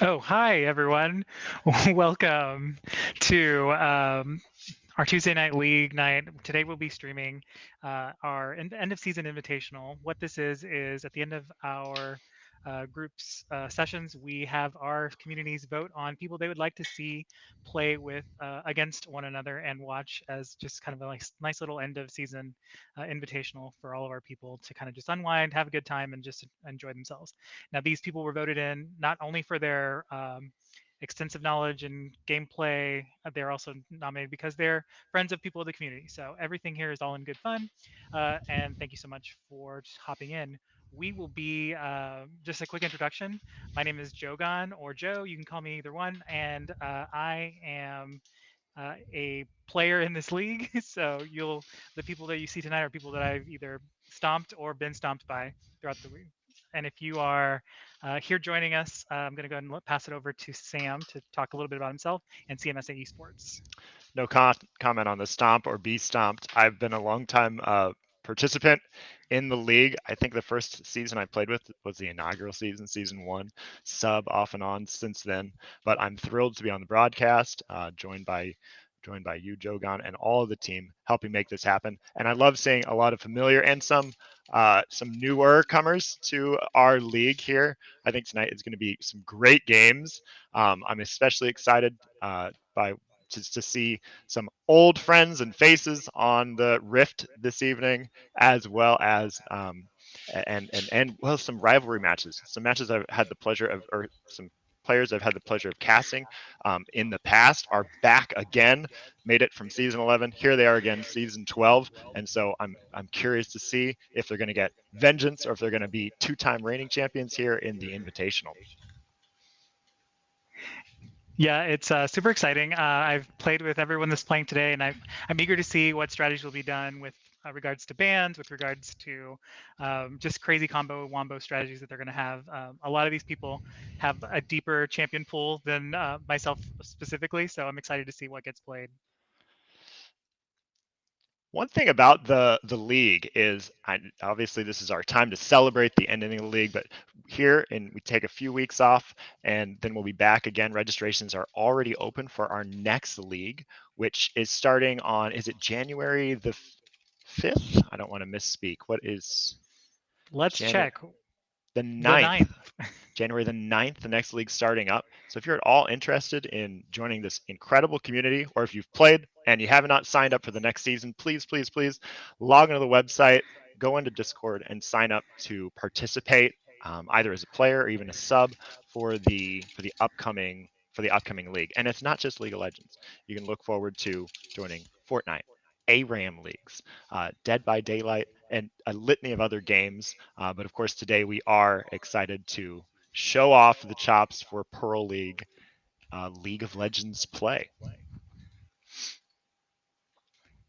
Oh, hi, everyone. Welcome to our Tuesday night league night. Today we'll be streaming our end of season invitational. What this is at the end of our groups sessions, we have our communities vote on people they would like to see play with against one another and watch as just kind of a nice little end of season invitational for all of our people to kind of just unwind, have a good time, and just enjoy themselves. Now, these people were voted in not only for their extensive knowledge and gameplay. They're also nominated because they're friends of people of the community. So everything here is all in good fun. And thank you so much for hopping in. We will be just a quick introduction. My name is Jogan or Joe. You can call me either one. And I am a player in this league. So the people that you see tonight are people that I've either stomped or been stomped by throughout the week. And if you are here joining us, I'm going to go ahead and pass it over to Sam to talk a little bit about himself and CMSA eSports. No comment on the stomp or be stomped. I've been a long time participant in the league. I think the first season I played with was the inaugural season, season 1. Sub off and on since then, but I'm thrilled to be on the broadcast, joined by you, Jogan, and all of the team helping make this happen. And I love seeing a lot of familiar and some newer comers to our league here. I think tonight is going to be some great games. I'm especially excited to see some old friends and faces on the Rift this evening, as well as some rivalry matches. Some matches I've had the pleasure of, or some players I've had the pleasure of casting in the past are back again. Made it from season 11. Here they are again, season 12. And so I'm curious to see if they're going to get vengeance or if they're going to be 2-time reigning champions here in the Invitational. Yeah, it's super exciting. I've played with everyone that's playing today, and I'm eager to see what strategies will be done with regards to bans, with regards to just crazy combo wombo strategies that they're going to have. A lot of these people have a deeper champion pool than myself specifically, so I'm excited to see what gets played. One thing about the league is, obviously this is our time to celebrate the ending of the league, but here and we take a few weeks off and then we'll be back again. Registrations are already open for our next league, which is starting on, is it January the 5th? I don't want to misspeak. What is Let's check. The 9th. January the 9th, the next league starting up. So if you're at all interested in joining this incredible community, or if you've played and you have not signed up for the next season, please log into the website, go into Discord, and sign up to participate, either as a player or even a sub for the upcoming league. And it's not just League of Legends. You can look forward to joining Fortnite, ARAM leagues, Dead by Daylight, and a litany of other games. But of course, today we are excited to show off the chops for Pearl League, League of Legends play.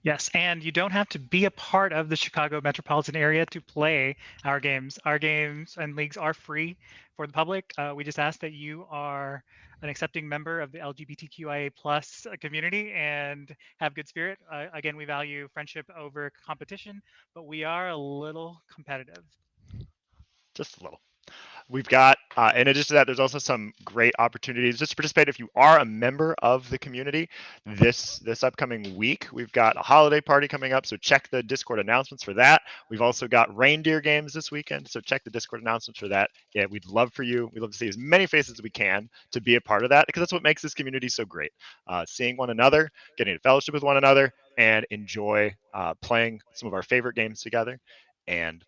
Yes, and you don't have to be a part of the Chicago metropolitan area to play our games. Our games and leagues are free for the public. We just ask that you are an accepting member of the LGBTQIA plus community and have good spirit. Again, we value friendship over competition, but we are a little competitive. Just a little. We've got, in addition to that, there's also some great opportunities just to participate if you are a member of the community. This upcoming week, we've got a holiday party coming up, so check the Discord announcements for that. We've also got reindeer games this weekend, so check the Discord announcements for that. Yeah, we'd love to see as many faces as we can to be a part of that, because that's what makes this community so great. Seeing one another, getting to fellowship with one another, and enjoy playing some of our favorite games together, and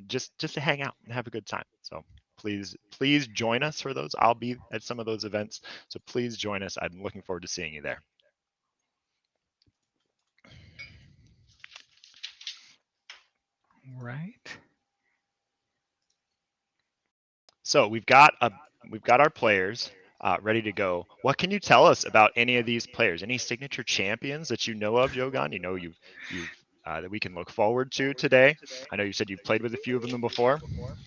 just to hang out and have a good time. So please join us for those. I'll be at some of those events, so please join us. I'm looking forward to seeing you there. Right. So we've got our players ready to go. What can you tell us about any of these players? Any signature champions that you know of, Jogan? You know you've that we can look forward to today. I know you said you've played with a few of them before.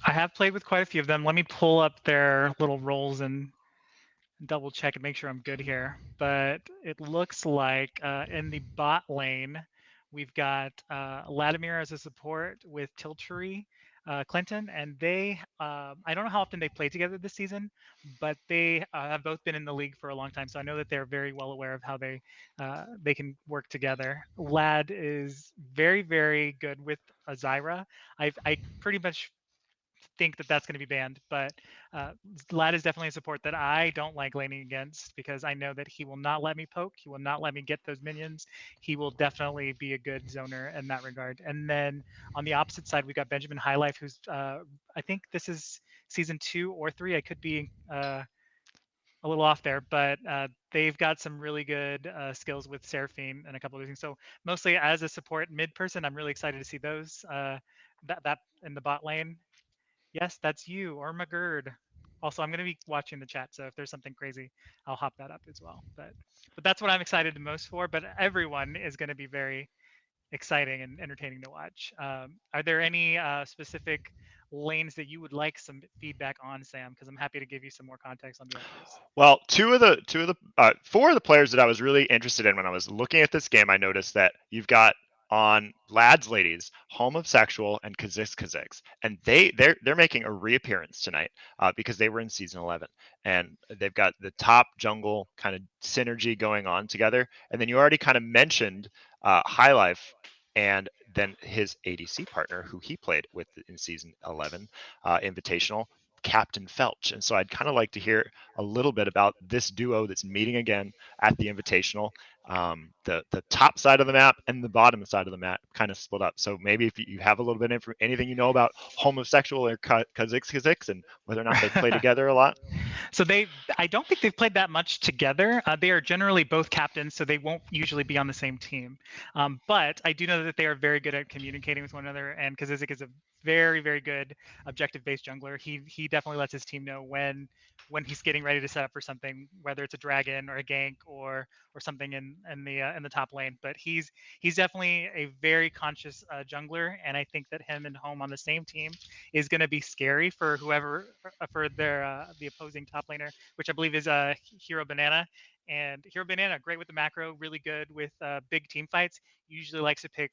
I have played with quite a few of them. Let me pull up their little roles and double check and make sure I'm good here. But it looks like in the bot lane, we've got Vladimir as a support with Tilchery, Clinton, and I don't know how often they played together this season, but they have both been in the league for a long time. So I know that they're very well aware of how they can work together. Lad is very, very good with Zyra. I pretty much think that that's going to be banned. But Lad is definitely a support that I don't like laning against because I know that he will not let me poke. He will not let me get those minions. He will definitely be a good zoner in that regard. And then on the opposite side, we got Benjamin Highlife, who's I think this is season 2 or 3. I could be a little off there, but they've got some really good skills with Seraphine and a couple of things. So mostly as a support mid person, I'm really excited to see those that in the bot lane. Yes, that's you or McGurd. Also, I'm going to be watching the chat, so if there's something crazy, I'll hop that up as well. But that's what I'm excited the most for. But everyone is going to be very exciting and entertaining to watch. Are there any specific lanes that you would like some feedback on, Sam? Because I'm happy to give you some more context on the others. Well, four of the players that I was really interested in when I was looking at this game, I noticed that you've got on Lads Ladies, Homosexual and Kha'Zix, and they're making a reappearance tonight because they were in season 11, and they've got the top jungle kind of synergy going on together. And then you already kind of mentioned High Life and then his ADC partner, who he played with in season 11, Invitational, Captain Felch. And so I'd kind of like to hear a little bit about this duo that's meeting again at the Invitational. The top side of the map and the bottom side of the map kind of split up. So maybe if you have a little bit of anything you know about Homosexual or Kha'Zix and whether or not they play together a lot. So I don't think they've played that much together. They are generally both captains, so they won't usually be on the same team. But I do know that they are very good at communicating with one another, and Kazizik is a very, very good objective-based jungler. He definitely lets his team know when he's getting ready to set up for something, whether it's a dragon or a gank or something in the top lane. But he's definitely a very conscious jungler, and I think that him and Home on the same team is going to be scary for whoever for the opposing top laner, which I believe is Hero Banana. And Hero Banana, great with the macro, really good with big team fights. Usually likes to pick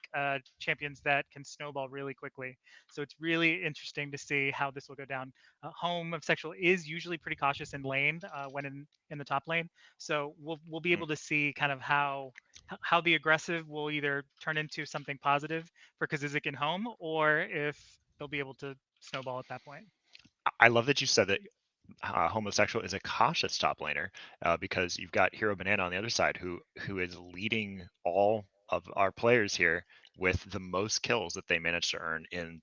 champions that can snowball really quickly. So it's really interesting to see how this will go down. Home of Sexual is usually pretty cautious in lane when in the top lane. So we'll be able to see kind of how the aggressive will either turn into something positive for Kazizik and Home, or if they'll be able to snowball at that point. I love that you said that Homosexual is a cautious top laner because you've got Hero Banana on the other side who is leading all of our players here with the most kills that they managed to earn in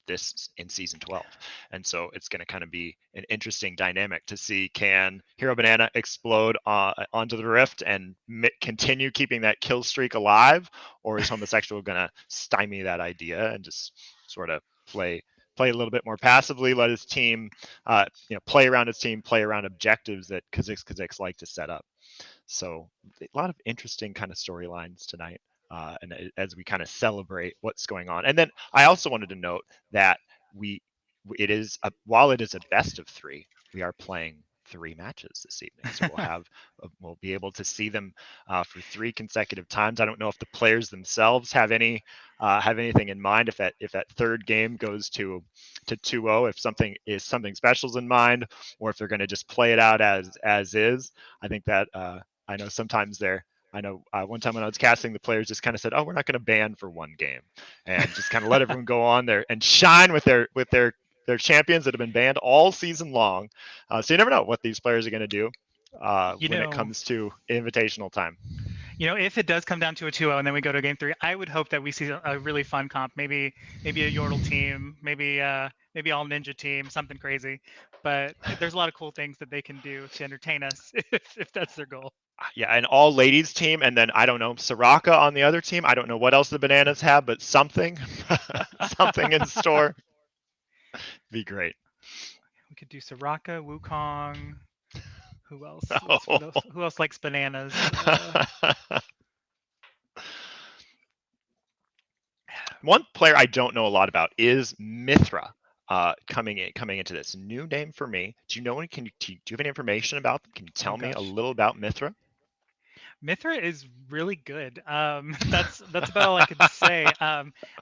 season 12. And so it's going to kind of be an interesting dynamic to see, can Hero Banana explode onto the rift and continue keeping that kill streak alive, or is Homosexual going to stymie that idea and just sort of play a little bit more passively, let his team, play around his team, play around objectives that Kha'Zix like to set up. So a lot of interesting kind of storylines tonight, and as we kind of celebrate what's going on. And then I also wanted to note that while it is a best of 3, we are playing 3 matches this evening, so we'll be able to see them for 3 consecutive times. I don't know if the players themselves have anything in mind, if that third game goes to 2-0, if something special's in mind, or if they're going to just play it out as is. I think that I know sometimes one time when I was casting, the players just kind of said, "Oh, we're not going to ban for 1 game," and just kind of let everyone go on there and shine with their champions that have been banned all season long. So you never know what these players are going to do when it comes to invitational time. If it does come down to a 2-0 and then we go to game 3, I would hope that we see a really fun comp. Maybe a Yordle team, maybe all Ninja team, something crazy. But there's a lot of cool things that they can do to entertain us if that's their goal. Yeah, an all ladies team, and then I don't know, Soraka on the other team. I don't know what else the Bananas have, but something in store. Be great. could do Soraka, Wukong. Who else? Oh. Who else likes bananas? One player I don't know a lot about is Mithra. Coming into this new name for me. Do you know any? Do you have any information about them? Can you Oh tell me a gosh, little about Mithra? Mithra is really good. That's about all I could say.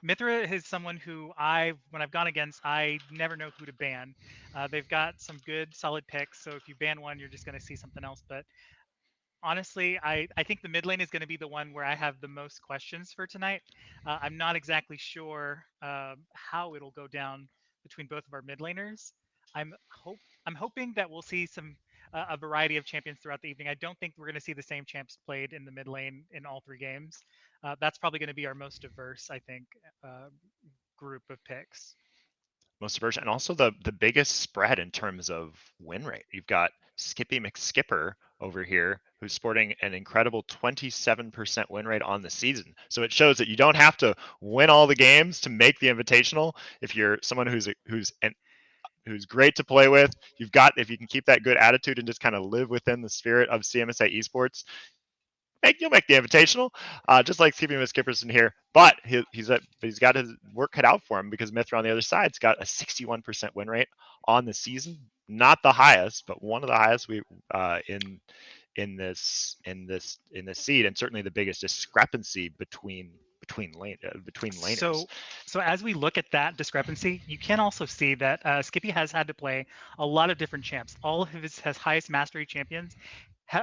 Mithra is someone who when I've gone against, I never know who to ban. They've got some good solid picks, so if you ban one, you're just going to see something else. But honestly, I think the mid lane is going to be the one where I have the most questions for tonight. I'm not exactly sure how it'll go down between both of our mid laners. I'm I'm hoping that we'll see a variety of champions throughout the evening. I don't think we're going to see the same champs played in the mid lane in all three games. That's probably going to be our most diverse, I think, uh, group of picks. Most diverse, and also the biggest spread in terms of win rate. You've got Skippy McSkipper over here, who's sporting an incredible 27% win rate on the season. So it shows that you don't have to win all the games to make the invitational. If you're someone who's great to play with, if you can keep that good attitude and just kind of live within the spirit of CMSA esports, you'll make the invitational, just like Skippy Skipperson here. But he's got his work cut out for him because Mithra on the other side's got a 61% win rate on the season. Not the highest, but one of the highest we in this seed, and certainly the biggest discrepancy between laners. So as we look at that discrepancy, you can also see that Skippy has had to play a lot of different champs. All of his highest mastery champions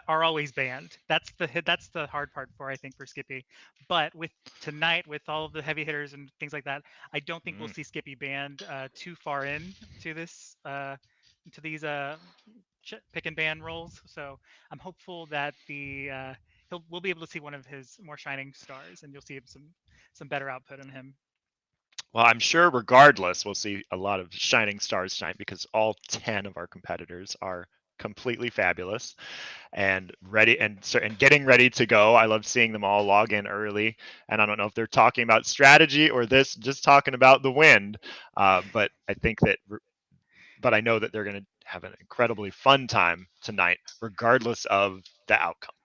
are always banned. That's the hard part I think for Skippy. But with tonight, with all of the heavy hitters and things like that, I don't think we'll see Skippy banned too far in to this to these pick and ban roles. So I'm hopeful that we'll be able to see one of his more shining stars, and you'll see some better output on him. Well, I'm sure regardless, we'll see a lot of shining stars tonight because all 10 of our competitors are completely fabulous and ready and getting ready to go. I love seeing them all log in early, and I don't know if they're talking about strategy or just talking about the wind. But I know that they're going to have an incredibly fun time tonight, regardless of the outcome.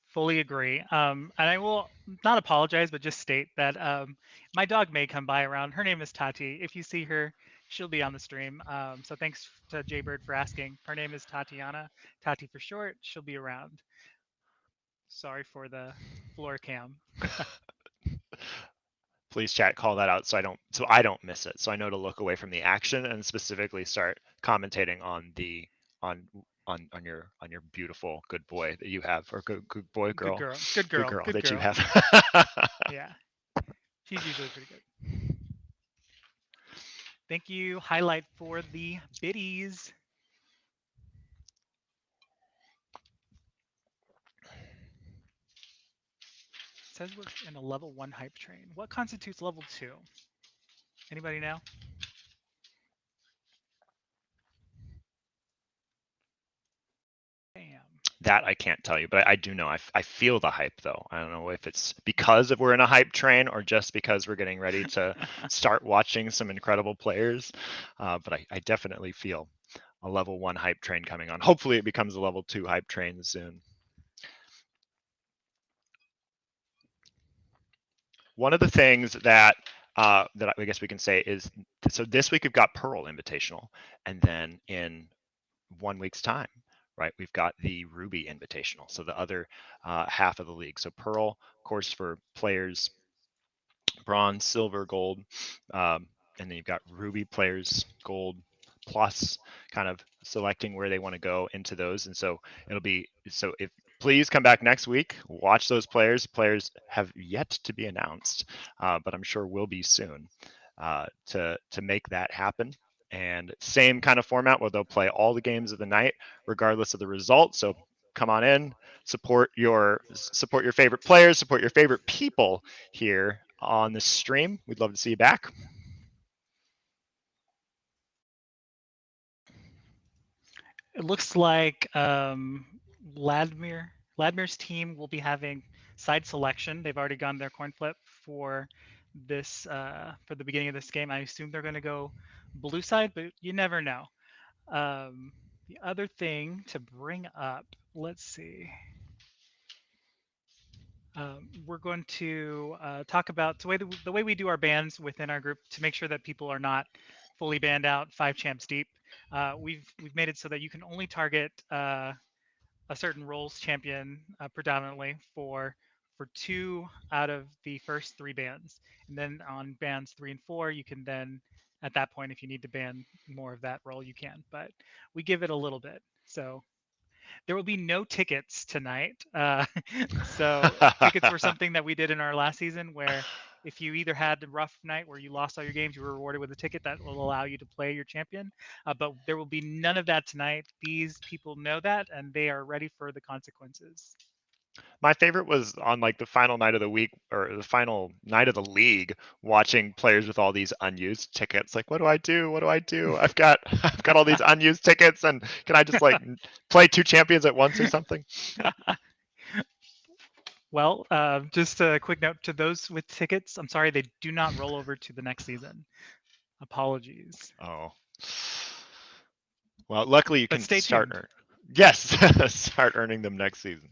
Fully agree. And I will not apologize, but just state that my dog may come by around. Her name is Tati. If you see her, she'll be on the stream. So thanks to Jaybird for asking. Her name is Tatiana, Tati for short. She'll be around. Sorry for the floor cam. Please chat call that out so I don't miss it. So I know to look away from the action and specifically start commentating on your beautiful good boy that you have, or good boy girl. Good girl That you have. Yeah, she's usually pretty good. Thank you. Highlight for the biddies. It says we're in a level 1 hype train. What constitutes level 2? Anybody know? Damn. That I can't tell you, but I do know. I feel the hype though. I don't know if it's because we're in a hype train or just because we're getting ready to start watching some incredible players. But I definitely feel a level 1 hype train coming on. Hopefully it becomes a level 2 hype train soon. One of the things that I guess we can say is, so this week we've got Pearl Invitational, and then in 1 week's time, right, we've got the Ruby Invitational, so the other half of the league. So Pearl, of course, for players bronze, silver, gold, and then you've got Ruby players, gold plus, kind of selecting where they want to go into those. And so if please come back next week, watch those players. Players have yet to be announced, but I'm sure will be soon, to make that happen. And same kind of format where they'll play all the games of the night, regardless of the result. So come on in, support your favorite players, support your favorite people here on the stream. We'd love to see you back. It looks like Vladmir's team will be having side selection. They've already gone their coin flip for this for the beginning of this game. I assume they're going to go blue side, but you never know. The other thing to bring up, let's see. We're going to talk about the way we do our bans within our group to make sure that people are not fully banned out 5 champs deep. We've made it so that you can only target a certain roles champion predominantly for 2 out of the first 3 bans, and then on bans 3 and 4, you can then at that point, if you need to ban more of that role, you can. But we give it a little bit. So there will be no tickets tonight. So tickets were something that we did in our last season, where if you either had a rough night where you lost all your games, you were rewarded with a ticket that will allow you to play your champion. But there will be none of that tonight. These people know that, and they are ready for the consequences. My favorite was on like the final night of the week or the final night of the league, watching players with all these unused tickets. Like, what do I do? What do I do? I've got I've got all these unused tickets, and can I just like play 2 champions at once or something? Well, just a quick note to those with tickets. I'm sorry, they do not roll over to the next season. Apologies. Oh. Well, luckily you But can stay start tuned. yes, start earning them next season.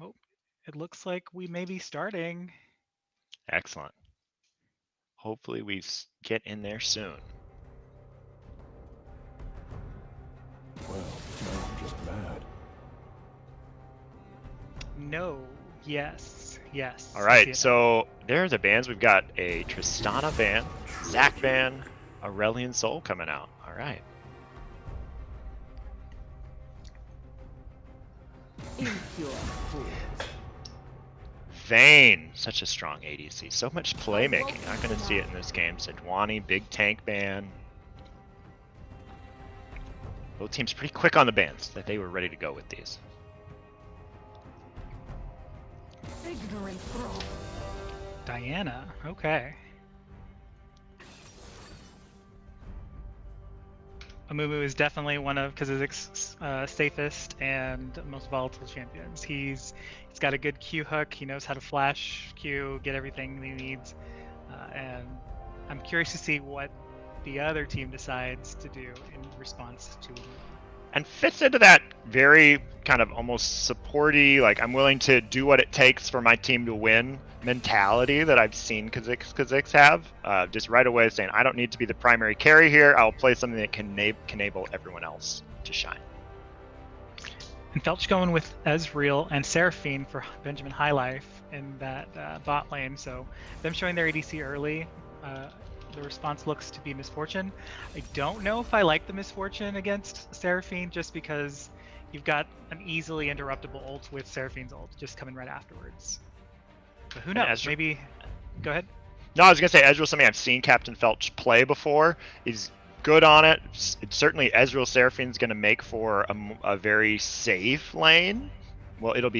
Oh, it looks like we may be starting. Excellent. Hopefully we get in there soon. Well, now I'm just mad. No. Yes. Yes. All I see right, it now. so there are the bands. We've got a Tristana ban, Zac ban, Aurelion Sol coming out. All right. Vayne, such a strong ADC. So much playmaking. Not going to see it in this game. Sejuani, big tank ban. Both teams pretty quick on the bans, that they were ready to go with these. Diana. Okay. Amumu is definitely one of Kha'Zix's safest and most volatile champions. He's got a good Q hook. He knows how to flash Q, get everything he needs, and I'm curious to see what the other team decides to do in response to Amumu. And fits into that very kind of almost supporty, like I'm willing to do what it takes for my team to win mentality that I've seen Kha'Zix have. Just right away saying, I don't need to be the primary carry here. I'll play something that can enable everyone else to shine. And Felch going with Ezreal and Seraphine for Benjamin Highlife in that bot lane. So them showing their ADC early, the response looks to be Misfortune. I don't know if I like the Misfortune against Seraphine, just because you've got an easily interruptible ult with Seraphine's ult just coming right afterwards. But who knows? Maybe. Go ahead. No, I was gonna say Ezreal, something I've seen Captain Felch play before. He's good on it. It's certainly Ezreal Seraphine's gonna make for a very safe lane. Well, it'll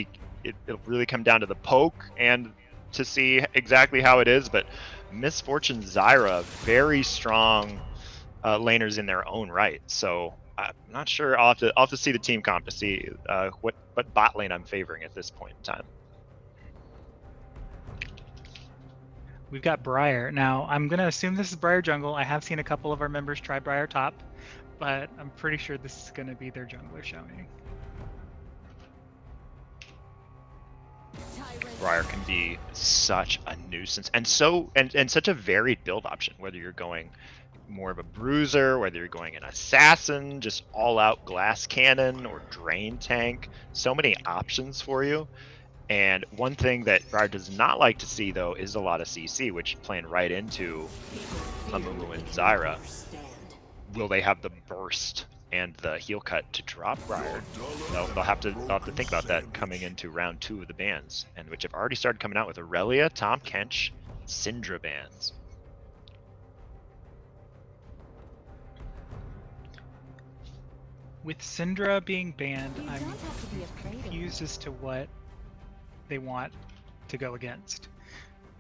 really come down to the poke and to see exactly how it is, but Misfortune Zyra, very strong laners in their own right. So I'm not sure. I'll have to see the team comp to see what bot lane I'm favoring at this point in time. We've got Briar. Now, I'm going to assume this is Briar jungle. I have seen a couple of our members try Briar top, but I'm pretty sure this is going to be their jungler showing. Briar can be such a nuisance and such a varied build option, whether you're going more of a bruiser, whether you're going an assassin, just all out glass cannon or drain tank. So many options for you. And one thing that Briar does not like to see, though, is a lot of CC, which playing right into Amumu and Zyra. Will they have the burst and the heal cut to drop Briar? They'll have to think about that coming into round 2 of the bans, and which have already started coming out with Aurelia, Tahm Kench, Syndra bans. With Syndra being banned, I'm confused as to what they want to go against,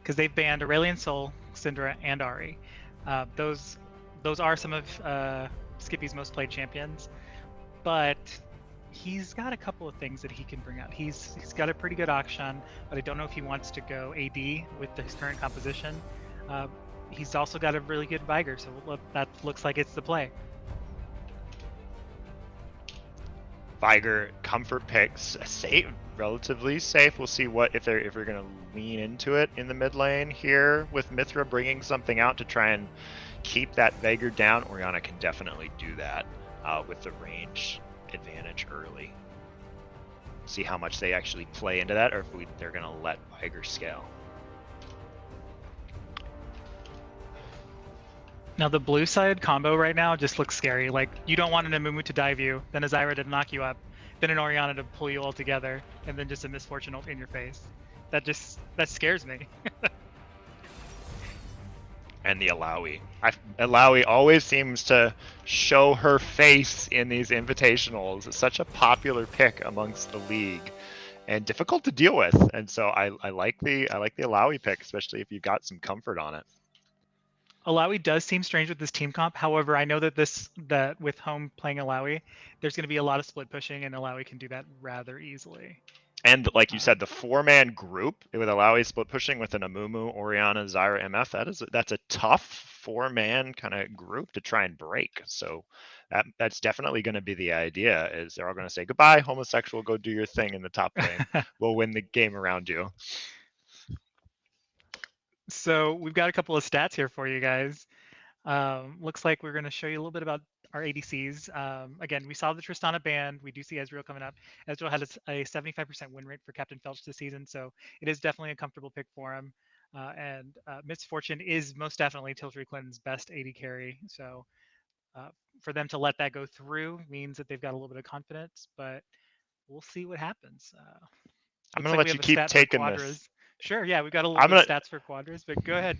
because they've banned Aurelion Sol, Syndra, and Ahri. Those are some of Skippy's most played champions, but he's got a couple of things that he can bring out. He's got a pretty good Akshan, but I don't know if he wants to go AD with his current composition. Uh, he's also got a really good Viger, so that looks like it's the play. Viger comfort picks, safe, relatively safe. We'll see what if they're going to lean into it in the mid lane here with Mithra bringing something out to try and keep that Viger down. Orianna can definitely do that with the range advantage early. See how much they actually play into that, or if they're going to let Viger scale. Now the blue side combo right now just looks scary. Like you don't want an Amumu to dive you, then a Zyra to knock you up, then an Orianna to pull you all together, and then just a misfortune in your face. That scares me. And the Alawi. Alawi always seems to show her face in these invitationals. It's such a popular pick amongst the league and difficult to deal with. And so I like the Alawi pick, especially if you've got some comfort on it. Alawi does seem strange with this team comp. However, I know that with home playing Alawi, there's going to be a lot of split pushing, and Alawi can do that rather easily. And like you said, the 4-man group with Alawi split pushing with an Amumu, Orianna, Zyra, MF, that's a tough 4-man kind of group to try and break. So that's definitely going to be the idea, is they're all going to say, goodbye, homosexual, go do your thing in the top lane. We'll win the game around you. So we've got a couple of stats here for you guys. Looks like we're going to show you a little bit about our ADCs. Again, we saw the Tristana ban. We do see Ezreal coming up. Ezreal had a 75% win rate for Captain Felch this season, so it is definitely a comfortable pick for him. And Misfortune is most definitely Tiltree Clinton's best AD carry. So for them to let that go through means that they've got a little bit of confidence, but we'll see what happens. I'm Looks going to like we let have you a keep stat for taking Quadras. this. Sure, yeah, we've got a little bit of stats for Quadras, but go ahead.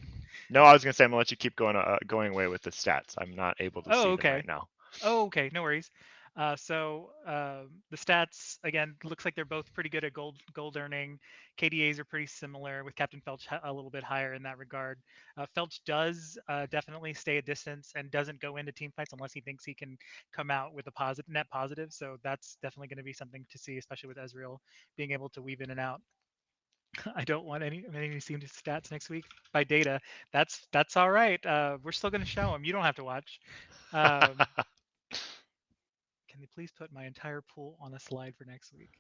No, I was going to say I'm going to let you keep going away with the stats. I'm not able to see them right now. Oh, okay, no worries. The stats again looks like they're both pretty good at gold earning. KDAs are pretty similar, with Captain Felch a little bit higher in that regard. Felch does definitely stay a distance and doesn't go into team fights unless he thinks he can come out with a net positive. So that's definitely going to be something to see, especially with Ezreal being able to weave in and out. I don't want any to see stats next week by data. That's all right. We're still going to show them. You don't have to watch. Can they please put my entire pool on a slide for next week?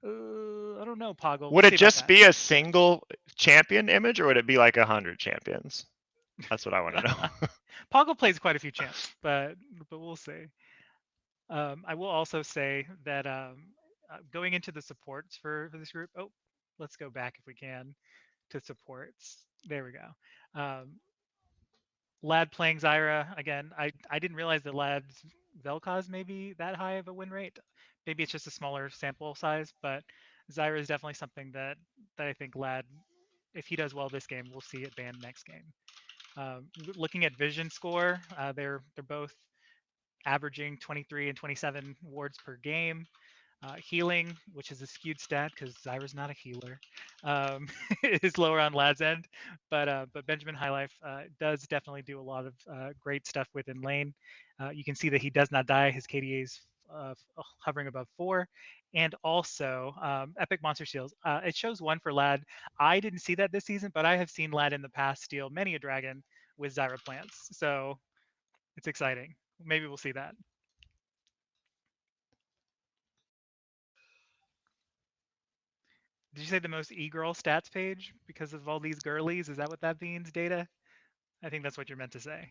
I don't know, Poggle. Would it just be a single champion image, or would it be like 100 champions? That's what I want to know. Poggle plays quite a few champs, but we'll see. I will also say that going into the supports for this group. Oh, let's go back if we can to supports. There we go. Lad playing Zyra again. I didn't realize that Lad's Vel'Koz may be that high of a win rate. Maybe it's just a smaller sample size, but Zyra is definitely something that I think Lad, if he does well this game, we'll see it banned next game. Looking at Vision score, they're both averaging 23 and 27 wards per game. Healing, which is a skewed stat because Zyra's not a healer, is lower on Lad's end, but Benjamin Highlife does definitely do a lot of great stuff within lane. You can see that he does not die. His KDA is hovering above 4, and also Epic Monster Steals. It shows 1 for Lad. I didn't see that this season, but I have seen Lad in the past steal many a dragon with Zyra plants, so it's exciting. Maybe we'll see that. Did you say the most e-girl stats page because of all these girlies? Is that what that means, Data? I think that's what you're meant to say.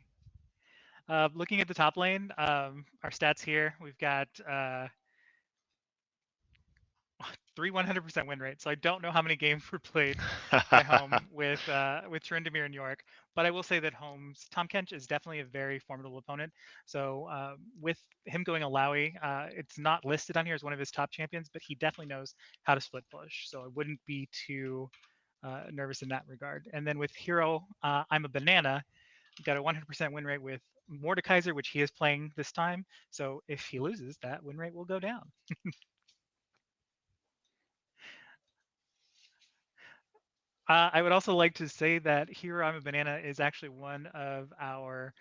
Looking at the top lane, our stats here, we've got 100% win rate. So I don't know how many games were played by home with Tryndamere and York, but I will say that home's Tom Kench is definitely a very formidable opponent. So with him going Alawi, it's not listed on here as one of his top champions, but he definitely knows how to split push. So I wouldn't be too nervous in that regard. And then with Hero, I'm a banana. Got a 100% win rate with Mordekaiser, which he is playing this time. So if he loses, that win rate will go down. I would also like to say that Here I'm a Banana is actually one of our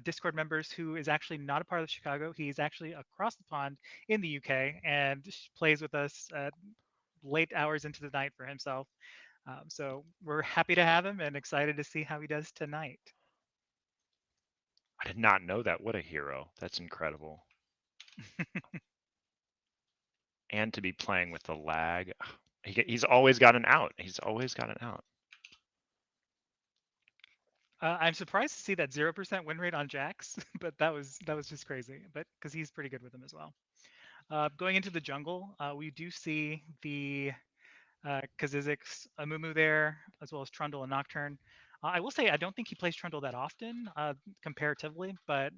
Discord members who is actually not a part of Chicago. He's actually across the pond in the UK and plays with us at late hours into the night for himself. So we're happy to have him and excited to see how he does tonight. I did not know that. What a hero. That's incredible. And to be playing with the lag. He's always got an out. He's always got an out. I'm surprised to see that 0% win rate on Jax, but that was just crazy. But because he's pretty good with them as well. Going into the jungle, we do see the Kazizik's Amumu there, as well as Trundle and Nocturne. I will say I don't think he plays Trundle that often comparatively, but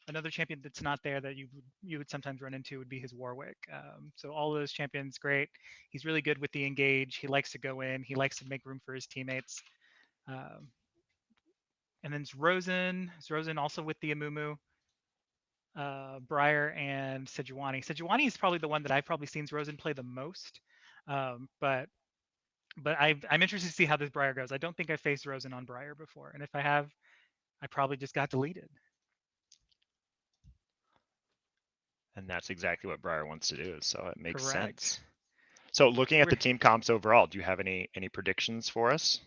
another champion that's not there that you would sometimes run into would be his Warwick. So all of those champions, great. He's really good with the engage. He likes to go in. He likes to make room for his teammates. And then Zrozen. Zrozen also with the Amumu. Briar and Sejuani. Sejuani is probably the one that I've probably seen Zrozen play the most. But I'm interested to see how this Briar goes. I don't think I faced Rosen on Briar before, and if I have, I probably just got deleted. And that's exactly what Briar wants to do, so it makes Correct. sense. So looking at the team comps overall, do you have any predictions for us?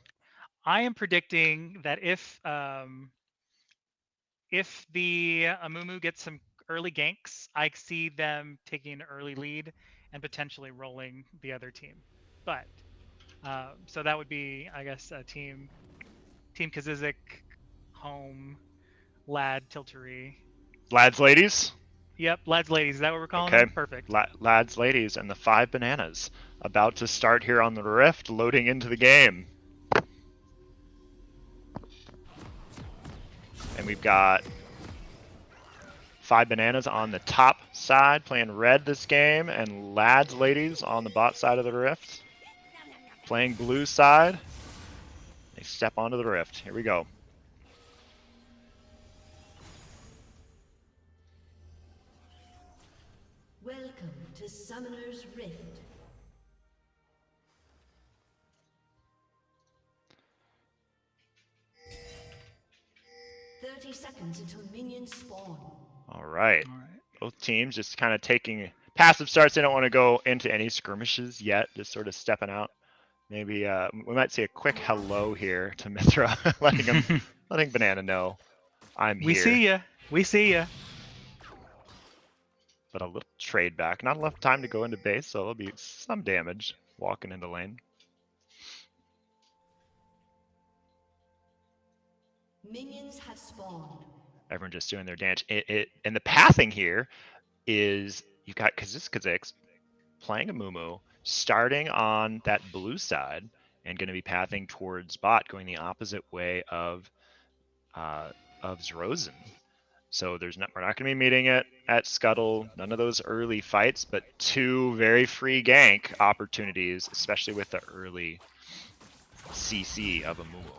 I am predicting that if the Amumu gets some early ganks, I see them taking an early lead and potentially rolling the other team. But so that would be, I guess, a team Kazizik, home, Lad, Tiltery. Lads, ladies? Yep, lads, ladies. Is that what we're calling Okay. them? Perfect. Lads, ladies, and the 5 bananas about to start here on the Rift, loading into the game. And we've got 5 bananas on the top side playing red this game, and Lads, ladies on the bot side of the Rift playing blue side. They step onto the Rift. Here we go. Welcome to Summoner's Rift. Seconds until minions spawn. All right. Both teams just kind of taking passive starts. They don't want to go into any skirmishes yet, just sort of stepping out. Maybe we might see a quick hello here to Mithra, letting Banana know I'm We here. see ya. We see ya. But a little trade back. Not enough time to go into base, so there'll be some damage walking into lane. Minions have spawned. Everyone just doing their dance. And the pathing here is you've got Kaziks playing a Mumu, starting on that blue side, and going to be pathing towards bot, going the opposite way of Zrozen. So we're not going to be meeting it at Scuttle, none of those early fights, but 2 very free gank opportunities, especially with the early CC of a Mumu.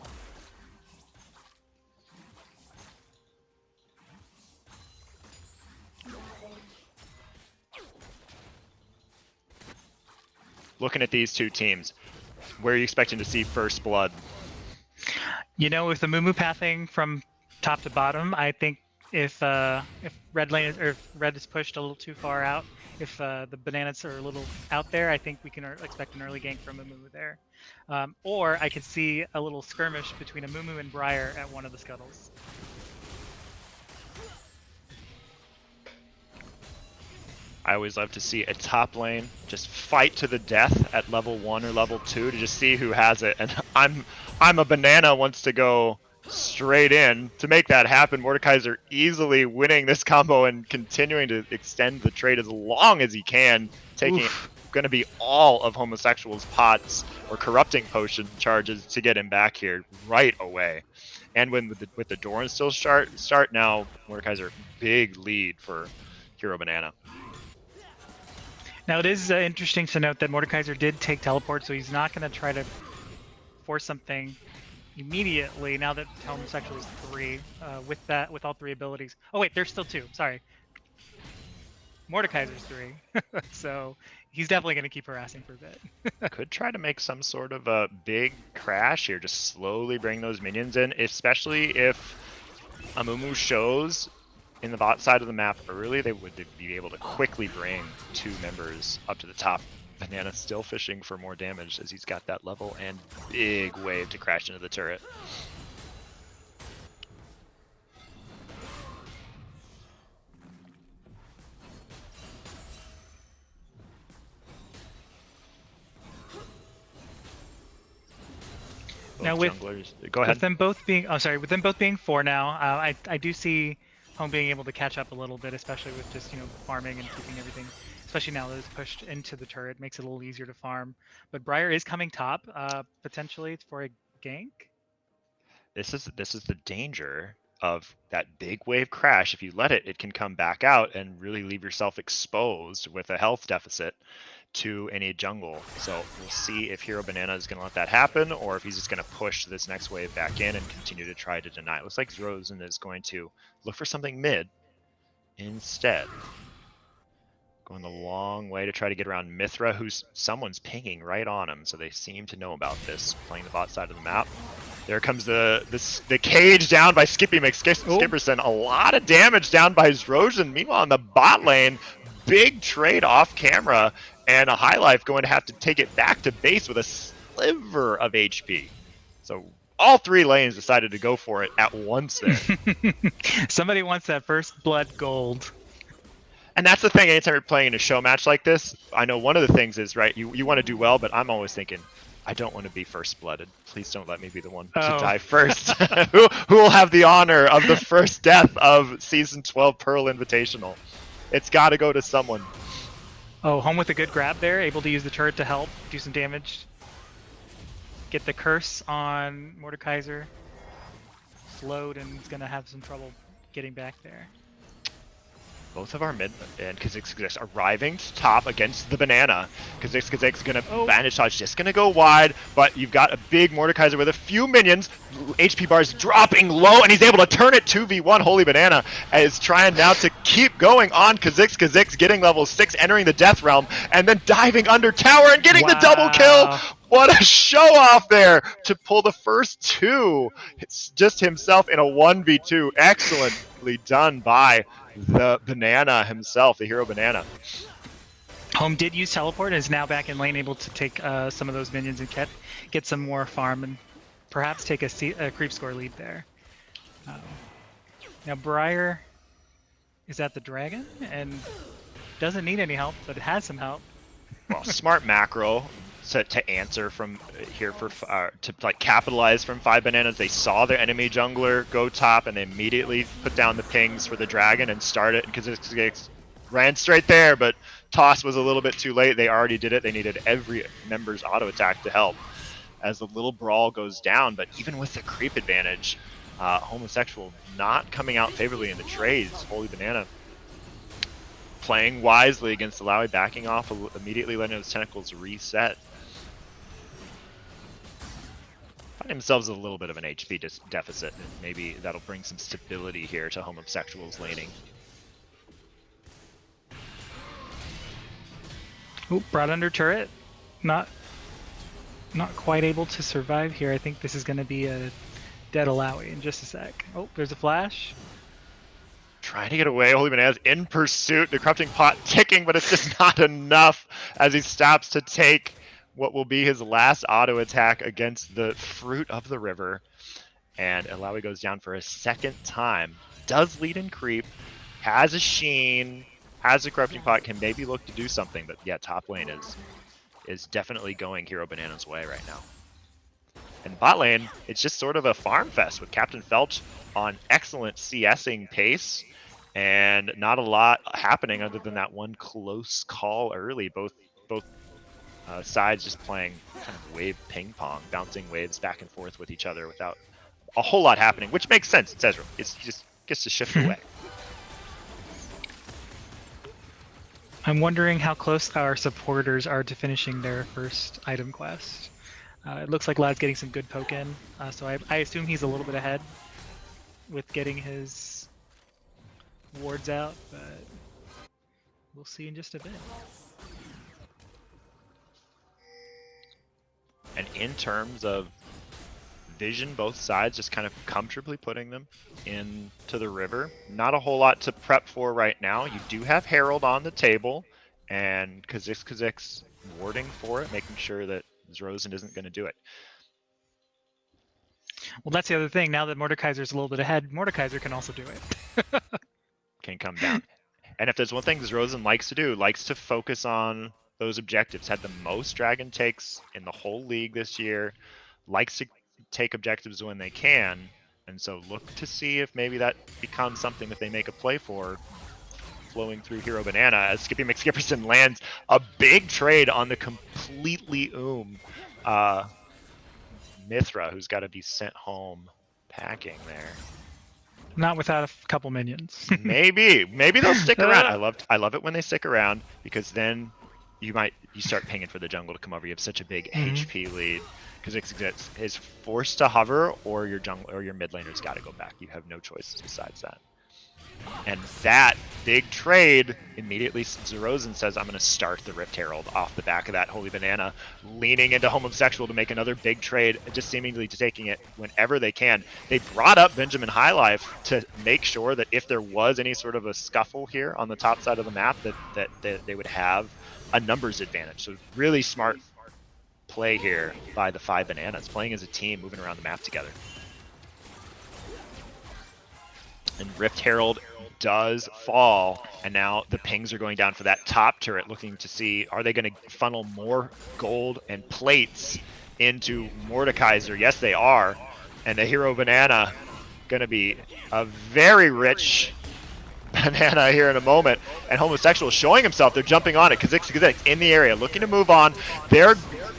Looking at these 2 teams, where are you expecting to see first blood? You know, with the Mumu pathing from top to bottom, I think if red lane or if red is pushed a little too far out, if the bananas are a little out there, I think we can expect an early gank from a Mumu there. Or I could see a little skirmish between a Mumu and Briar at one of the scuttles. I always love to see a top lane just fight to the death at level 1 or level 2 to just see who has it. And I'm a banana wants to go straight in. To make that happen, Mordekaiser easily winning this combo and continuing to extend the trade as long as he can, taking going to be all of Homosexual's pots or corrupting potion charges to get him back here right away. And when with the Doran still start now, Mordekaiser big lead for Hero Banana. Now it is interesting to note that Mordekaiser did take teleport, so he's not going to try to force something immediately now that Homosexual is 3 with all 3 abilities. Oh wait, there's still 2. Sorry. Mordekaiser's 3. So he's definitely going to keep harassing for a bit. Could try to make some sort of a big crash here, just slowly bring those minions in, especially if Amumu shows in the bot side of the map early, they would be able to quickly bring 2 members up to the top. Banana still fishing for more damage as he's got that level and big wave to crash into the turret. Now with junglers. Go ahead. With them both being, with them both being 4 now, I do see Home being able to catch up a little bit, especially with just farming and keeping everything. Especially now that it's pushed into the turret, makes it a little easier to farm. But Briar is coming top, potentially for a gank. This is the danger of that big wave crash. If you let it, it can come back out and really leave yourself exposed with a health deficit to any jungle. So we'll see if Hero Banana is going to let that happen, or if he's just going to push this next wave back in and continue to try to deny. It looks like Rosen is going to look for something mid instead. Going the long way to try to get around Mithra, who's someone's pinging right on him, so they seem to know about this, playing the bot side of the map. There comes the cage down by Skippy Skipperson. A lot of damage down by Zrosian. Meanwhile, in the bot lane, big trade off camera, and a High Life going to have to take it back to base with a sliver of HP. So all 3 lanes decided to go for it at once there. Somebody wants that first blood gold. And that's the thing, anytime you're playing in a show match like this, I know one of the things is, right, you want to do well, but I'm always thinking, I don't want to be first blooded. Please don't let me be the one to die first. who will have the honor of the first death of Season 12 Pearl Invitational? It's got to go to someone. Oh, Home with a good grab there, able to use the turret to help do some damage. Get the curse on Mordekaiser. Slowed and he's going to have some trouble getting back there. Both of our mid and Kha'Zix arriving to top against the Banana. Kha'Zix going to Vantage Dodge, just going to go wide, but you've got a big Mordekaiser with a few minions. HP bars dropping low, and he's able to turn it 2v1. Holy Banana is trying now to keep going on Kha'Zix. Kha'Zix getting level 6, entering the Death Realm, and then diving under tower and getting the double kill. What a show off there to pull the first 2. It's just himself in a 1v2. Excellently done by the Banana himself, the Hero Banana. Home did use teleport and is now back in lane, able to take some of those minions and get some more farm and perhaps take a creep score lead there. Now Briar is at the dragon and doesn't need any help, but it has some help. Well, smart macro to answer from here for to like capitalize from 5 bananas. They saw their enemy jungler go top and they immediately put down the pings for the dragon and start it, because it ran straight there, but toss was a little bit too late. They already did it. They needed every member's auto attack to help as the little brawl goes down. But even with the creep advantage, Homosexual not coming out favorably in the trades. Holy Banana playing wisely against Alawi, backing off, immediately letting those tentacles reset. Find themselves a little bit of an HP deficit, and maybe that'll bring some stability here to Homosexual's laning. Oop, brought under turret. Not quite able to survive here. I think this is going to be a dead Alawi in just a sec. Oh, there's a flash. Trying to get away. Holy Bananas in pursuit. The Corrupting Pot ticking, but it's just not enough as he stops to take what will be his last auto attack against the Fruit of the River. And Alawi goes down for a second time. Does lead in creep. Has a Sheen. Has a Corrupting Pot. Can maybe look to do something. But yeah, top lane is definitely going Hero Banana's way right now. And bot lane, it's just sort of a farm fest with Captain Felch on excellent CSing pace. And not a lot happening other than that one close call early. Both sides just playing kind of wave ping pong, bouncing waves back and forth with each other without a whole lot happening, which makes sense. It's Ezreal. He just gets to shift away. I'm wondering how close our supporters are to finishing their first item quest. It looks like Lad's getting some good poke in, so I assume he's a little bit ahead with getting his wards out, but we'll see in just a bit. And in terms of vision, both sides just kind of comfortably putting them into the river. Not a whole lot to prep for right now. You do have Herald on the table, and Kha'Zix warding for it, making sure that Zrozen isn't going to do it. Well, that's the other thing. Now that Mordekaiser's a little bit ahead, Mordekaiser can also do it. Can come down. And if there's one thing Zrozen likes to do, likes to focus on those objectives. Had the most dragon takes in the whole league this year. Likes to take objectives when they can. And so look to see if maybe that becomes something that they make a play for, flowing through Hero Banana as Skippy McSkipperson lands a big trade on the completely Mithra, who's got to be sent home packing there. Not without a couple minions. maybe they'll stick around. I love it when they stick around, because then you start pinging for the jungle to come over. You have such a big HP lead, because it is forced to hover, or your jungle or your mid laner's got to go back. You have no choices besides that. And that big trade, immediately Zrozen says, I'm going to start the Rift Herald off the back of that Holy Banana, leaning into Homosexual to make another big trade, just seemingly taking it whenever they can. They brought up Benjamin Highlife to make sure that if there was any sort of a scuffle here on the top side of the map, that they would have a numbers advantage. So really smart play here by the 5 Bananas, playing as a team, moving around the map together. And Rift Herald does fall, and now the pings are going down for that top turret, looking to see, are they going to funnel more gold and plates into Mordekaiser? Yes, they are. And the Hero Banana going to be a very rich banana here in a moment. And Homosexual showing himself. They're jumping on it. Kha'Zix in the area, looking to move on. There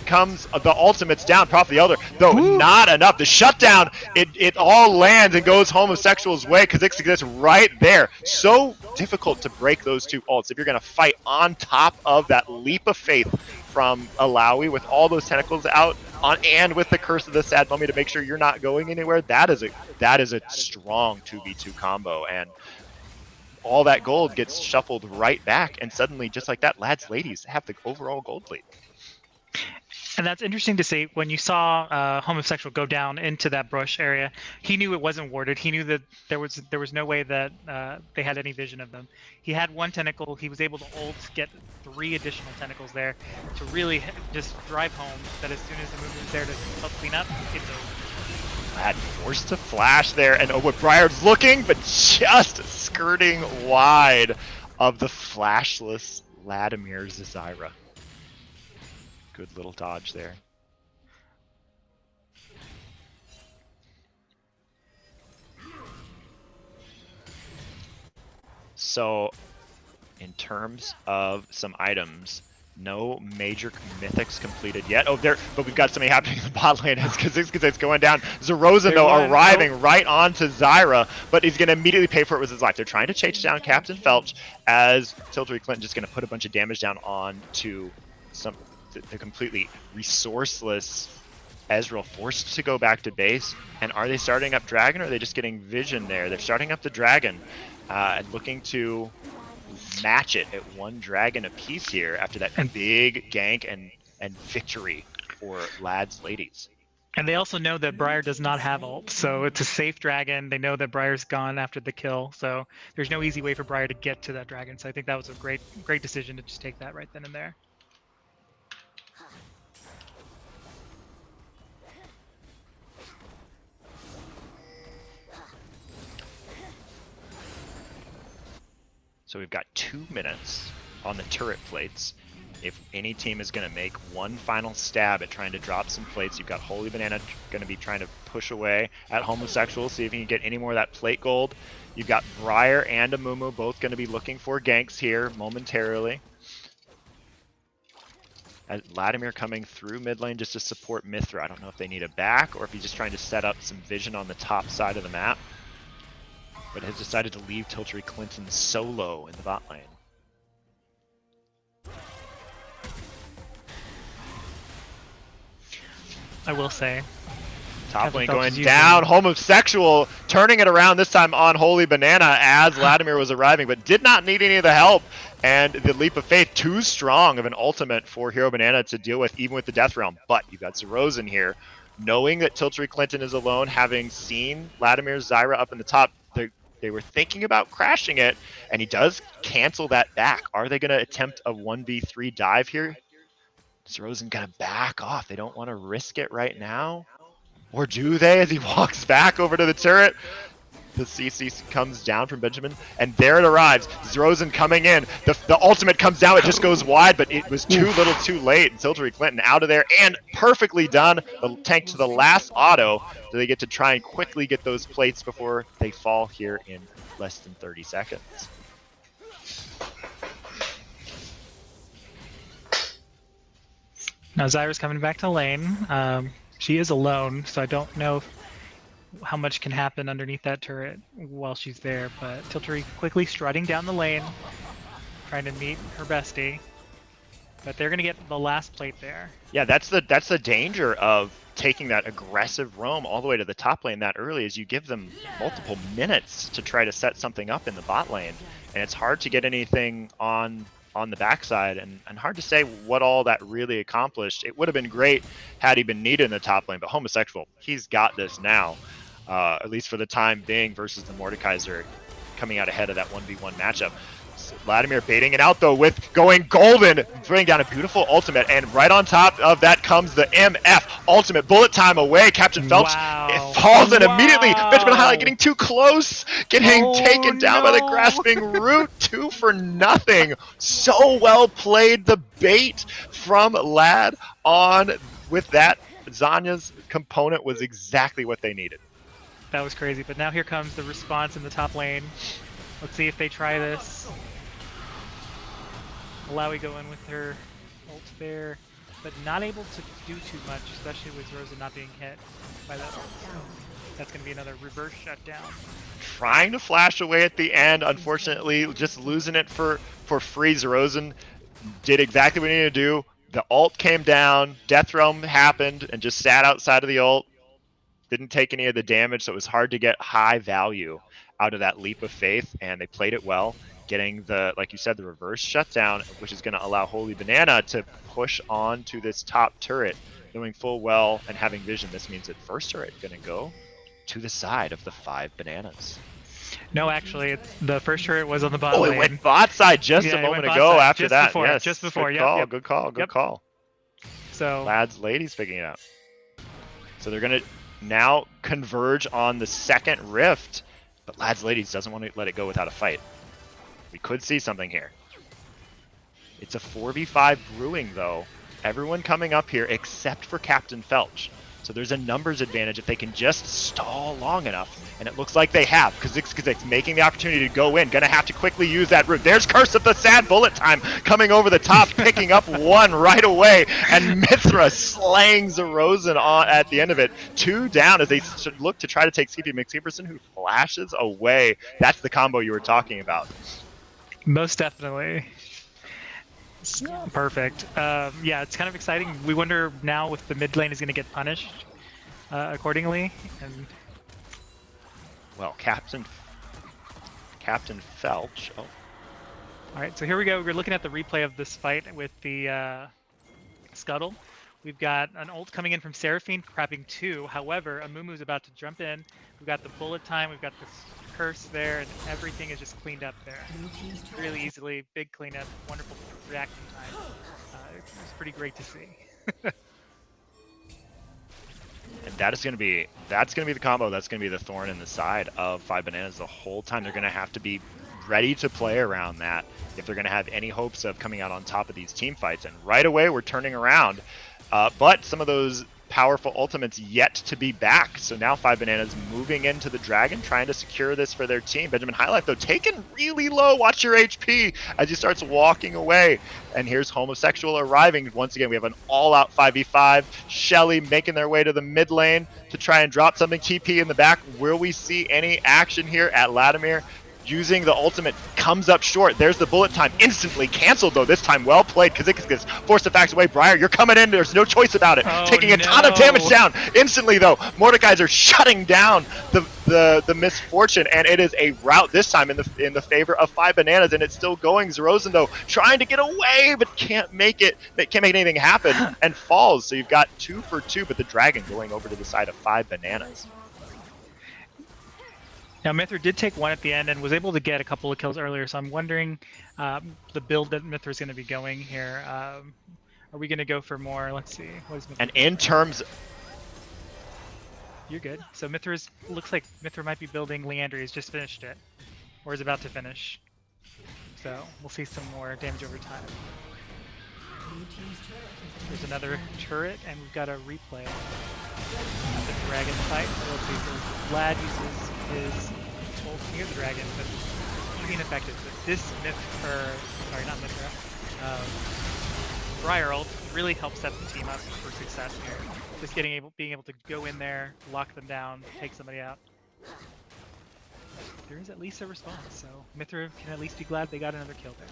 comes the ultimates down. Prophet the Elder, though not enough. The shutdown, it all lands and goes Homosexual's way. Kha'Zix right there. So difficult to break those two ults if you're going to fight on top of that leap of faith from Alawi with all those tentacles out on, and with the Curse of the Sad Mummy to make sure you're not going anywhere. That is a strong 2v2 combo, and all that gold gets shuffled right back, and suddenly, just like that, Lads Ladies have the overall gold lead. And that's interesting to see. When you saw Homosexual go down into that brush area, he knew it wasn't warded. He knew that there was no way that they had any vision of them. He had one tentacle. He was able to ult, get 3 additional tentacles there to really just drive home that as soon as the movement is there to help clean up, it's over. Lad forced to flash there, and what Briar's looking, but just skirting wide of the flashless Vladimir Zyra. Good little dodge there. So, in terms of some items, no major mythics completed yet. Oh, but we've got something happening in the bot lane as Kha'Zix going down. Zrozen, though, arriving right onto Zyra, but he's going to immediately pay for it with his life. They're trying to chase down Captain Felch, as Tilbury Clinton just going to put a bunch of damage down onto the completely resourceless Ezreal, forced to go back to base. And are they starting up Dragon, or are they just getting vision there? They're starting up the Dragon, and looking to match it at 1 dragon apiece here after that big gank and victory for Lads Ladies. And they also know that Briar does not have ult, so it's a safe dragon. They know that Briar's gone after the kill, so there's no easy way for Briar to get to that dragon. So I think that was a great decision to just take that right then and there. So we've got 2 minutes on the turret plates. If any team is going to make one final stab at trying to drop some plates, you've got Holy Banana going to be trying to push away at Homosexual, see if he can get any more of that plate gold. You've got Briar and Amumu both going to be looking for ganks here momentarily. As Vladimir coming through mid lane just to support Mithra. I don't know if they need a back or if he's just trying to set up some vision on the top side of the map, but has decided to leave Tilbury Clinton solo in the bot lane. I will say, Top lane Phelps going is using- down. Homosexual turning it around this time on Holy Banana as Vladimir was arriving, but did not need any of the help. And the Leap of Faith, too strong of an ultimate for Hero Banana to deal with, even with the Death Realm. But you've got Zerozen here. Knowing that Tiltry Clinton is alone, having seen Vladimir's Zyra up in the top, they were thinking about crashing it, and he does cancel that back. Are they going to attempt a 1v3 dive here? Zerozen going to back off. They don't want to risk it right now. Or do they, as he walks back over to the turret? The CC comes down from Benjamin, and there it arrives. Zerozen coming in. The ultimate comes down. It just goes wide, but it was too little too late. And Tiltry Clinton out of there, and perfectly done. The tank to the last auto. So they get to try and quickly get those plates before they fall here in less than 30 seconds. Now Zyra's coming back to lane. She is alone, so I don't know how much can happen underneath that turret while she's there, but Tiltry quickly strutting down the lane, trying to meet her bestie. But they're gonna get the last plate there. Yeah, that's the danger of taking that aggressive roam all the way to the top lane that early, is you give them multiple minutes to try to set something up in the bot lane, and it's hard to get anything on the backside, and hard to say what all that really accomplished. It would have been great had he been needed in the top lane, but Homosexual, he's got this now, at least for the time being, versus the Mordekaiser coming out ahead of that 1v1 matchup. Vladimir baiting it out though with going golden, bringing down a beautiful ultimate, and right on top of that comes the MF ultimate. Bullet time away. Captain Phelps, it falls in immediately. Benjamin Highlight getting too close, getting taken down by the grasping root. 2 for nothing. So well played. The bait from Lad on with that. Zanya's component was exactly what they needed. That was crazy, but now here comes the response in the top lane. Let's see if they try this. Malawi go in with her ult there, but not able to do too much, especially with Rosa not being hit by that ult. So that's going to be another reverse shutdown. Trying to flash away at the end, unfortunately, just losing it for free. Zerozen did exactly what he needed to do. The ult came down, Death Realm happened, and just sat outside of the ult. Didn't take any of the damage, so it was hard to get high value out of that Leap of Faith, and they played it well, getting the, like you said, the reverse shutdown, which is going to allow Holy Banana to push on to this top turret, knowing full well and having vision. This means that first turret going to go to the side of the 5 bananas. No, actually, the first turret was on the bottom lane. It went bot side just a moment ago after that. Yes, just before. Good call, yep. good call, good call. So Lads, ladies picking it up. So they're going to now converge on the second rift, but Lads, ladies doesn't want to let it go without a fight. We could see something here. It's a 4v5 brewing, though. Everyone coming up here except for Captain Felch. So there's a numbers advantage if they can just stall long enough. And it looks like they have. Kha'Zix making the opportunity to go in. Gonna have to quickly use that route. There's Curse of the Sad Bullet Time coming over the top, picking up 1 right away. And Mithra slaying Zerozen on at the end of it. 2 down as they look to try to take CP McSeverson, who flashes away. That's the combo you were talking about. most definitely. Perfect. Yeah, it's kind of exciting. We wonder now if the mid lane is going to get punished accordingly. And well, Captain Felch. Oh. All right, so here we go. We're looking at the replay of this fight with the Scuttle. We've got an ult coming in from Seraphine, crapping 2. However, Amumu's about to jump in. We've got the bullet time. We've got this curse there, and everything is just cleaned up there. Really easily, big cleanup, wonderful reaction time. It's pretty great to see. And that's gonna be the combo. That's gonna be the thorn in the side of 5 bananas the whole time. They're gonna have to be ready to play around that if they're gonna have any hopes of coming out on top of these team fights. And right away we're turning around, but some of those powerful ultimates yet to be back. So now 5 bananas moving into the dragon, trying to secure this for their team. Benjamin Highlight though taken really low. Watch your HP as he starts walking away. And here's Homosexual arriving. Once again, we have an all-out 5v5. Shelly making their way to the mid lane to try and drop something. TP in the back. Will we see any action here at Vladimir? using the ultimate, comes up short. There's the bullet time, instantly canceled though. This time well played. Kha'Zix gets forced to facts away. Briar, you're coming in. There's no choice about it. Oh, Taking a ton of damage down instantly though. Mordekaiser shutting down the misfortune, and it is a rout this time in the favor of 5bananas, and it's still going. Zerozen though trying to get away, but can't make anything happen and falls. So you've got 2 for 2, but the dragon going over to the side of 5bananas. Now, Mithra did take one at the end and was able to get a couple of kills earlier, so I'm wondering the build that Mithra is going to be going here. Are we going to go for more? Let's see. What is Mithra? And in terms... You're good. So looks like Mithra might be building Leandry. He's just finished it, or is about to finish. So we'll see some more damage over time. There's another turret, and we've got a replay of the dragon fight. So let's see. So Vlad uses his ult near the dragon, but pretty ineffective. But this not Mithra, Briar ult really helps set the team up for success here. Just being able to go in there, lock them down, take somebody out. There is at least a response, so Mithra can at least be glad they got another kill there.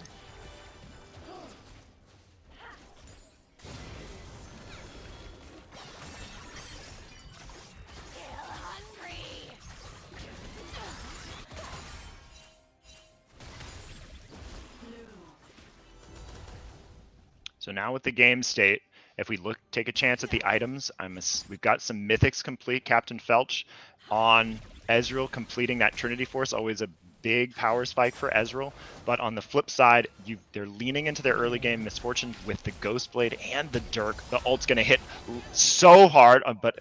So now with the game state, if we take a chance at the items, we've got some mythics complete. Captain Felch on Ezreal completing that Trinity Force, always a big power spike for Ezreal. But on the flip side, they're leaning into their early game misfortune with the Ghost Blade and the Dirk. The ult's going to hit so hard, but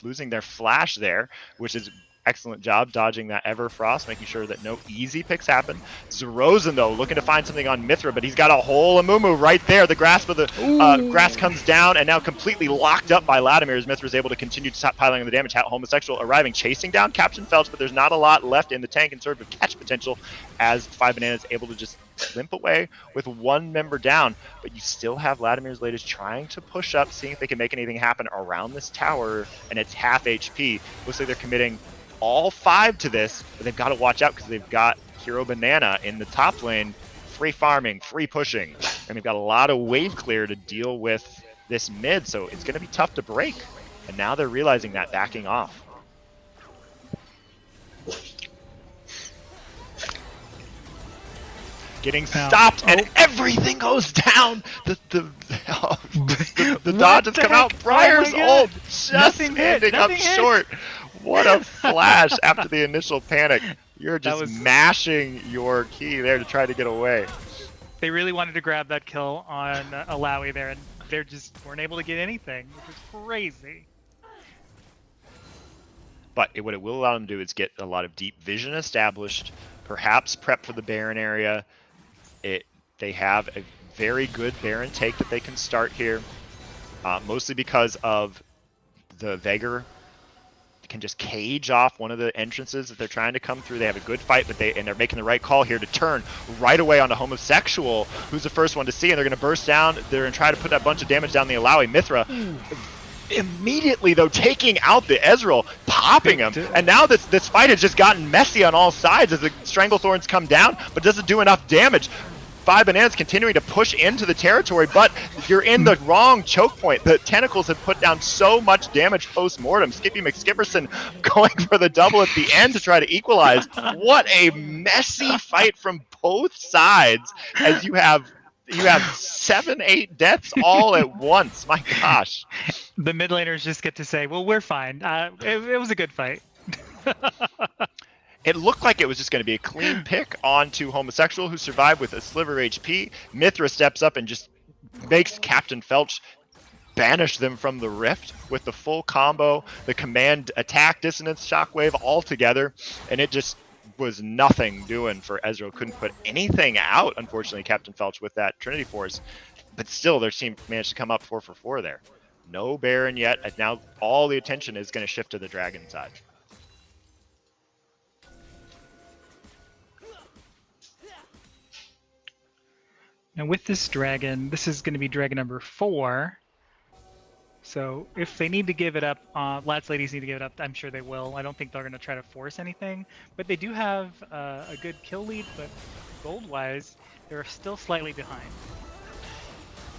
losing their flash there, which is excellent job dodging that Everfrost, making sure that no easy picks happen. Zerozen, though, looking to find something on Mithra, but he's got a whole Amumu right there. The grasp of the grass comes down and now completely locked up by Latimer as Mithra's able to continue to stop piling on the damage. Homosexual arriving, chasing down Captain Felch, but there's not a lot left in the tank in sort of catch potential as 5bananas able to just limp away with one member down. But you still have Latimer's latest trying to push up, seeing if they can make anything happen around this tower, and it's half HP. Looks like they're committing all 5 to this, but they've got to watch out because they've got Hero Banana in the top lane, free farming, free pushing, and they've got a lot of wave clear to deal with this mid, so it's going to be tough to break. And now they're realizing that, backing off. Getting stopped, and everything goes down. The dodges come out. Briar's ult just ending up short. What a flash after the initial panic. You're just mashing your key there to try to get away. They really wanted to grab that kill on Alawi there, and they just weren't able to get anything, which is crazy. But what it will allow them to do is get a lot of deep vision established, perhaps prep for the Baron area. They have a very good Baron take that they can start here, mostly because of the Veigar can just cage off one of the entrances that they're trying to come through. They have a good fight, but they're making the right call here to turn right away onto Homosexual, who's the first one to see, and they're going to burst down. They're going to try to put that bunch of damage down the Alawi. Mithra immediately, though, taking out the Ezreal, popping him. And now this fight has just gotten messy on all sides as the Stranglethorns come down, but doesn't do enough damage. 5bananas continuing to push into the territory, but you're in the wrong choke point. The tentacles have put down so much damage post-mortem. Skippy McSkipperson going for the double at the end to try to equalize. What a messy fight from both sides as you have 7, 8 deaths all at once. My gosh. The mid laners just get to say, well, we're fine. It was a good fight. It looked like it was just going to be a clean pick onto Homosexual, who survived with a sliver HP. Mithra steps up and just makes Captain Felch banish them from the rift with the full combo, the command attack, dissonance, shockwave all together, and it just was nothing doing for Ezreal. Couldn't put anything out, unfortunately, Captain Felch with that Trinity Force, but still their team managed to come up 4 for 4 there. No Baron yet, and now all the attention is going to shift to the Dragon side. Now with this dragon, this is going to be dragon number 4. So if they need to give it up, Lads Ladies need to give it up, I'm sure they will. I don't think they're going to try to force anything. But they do have a good kill lead, but gold-wise, they're still slightly behind.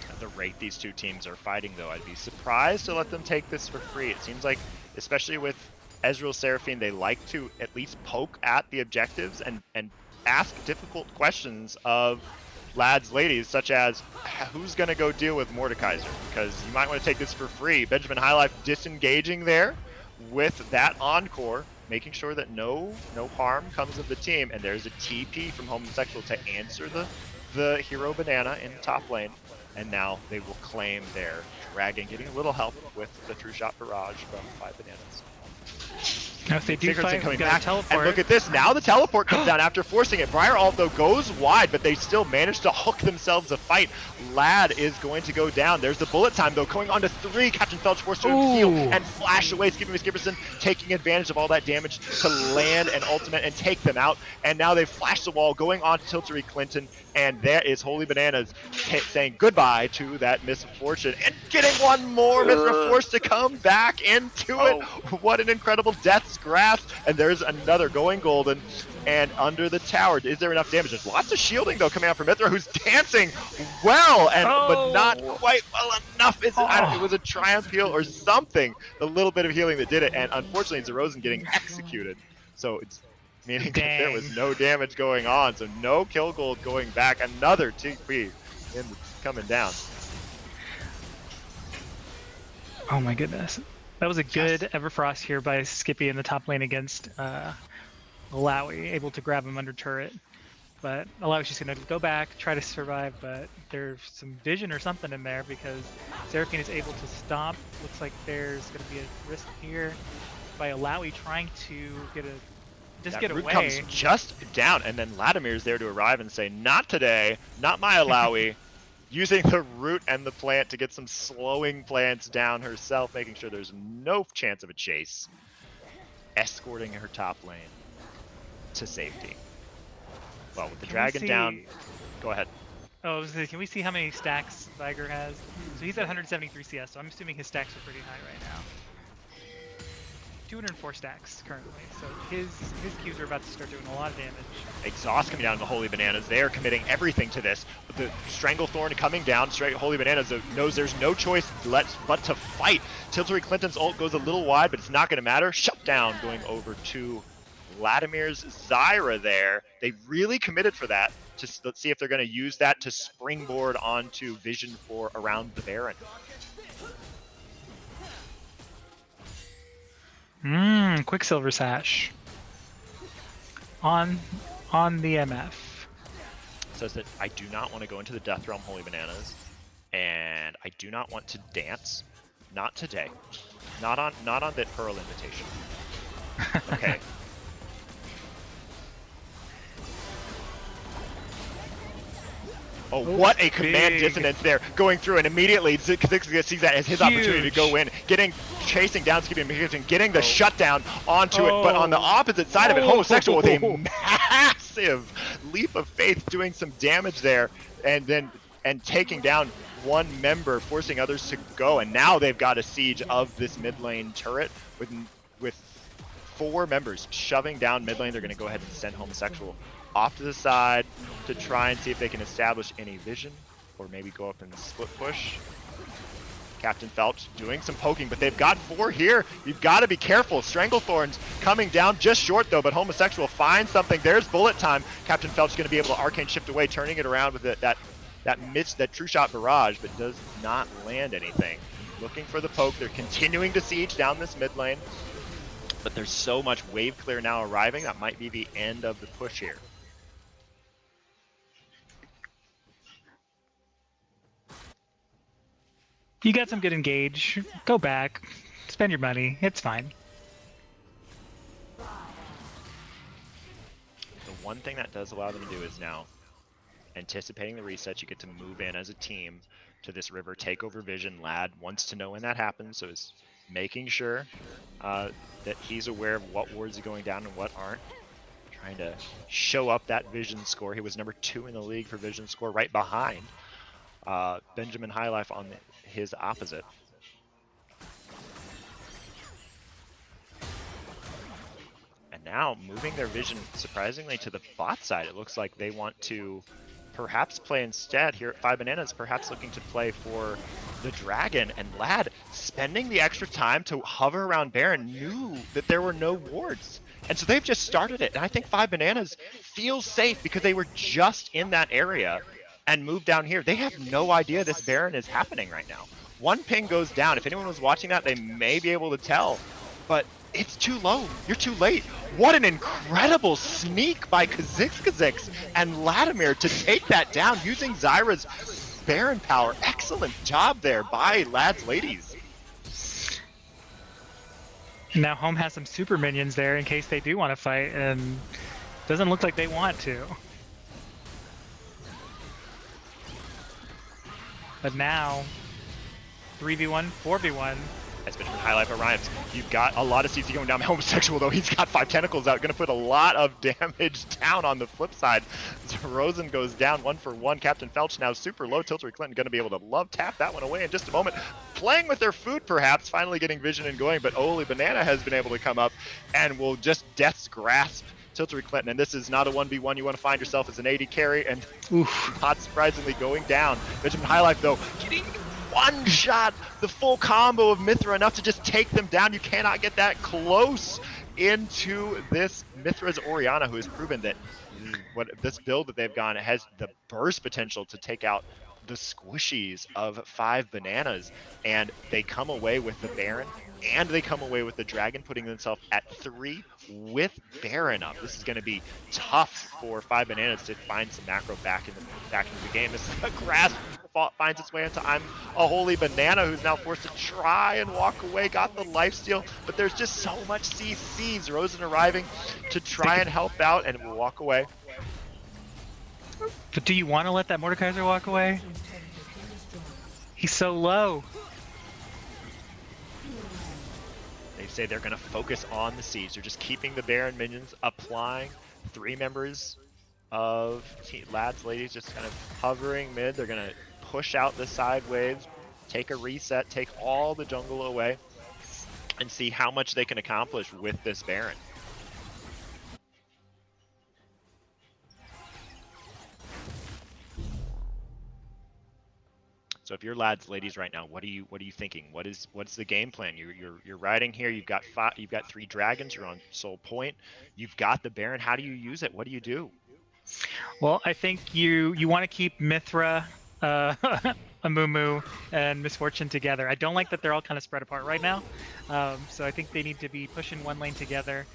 At the rate these two teams are fighting, though, I'd be surprised to let them take this for free. It seems like, especially with Ezreal Seraphine, they like to at least poke at the objectives and ask difficult questions of Lads Ladies, such as who's going to go deal with Mordekaiser, because you might want to take this for free. Benjamin Highlife disengaging there with that encore, making sure that no harm comes of the team, and there's a TP from Homosexual to answer the hero banana in the top lane, and now they will claim their dragon, getting a little help with the true shot barrage from 5 bananas. Now if they do fight, coming back, back, teleport. and look at this, now the teleport comes down after forcing it. Briar Alt, though, goes wide, but they still manage to hook themselves a fight. Lad is going to go down. There's the bullet time, though, going on to 3. Captain Felch forced to heal and flash away. Skippy Skipperson taking advantage of all that damage to land an ultimate and take them out. And now they've flashed the wall, going on to Tiltery Clinton, and there is Holy Bananas saying goodbye to that misfortune and getting one more. Mithra forced to come back into it. What an incredible Death's Grasp. And there's another going golden and under the tower. Is there enough damage? There's lots of shielding, though, coming out from Mithra, who's dancing well, and but not quite well enough. It was a triumph heal or something, the little bit of healing that did it, and unfortunately Zerozen getting executed. So it's meaning that there was no damage going on, so no kill gold going back. Another TP coming down. Oh my goodness. That was a good Everfrost here by Skippy in the top lane against Alawi, able to grab him under turret. But Alawi's just going to go back, try to survive, but there's some vision or something in there because Seraphine is able to stop. Looks like there's going to be a risk here by Alawi trying to get root away. Comes just down, and then Latimir's there to arrive and say, not today, not my Alawi. Using the root and the plant to get some slowing plants down herself, making sure there's no chance of a chase. Escorting her top lane to safety. Well, with the dragon down, go ahead. Oh, can we see how many stacks Viger has? So he's at 173 CS, so I'm assuming his stacks are pretty high right now. 204 stacks currently, so his Qs are about to start doing a lot of damage. Exhaust coming down to the Holy Bananas. They are committing everything to this. The Stranglethorn coming down, straight Holy Bananas knows there's no choice but to fight. Tiltery Clinton's ult goes a little wide, but it's not going to matter. Shut down going over to Vladimir's Zyra there. They really committed for that. Let's see if they're going to use that to springboard onto Vision for around the Baron. Quicksilver Sash on the MF. Says that I do not want to go into the Death Realm Holy Bananas, and I do not want to dance. Not today. Not on the Pearl invitation. Okay. Oh, what a command dissonance there, going through, and immediately Zigzag sees that as his opportunity to go in, chasing down Skippy and getting the shutdown onto it, but on the opposite side of it, Homosexual with a massive leap of faith, doing some damage there, and taking down one member, forcing others to go, and now they've got a siege of this mid lane turret with 4 members shoving down mid lane. They're going to go ahead and send Homosexual off to the side to try and see if they can establish any vision, or maybe go up and split push. Captain Felch doing some poking, but they've got 4 here. You've got to be careful. Stranglethorn's coming down just short, though, but Homosexual finds something. There's bullet time. Captain Felch going to be able to arcane shift away, turning it around with that true shot barrage, but does not land anything. Looking for the poke. They're continuing to siege down this mid lane, but there's so much wave clear now arriving. That might be the end of the push here. You got some good engage. Go back. Spend your money. It's fine. The one thing that does allow them to do is now, anticipating the reset, you get to move in as a team to this river, take over vision. Lad wants to know when that happens, so is making sure that he's aware of what wards are going down and what aren't. Trying to show up that vision score. He was number 2 in the league for vision score, right behind Benjamin Highlife on his opposite. now moving their vision surprisingly to the bot side. It looks like they want to perhaps play instead here at 5bananas, perhaps looking to play for the dragon. And Lad, spending the extra time to hover around Baron, knew that there were no wards. And so they've just started it. And I think 5bananas feels safe because they were just in that area and moved down here. They have no idea this Baron is happening right now. One ping goes down. If anyone was watching that, they may be able to tell. But it's too low. You're too late. What an incredible sneak by Kha'Zix and Vladimir to take that down using Zyra's Baron power. Excellent job there by Lad's ladies. Now Home has some super minions there in case they do want to fight, and doesn't look like they want to. But now, 3v1, 4v1. As mentioned, highlight by Rhymes. You've got a lot of CC going down. Homosexual, though, he's got 5 tentacles out. Going to put a lot of damage down on the flip side. Rosen goes down 1 for 1. Captain Felch now super low. Tiltery Clinton going to be able to love tap that one away in just a moment. Playing with their food, perhaps, finally getting vision and going. But Holy Banana has been able to come up and will just Death's Grasp Tiltery Clinton. And this is not a 1v1. You want to find yourself as an AD carry. And not surprisingly going down. Benjamin Highlife, though, getting one shot, the full combo of Mithra, enough to just take them down. You cannot get that close into this Mithra's Orianna, who has proven that what this build that they've gone has the burst potential to take out the squishies of 5bananas. And they come away with the Baron and they come away with the Dragon, putting themselves at 3 with Baron up. This is going to be tough for 5bananas to find some macro back into the game. This is a grasp finds its way into I'm a Holy Banana, who's now forced to try and walk away. Got the lifesteal, but there's just so much CCs. Rosen arriving to try and help out and will walk away. But do you want to let that Mordekaiser walk away? He's so low. They say they're going to focus on the siege. They're just keeping the Baron minions, applying 3 members of Lad's ladies just kind of hovering mid. They're going to push out the side waves, take a reset, take all the jungle away, and see how much they can accomplish with this Baron. So if you're Lad's ladies right now, what are you thinking? What's the game plan? You're riding here. You've got 3 dragons. You're on Soul Point. You've got the Baron. How do you use it? What do you do? Well, I think you want to keep Mithra, Amumu, and Misfortune together. I don't like that they're all kind of spread apart right now. So I think they need to be pushing one lane together.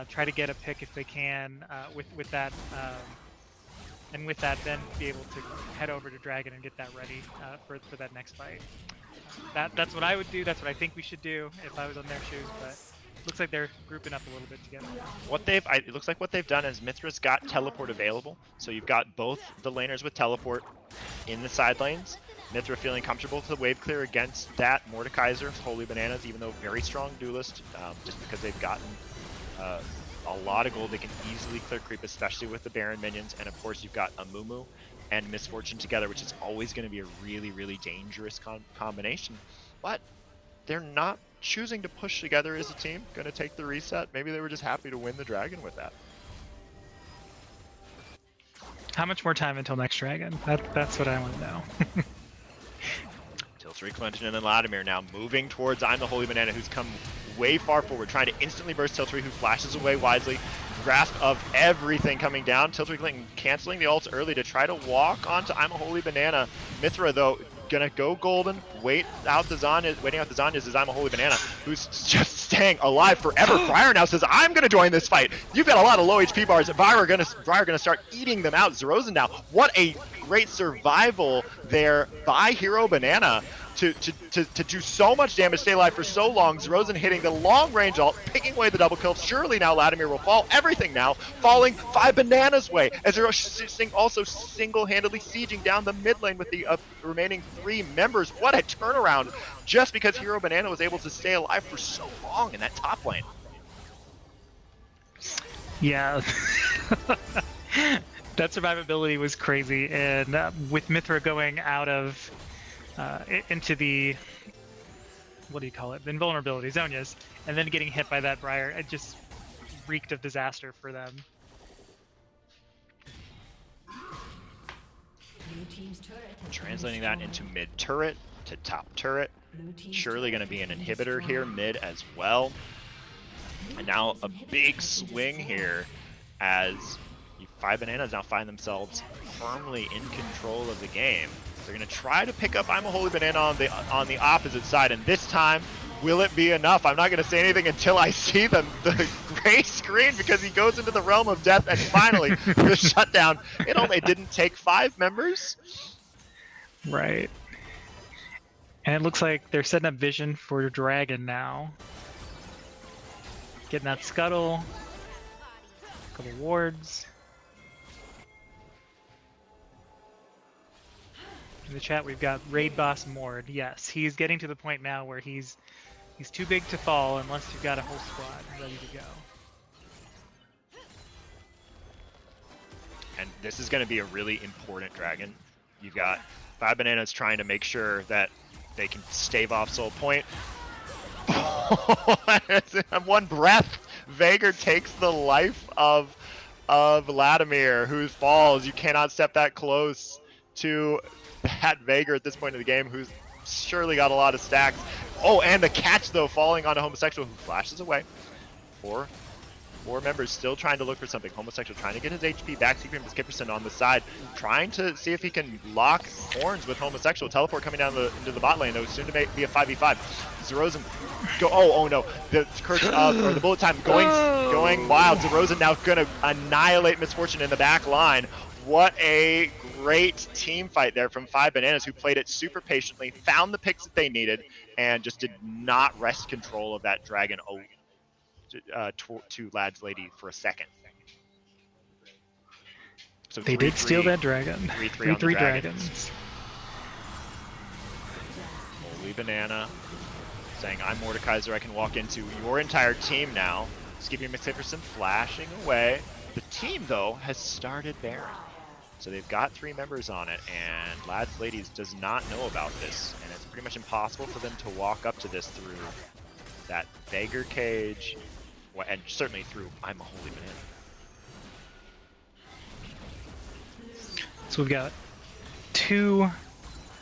Try to get a pick if they can with that. And with that, then be able to head over to Dragon and get that ready for that next fight. That's what I would do. That's what I think we should do if I was on their shoes. But looks like they're grouping up a little bit together. It looks like what they've done is Mithra's got teleport available, so you've got both the laners with teleport in the side lanes. Mithra feeling comfortable to wave clear against that Mordekaiser, Holy Bananas, even though very strong duelist, just because they've gotten a lot of gold. They can easily clear creep, especially with the Baron minions, and of course you've got Amumu and Misfortune together, which is always going to be a really, really dangerous combination. But they're not choosing to push together as a team, going to take the reset. Maybe they were just happy to win the Dragon with that. How much more time until next Dragon? That's what I want to know. Tiltery Clinton and then Vladimir now moving towards I'm the Holy Banana, who's come way far forward, trying to instantly burst Tiltery, who flashes away wisely. Grasp of everything coming down. Tiltery Clinton canceling the ults early to try to walk onto I'm a Holy Banana. Mithra, though, gonna go golden, waiting out the Zanyas as I'm a Holy Banana, who's just staying alive forever. Briar now says, I'm gonna join this fight. You've got a lot of low HP bars. Briar gonna start eating them out. Zerozen now, what a great survival there by Hero Banana to do so much damage, stay alive for so long. Zerozen hitting the long range ult, picking away the double kill. Surely now Vladimir will fall. Everything now falling 5bananas way as they're also single-handedly sieging down the mid lane with the remaining 3 members. What a turnaround, just because Hero Banana was able to stay alive for so long in that top lane. Yeah. That survivability was crazy, and with Mithra going out of into the, what do you call it, the invulnerability, Zonias, and then getting hit by that Briar, it just reeked of disaster for them. Blue team's turret has been Translating that destroyed. into mid turret to top turret. Blue team's Surely turret going to be an has been inhibitor here destroyed. mid as well. Blue And now team's a inhibitor big has been swing destroyed. here as the 5 Bananas now find themselves firmly in control of the game. They're going to try to pick up I'm a Holy Banana on the opposite side, and this time, will it be enough? I'm not going to say anything until I see the gray screen, because he goes into the realm of death, and finally, the shutdown. It didn't take 5 members. Right. And it looks like they're setting up vision for Dragon now. Getting that scuttle. Couple wards. In the chat, we've got Raid Boss Mord. Yes, he's getting to the point now where he's too big to fall unless you've got a whole squad ready to go. And this is going to be a really important Dragon. You've got 5 Bananas trying to make sure that they can stave off Soul Point. In one breath, Veigar takes the life of Vladimir, who falls. You cannot step that close to that Veigar at this point in the game, who's surely got a lot of stacks. Oh, and the catch, though, falling on a Homosexual, who flashes away. Four members still trying to look for something. Homosexual trying to get his HP back. Secret Skipperson on the side, trying to see if he can lock horns with Homosexual. Teleport coming down into the bot lane, though, soon to be a 5v5. Zerozen go. Oh no! The curse or the bullet time going wild. Zerozen now gonna annihilate Misfortune in the back line. What a great team fight there from 5 Bananas, who played it super patiently, found the picks that they needed, and just did not wrest control of that Dragon to Lad's Lady for a second. So They did steal that dragon. 3-3 on the 3-3 dragons. dragons. Holy Banana saying, I'm Mordekaiser, I can walk into your entire team now. Skippy McSipperson flashing away. The team, though, has started Baron. So they've got 3 members on it, and Lad's Ladies does not know about this, and it's pretty much impossible for them to walk up to this through that Veigar cage, and certainly through I'm a Holy Banana. So we've got 2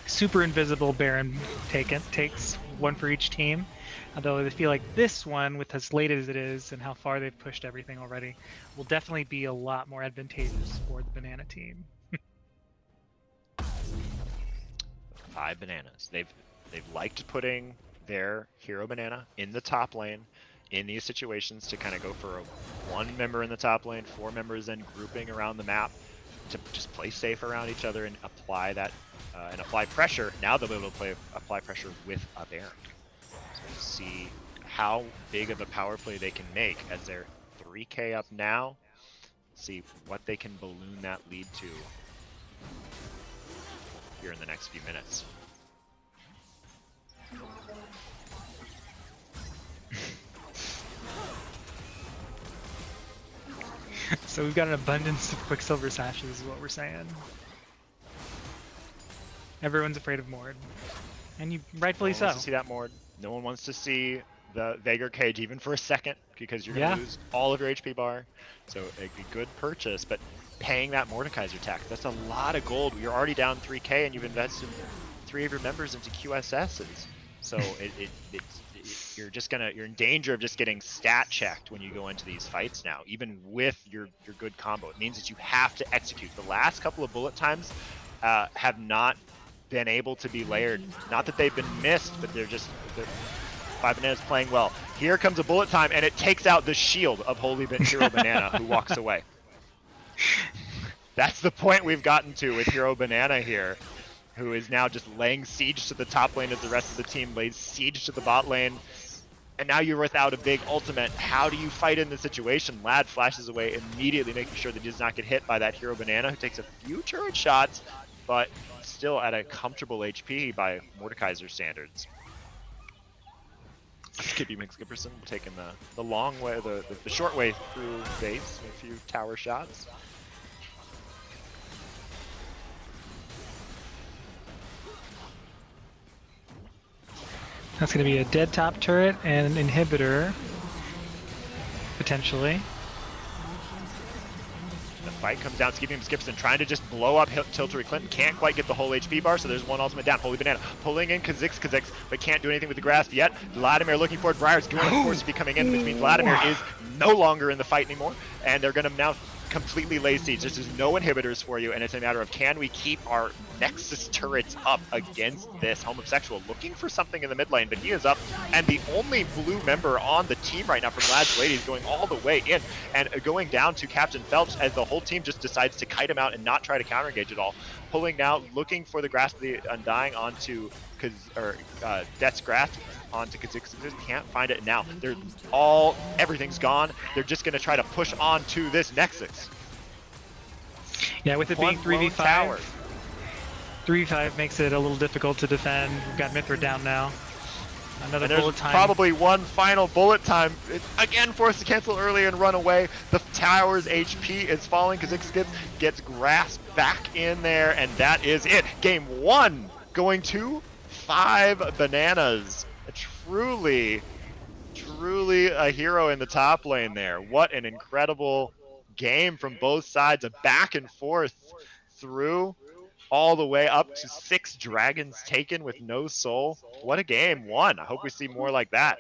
super invisible Baron takes, 1 for each team. Although I feel like this one, with as late as it is and how far they've pushed everything already, will definitely be a lot more advantageous for the Banana team. 5 Bananas. They've liked putting their hero Banana in the top lane in these situations to kind of go for a 1 member in the top lane, 4 members then grouping around the map to just play safe around each other and apply that and apply pressure. Now they'll be able to apply pressure with a Baron. So see how big of a power play they can make as they're 3k up now. See what they can balloon that lead to here in the next few minutes. So we've got an abundance of Quicksilver Sashes is what we're saying. Everyone's afraid of Mord. And you rightfully No one so. wants to see that Mord. No one wants to see the Veigar cage even for a second, because you're going to lose all of your HP bar. So a good purchase, but paying that Mordekaiser tax, that's a lot of gold. You're already down 3k and you've invested 3 of your members into QSSs. So you're in danger of just getting stat checked when you go into these fights now, even with your good combo. It means that you have to execute. The last couple of bullet times have not been able to be layered. Not that they've been missed, but they're 5 Bananas playing well. Here comes a bullet time, and it takes out the shield of Holy Hero Banana, who walks away. That's the point we've gotten to with Hero Banana here, who is now just laying siege to the top lane as the rest of the team lays siege to the bot lane. And now you're without a big ultimate. How do you fight in this situation? Lad flashes away immediately, making sure that he does not get hit by that Hero Banana, who takes a few turret shots, but still at a comfortable HP by Mordekaiser standards. Skippy McSkipperson taking the long way, the short way through base, a few tower shots. That's going to be a dead top turret and an inhibitor, potentially. fight comes down. Skipson trying to just blow up Tiltery Clinton. Can't quite get the whole HP bar, so there's one ultimate down. Holy Banana pulling in Kha'Zix, but can't do anything with the grasp yet. Vladimir looking for it. Briar's going to force to be coming in, which means Vladimir is no longer in the fight anymore, and they're going to now completely lay siege. There's no inhibitors for you, and it's a matter of can we keep our Nexus turrets up against this homosexual looking for something in the mid lane, but he is up, and the only blue member on the team right now from Lads Ladies going all the way in and going down to Captain Phelps as the whole team just decides to kite him out and not try to counter engage at all. Pulling now, looking for the Grasp of the Undying onto Death's Grasp onto Kha'Zix. Can't find it now. They're everything's gone. They're just going to try to push on to this Nexus. Yeah, with it being 3v5, 3v5 makes it a little difficult to defend. We've got Mithra down now. Another bullet time. Probably one final bullet time. It's again forced to cancel early and run away. The tower's HP is falling. Kha'Zix gets grasped back in there, and that is it. Game 1 going to 5 bananas. Truly a hero in the top lane there. What an incredible game from both sides. A back and forth through all the way up to 6 dragons taken with no soul. What a game 1. I hope we see more like that.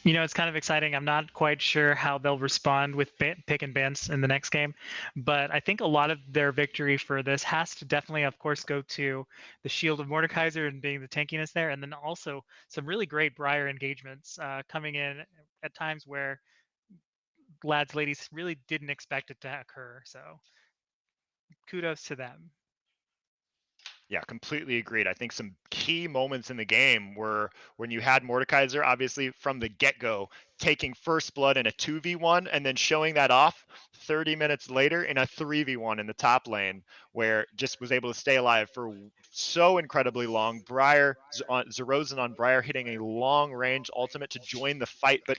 You know, it's kind of exciting. I'm not quite sure how they'll respond with pick and bans in the next game, but I think a lot of their victory for this has to definitely, of course, go to the shield of Mordekaiser and being the tankiness there, and then also some really great Briar engagements coming in at times where Lads Ladies really didn't expect it to occur. So kudos to them. Yeah, completely agreed. I think some key moments in the game were when you had Mordekaiser, obviously, from the get-go, taking first blood in a 2v1 and then showing that off 30 minutes later in a 3v1 in the top lane, where just was able to stay alive for so incredibly long. Zerozen on Briar hitting a long-range ultimate to join the fight, but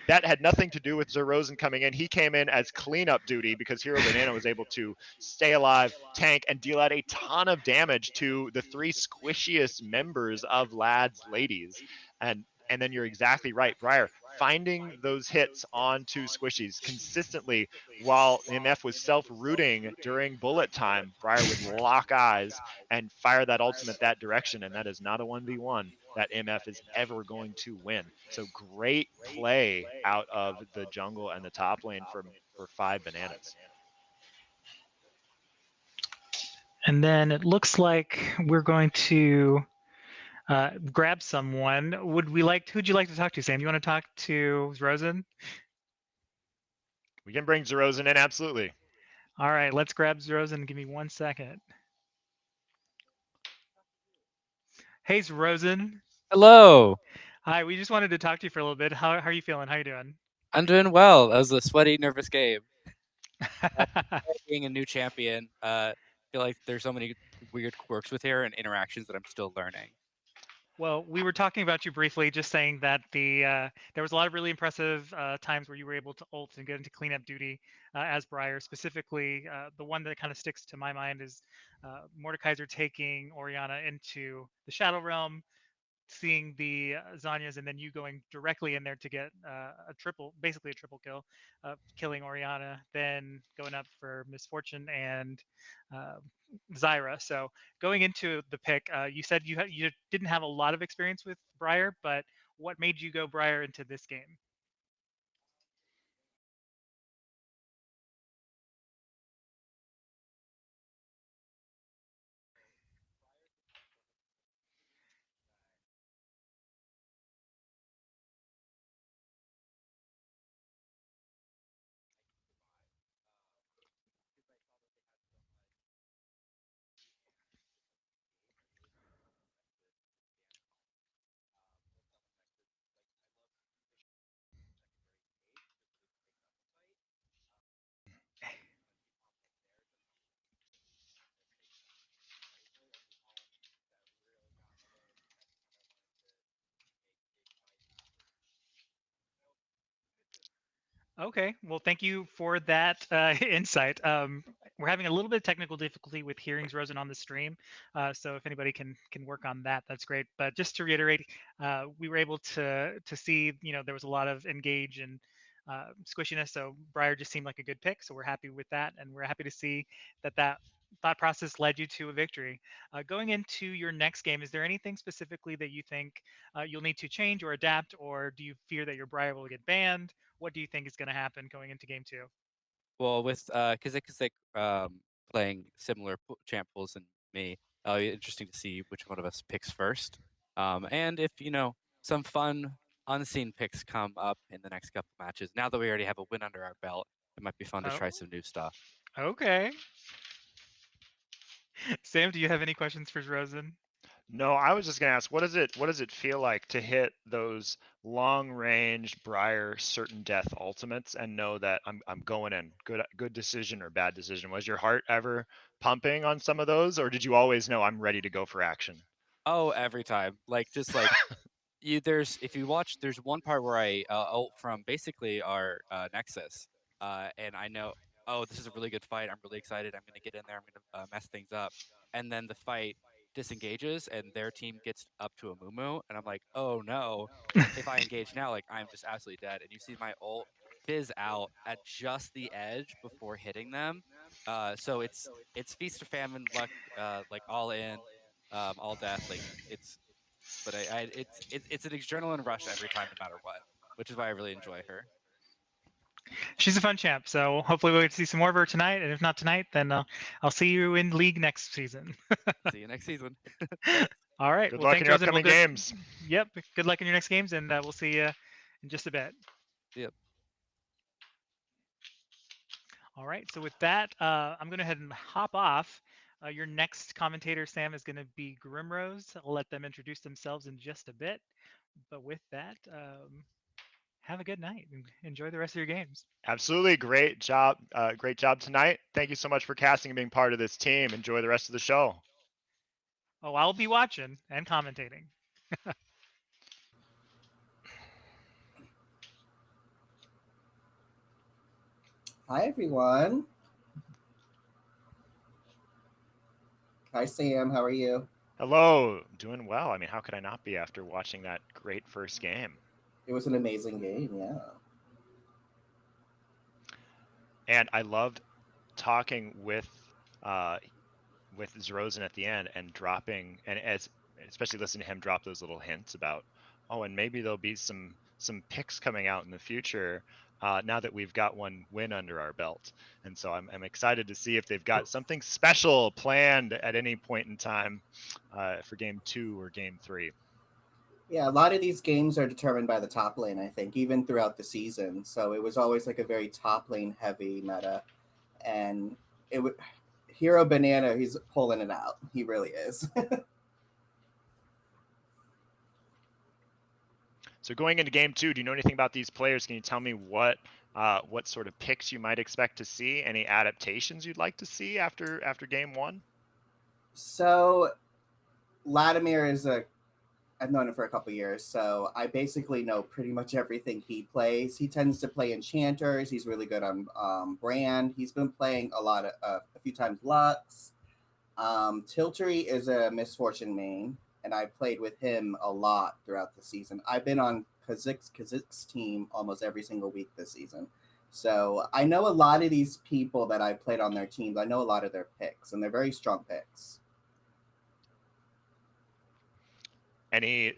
that had nothing to do with Zerozen coming in. He came in as cleanup duty because Hero Banana was able to stay alive, tank, and deal out a ton of damage to the 3 squishiest members of Lads Ladies. And then you're exactly right, Briar, finding those hits onto squishies consistently while MF was self-rooting during bullet time. Briar would lock eyes and fire that ultimate that direction, and that is not a 1v1 that MF is ever going to win. So great play out of the jungle and the top lane for 5 bananas. And then it looks like we're going to grab someone. Who'd you like to talk to, Sam? You want to talk to Rosen? We can bring Zerozen in, absolutely. All right, let's grab Zerozen. Give me 1 second. Hey, Zerozen. Hello. Hi, we just wanted to talk to you for a little bit. How are you feeling? How are you doing? I'm doing well. That was a sweaty, nervous game. Being a new champion, I feel like there's so many weird quirks with her and interactions that I'm still learning. Well, we were talking about you briefly, just saying that there was a lot of really impressive times where you were able to ult and get into cleanup duty as Briar. Specifically, the one that kind of sticks to my mind is Mordekaiser taking Orianna into the Shadow Realm, seeing the Zanyas, and then you going directly in there to get basically a triple kill, killing Orianna, then going up for Misfortune and Zyra. So going into the pick, you said you didn't have a lot of experience with Briar, but what made you go Briar into this game? Okay, well, thank you for that insight. We're having a little bit of technical difficulty with hearing Rosen on the stream, so if anybody can work on that, that's great. But just to reiterate, we were able to see, there was a lot of engage and squishiness. So Briar just seemed like a good pick. So we're happy with that, and we're happy to see that thought process led you to a victory. Going into your next game, is there anything specifically that you think you'll need to change or adapt, or do you fear that your Briar will get banned? What do you think is going to happen going into game 2? Well, with Kazik playing similar champ pools than me, it'll be interesting to see which one of us picks first. And if some fun unseen picks come up in the next couple matches. Now that we already have a win under our belt, it might be fun to try some new stuff. Okay. Sam, do you have any questions for Rosen? No, I was just gonna ask, what does it feel like to hit those long range Briar certain death ultimates and know that I'm going in? Good decision or bad decision? Was your heart ever pumping on some of those, or did you always know I'm ready to go for action? Oh, every time. Just like if you watch, there's one part where I ult from basically our Nexus, and I know, oh, this is a really good fight. I'm really excited. I'm gonna get in there. I'm gonna mess things up, and then the fight disengages, and their team gets up to a Mumu, and I'm like, oh no, if I engage now, like I'm just absolutely dead. And you see my ult fizz out at just the edge before hitting them. So it's feast or famine, luck, like all in, all death. Like but it's an adrenaline rush every time, no matter what, which is why I really enjoy her. She's a fun champ, so hopefully we'll get to see some more of her tonight. And if not tonight, then I'll see you in League next season. See you next season. Thanks. All right. Good Well, luck in thanks, your Rosen. upcoming games. Yep. Good luck in your next games, and we'll see you in just a bit. Yep. All right. So with that, I'm going to head and hop off. Your next commentator, Sam, is going to be Grimrose. I'll let them introduce themselves in just a bit. But with that, have a good night and enjoy the rest of your games. Absolutely, great job tonight. Thank you so much for casting and being part of this team. Enjoy the rest of the show. Oh, I'll be watching and commentating. Hi, everyone. Hi, Sam. How are you? Hello, doing well. I mean, how could I not be after watching that great first game? It was an amazing game, yeah. And I loved talking with Zrozen at the end and dropping, and especially listening to him drop those little hints about, oh, and maybe there'll be some picks coming out in the future now that we've got one win under our belt. And so I'm excited to see if they've got something special planned at any point in time for game 2 or game 3. Yeah, a lot of these games are determined by the top lane, I think, even throughout the season. So it was always like a very top lane heavy meta. And it would Hero Banana, he's pulling it out. He really is. So going into game 2, do you know anything about these players? Can you tell me what sort of picks you might expect to see? Any adaptations you'd like to see after game 1? So Latimer is I've known him for a couple years, so I basically know pretty much everything he plays. He tends to play enchanters. He's really good on Brand. He's been playing a few times Lux. Tiltery is a Misfortune main, and I played with him a lot throughout the season. I've been on Kazik's team almost every single week this season. So I know a lot of these people that I played on their teams. I know a lot of their picks, and they're very strong picks. Any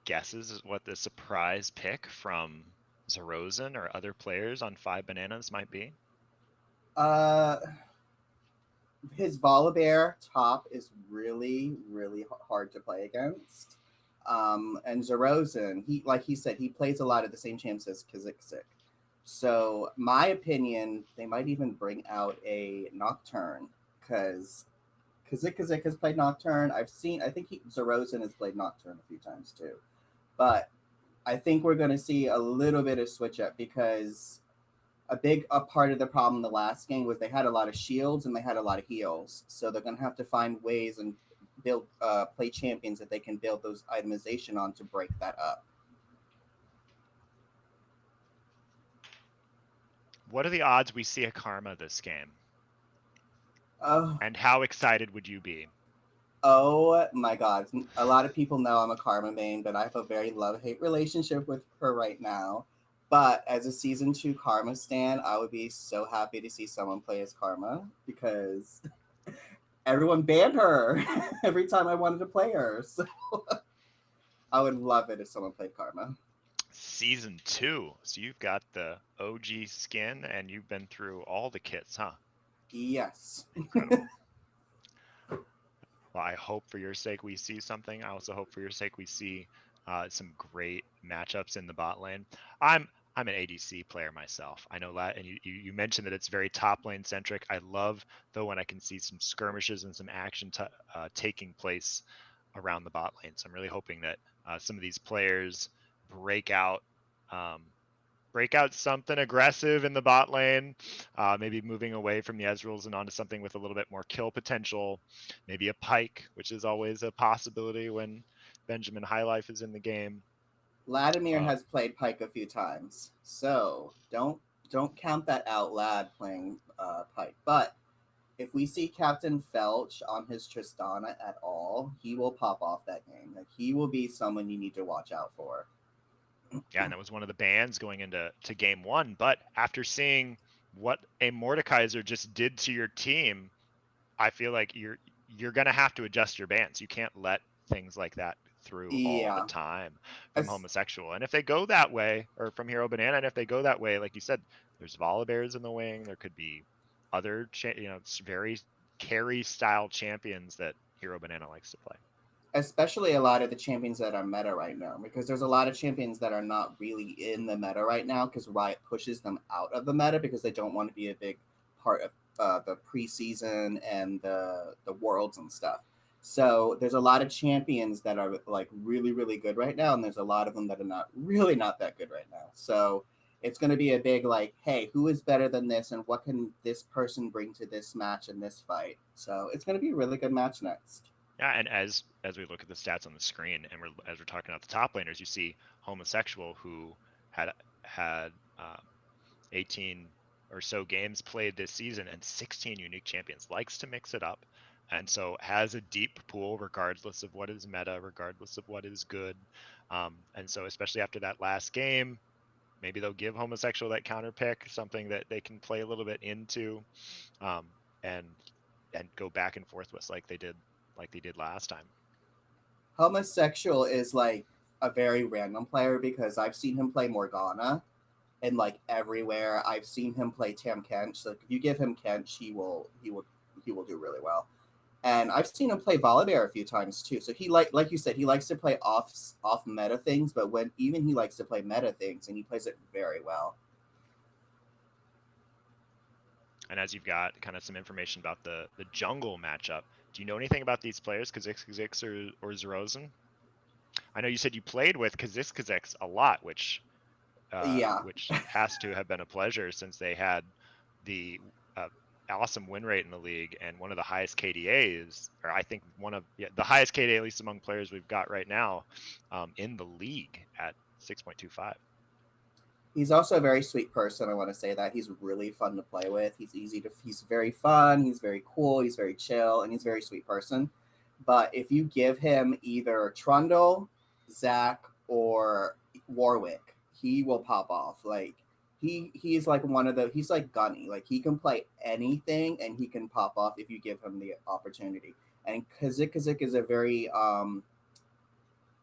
guesses as what the surprise pick from Zrozen or other players on 5 Bananas might be? His Volibear top is really, really hard to play against. And Zrozen, he said, he plays a lot of the same champs as Kazik. So my opinion, they might even bring out a Nocturne because Kazik has played Nocturne. I think Zrozen has played Nocturne a few times too. But I think we're going to see a little bit of switch up because a part of the problem in the last game was they had a lot of shields and they had a lot of heals. So they're going to have to find ways and build play champions that they can build those itemization on to break that up. What are the odds we see a Karma this game? Oh, And how excited would you be? oh my God. A lot of people know I'm a Karma main, but I have a very love-hate relationship with her right now. But as a season 2 Karma stan, I would be so happy to see someone play as Karma because everyone banned her every time I wanted to play her. So I would love it if someone played Karma. Season 2. So you've got the OG skin and you've been through all the kits, huh? Yes. Incredible. Well, I hope for your sake we see something. I also hope for your sake we see some great matchups in the bot lane. I'm an ADC player myself. I know that, and you mentioned that it's very top lane centric. I love though when I can see some skirmishes and some action taking place around the bot lane. So I'm really hoping that some of these players break out. Break out something aggressive in the bot lane, maybe moving away from the Ezreals and onto something with a little bit more kill potential, maybe a Pike, which is always a possibility when Benjamin Highlife is in the game. Vladimir has played Pike a few times, so don't count that out. Lad playing Pike, but if we see Captain Felch on his Tristana at all, he will pop off that game. Like he will be someone you need to watch out for. Yeah, and that was one of the bans going into game 1. But after seeing what a Mordekaiser just did to your team, I feel like you're gonna have to adjust your bans. You can't let things like that through all the time from homosexual. And if they go that way, or from Hero Banana, and if they go that way, like you said, there's Volibears in the wing. There could be other, very carry style champions that Hero Banana likes to play. Especially a lot of the champions that are meta right now, because there's a lot of champions that are not really in the meta right now because Riot pushes them out of the meta because they don't want to be a big part of the preseason and the worlds and stuff. So there's a lot of champions that are like really, really good right now, and there's a lot of them that are not that good right now. So it's going to be a big like, hey, who is better than this, and what can this person bring to this match and this fight? So it's going to be a really good match next. Yeah, and as we look at the stats on the screen, and as we're talking about the top laners, you see homosexual who had 18 or so games played this season and 16 unique champions, likes to mix it up, and so has a deep pool regardless of what is meta, regardless of what is good. And so especially after that last game, maybe they'll give homosexual that counter pick, something that they can play a little bit into, and go back and forth with like they did last time. Homosexual is like a very random player because I've seen him play Morgana and like everywhere. I've seen him play Tam Kench. So if you give him Kench, he will do really well. And I've seen him play Volibear a few times too. So he like you said, he likes to play off meta things, but when even he likes to play meta things and he plays it very well. And as you've got kind of some information about the jungle matchup, do you know anything about these players, Kha'Zix or Zerozen? I know you said you played with Kha'Zix a lot, which has to have been a pleasure since they had the awesome win rate in the league and one of the highest KDAs, or I think the highest KDA, at least among players we've got right now in the league at 6.25. He's also a very sweet person. I want to say that he's really fun to play with. He's very fun. He's very cool. He's very chill, and he's a very sweet person. But if you give him either Trundle, Zac, or Warwick, he will pop off. Like he's like he's like Gunny. Like he can play anything and he can pop off if you give him the opportunity. And Kha'Zix is a very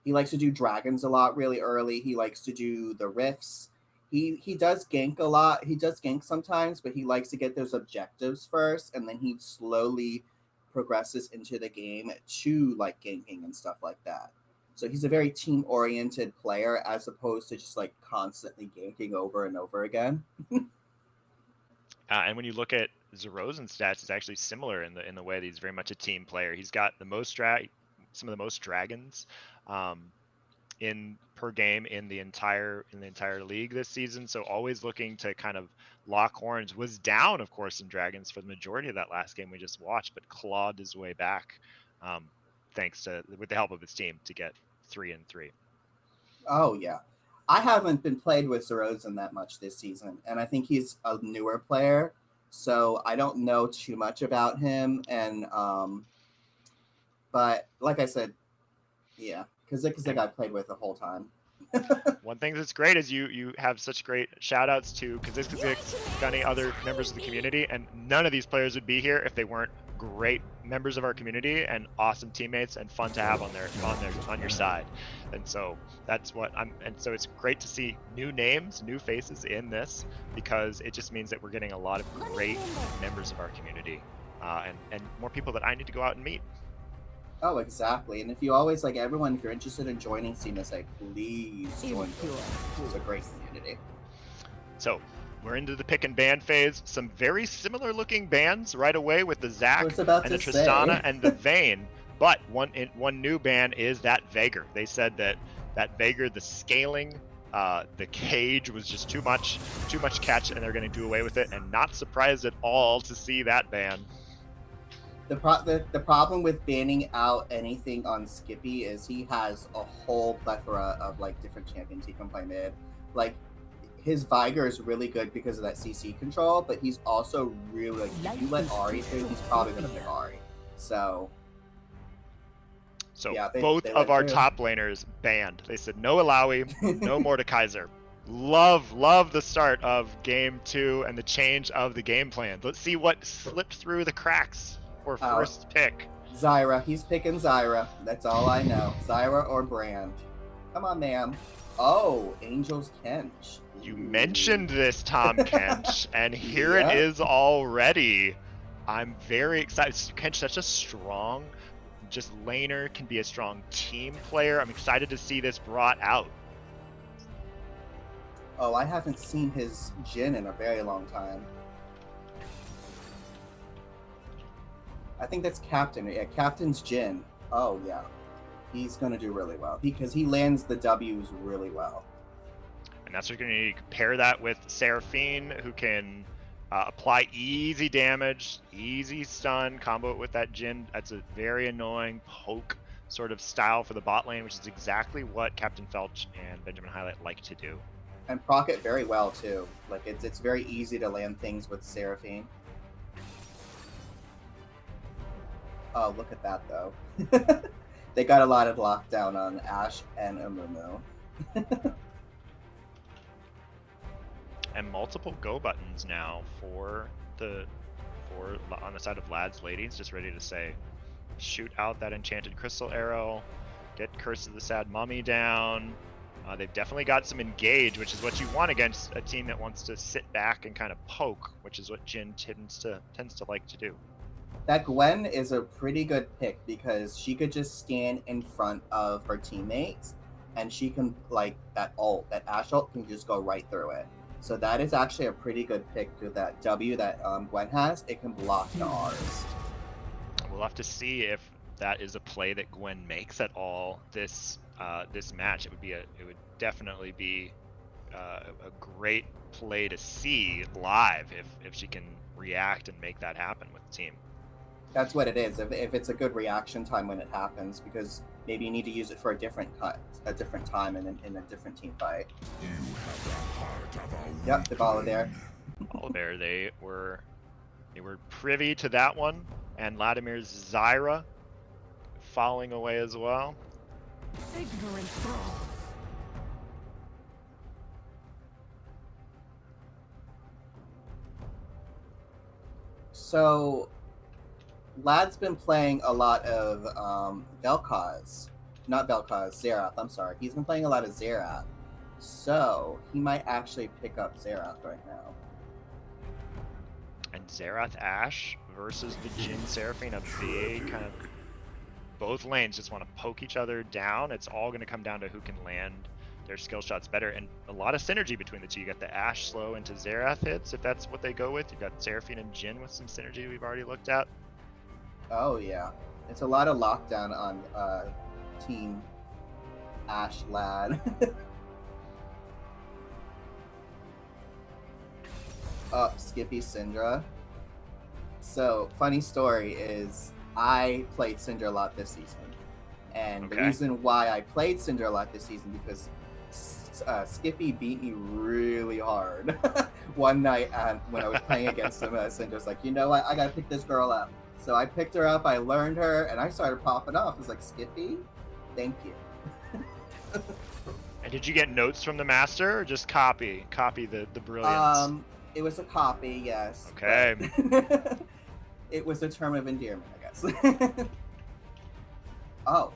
he likes to do dragons a lot really early. He likes to do the rifts. He does gank a lot. He does gank sometimes, but he likes to get those objectives first, and then he slowly progresses into the game to like ganking and stuff like that. So he's a very team-oriented player as opposed to just like constantly ganking over and over again. And when you look at Zerozen's stats, it's actually similar in the way that he's very much a team player. He's got the most some of the most dragons in per game in the entire league this season. So always looking to kind of lock horns. Was down, of course, in dragons for the majority of that last game we just watched, but clawed his way back with the help of his team to get 3-3. Oh yeah, I haven't been played with Zerozen that much this season, and I think he's a newer player, so I don't know too much about him. And but like I said, yeah, because I played with the whole time. One thing that's great is you have such great shout outs to Kazik, Gunny, other members of the community, and none of these players would be here if they weren't great members of our community and awesome teammates and fun to have on your side. And so that's what so it's great to see new names, new faces in this, because it just means that we're getting a lot of great members of our community, and more people that I need to go out and meet. Oh, exactly. And if you always like everyone, if you're interested in joining CMSA, please join. It's a great community. So we're into the pick and ban phase. Some very similar looking bans right away with the Zac and the Tristana and the Vayne. But one new ban is that Veigar. They said that Veigar, the scaling, the cage was just too much catch, and they're going to do away with it. And not surprised at all to see that ban. The problem with banning out anything on Skippy is he has a whole plethora of like different champions he can play mid. Like his Veigar is really good because of that CC control, but he's also really like if you let Ahri through, he's probably gonna pick Ahri. So yeah, both of our top laners banned. They said no Alawi, no Mordekaiser. Love the start of game 2 and the change of the game plan. Let's see what slipped through the cracks for first pick. Zyra. He's picking Zyra. That's all I know. Zyra or Brand. Come on, ma'am. Oh, Angel's Kench. You mentioned this, Tom Kench, and here it is already. I'm very excited. Kench, such a strong just laner, can be a strong team player. I'm excited to see this brought out. Oh, I haven't seen his Jhin in a very long time. I think that's Captain. Yeah, Captain's Jhin. Oh, yeah. He's going to do really well because he lands the W's really well. And that's what you're going to need to pair that with Seraphine, who can apply easy damage, easy stun, combo it with that Jhin. That's a very annoying poke sort of style for the bot lane, which is exactly what Captain Felch and Benjamin Highlight like to do. And proc it very well, too. Like, it's very easy to land things with Seraphine. Oh, look at that, though. They got a lot of lockdown on Ashe and Amumu. And multiple go buttons now for on the side of lads, ladies, just ready to say, shoot out that enchanted crystal arrow, get Curse of the Sad Mummy down. They've definitely got some engage, which is what you want against a team that wants to sit back and kind of poke, which is what Jhin tends to like to do. That Gwen is a pretty good pick because she could just stand in front of her teammates and she can, like, that Ashe ult can just go right through it. So that is actually a pretty good pick to that W that Gwen has. It can block the R's. We'll have to see if that is a play that Gwen makes at all this match. It would definitely be a great play to see live if she can react and make that happen with the team. That's what it is. If it's a good reaction time when it happens, because maybe you need to use it for a different time in a different team fight. Yep, the Volibear. Volibear, they were privy to that one, and Vladimir's Zyra falling away as well. Ignorant thralls. So, Lad's been playing a lot of Vel'Koz. Not Vel'Koz, Xerath, I'm sorry. He's been playing a lot of Xerath. So, he might actually pick up Xerath right now. And Xerath Ashe versus the Jhin Seraphine, a big kind of... Both lanes just want to poke each other down. It's all going to come down to who can land their skill shots better, and a lot of synergy between the two. You got the Ashe slow into Xerath hits, if that's what they go with. You've got Seraphine and Jhin with some synergy we've already looked at. Oh, yeah. It's a lot of lockdown on Team Ashe Lad. Skippy Syndra. So, funny story is, I played Syndra a lot this season. And the reason why I played Syndra a lot this season, because Skippy beat me really hard one night when I was playing against him. Syndra's like, you know what, I gotta pick this girl up. So I picked her up, I learned her, and I started popping off. I was like, Skippy, thank you. And did you get notes from the master or just copy the brilliance? It was a copy, yes. Okay. But it was a term of endearment, I guess. Oh.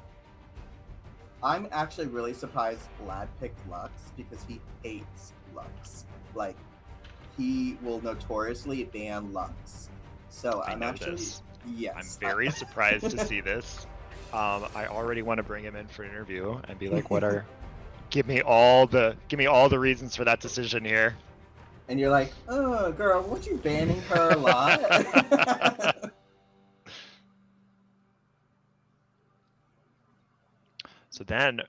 I'm actually really surprised Lad picked Lux because he hates Lux. Like, he will notoriously ban Lux. So I I'm know actually this. yes. I'm very surprised to see this. I already want to bring him in for an interview and be like, give me all the reasons for that decision here. And you're like, oh girl, weren't you banning her a lot? So then,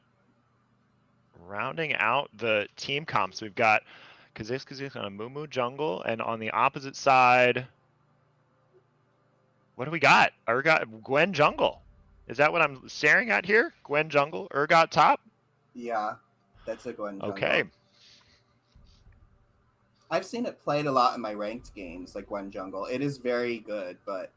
rounding out the team comps, we've got Kha'Zix on a Mumu jungle, and on the opposite side, what do we got? Urgot Gwen jungle. Is that what I'm staring at here? Gwen jungle, Urgot top. Yeah, that's a Gwen jungle. Okay. I've seen it played a lot in my ranked games, like Gwen jungle. It is very good, but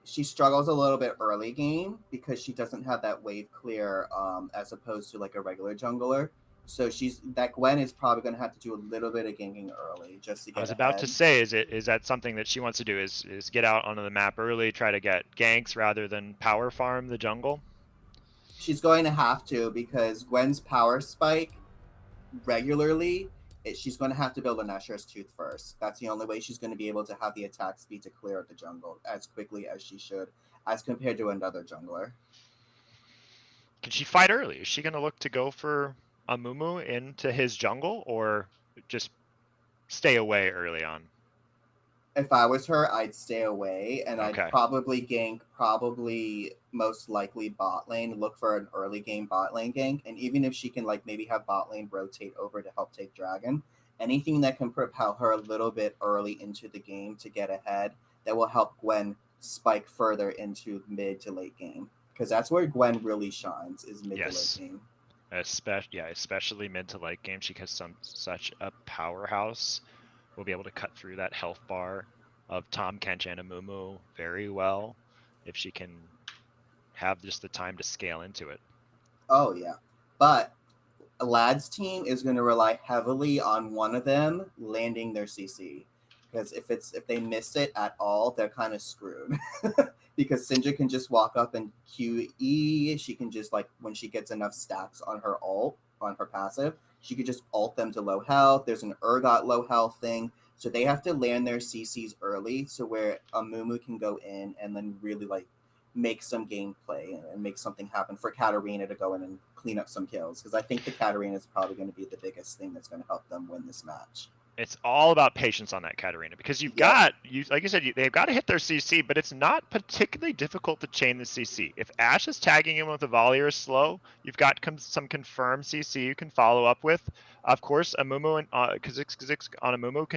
she struggles a little bit early game because she doesn't have that wave clear as opposed to like a regular jungler. So that Gwen is probably going to have to do a little bit of ganking early just to get I was ahead. about to say, is that something that she wants to do? Is get out onto the map early, try to get ganks rather than power farm the jungle? She's going to have to because Gwen's power spike regularly. She's going to have to build a Nashor's Tooth first. That's the only way she's going to be able to have the attack speed to clear the jungle as quickly as she should, as compared to another jungler. Can she fight early? Is she going to look to go for a Mumu into his jungle or just stay away early on? If I was her, I'd stay away and Okay. I'd probably gank, most likely bot lane, look for an early game bot lane gank. And even if she can like maybe have bot lane rotate over to help take dragon, anything that can propel her a little bit early into the game to get ahead, that will help Gwen spike further into mid to late game. Because that's where Gwen really shines, is mid to late game. Especially mid to late game. She has such a powerhouse. Will be able to cut through that health bar of Tom Kench and Amumu very well if she can have just the time to scale into it. Oh yeah, but Lad's team is going to rely heavily on one of them landing their CC, because if they miss it at all, they're kind of screwed. Because Syndra can just walk up and QE. She can just like when she gets enough stacks on her ult, on her passive, she could just ult them to low health. There's an Urgot low health thing. So they have to land their CCs early so where Amumu can go in and then really like make some gameplay and make something happen for Katarina to go in and clean up some kills. Because I think the Katarina is probably going to be the biggest thing that's going to help them win this match. It's all about patience on that Katarina because like you said, they've got to hit their CC, but it's not particularly difficult to chain the CC. If Ashe is tagging in with a volley or slow, you've got some confirmed CC you can follow up with. Of course, Amumu and Kha'Zix on Amumu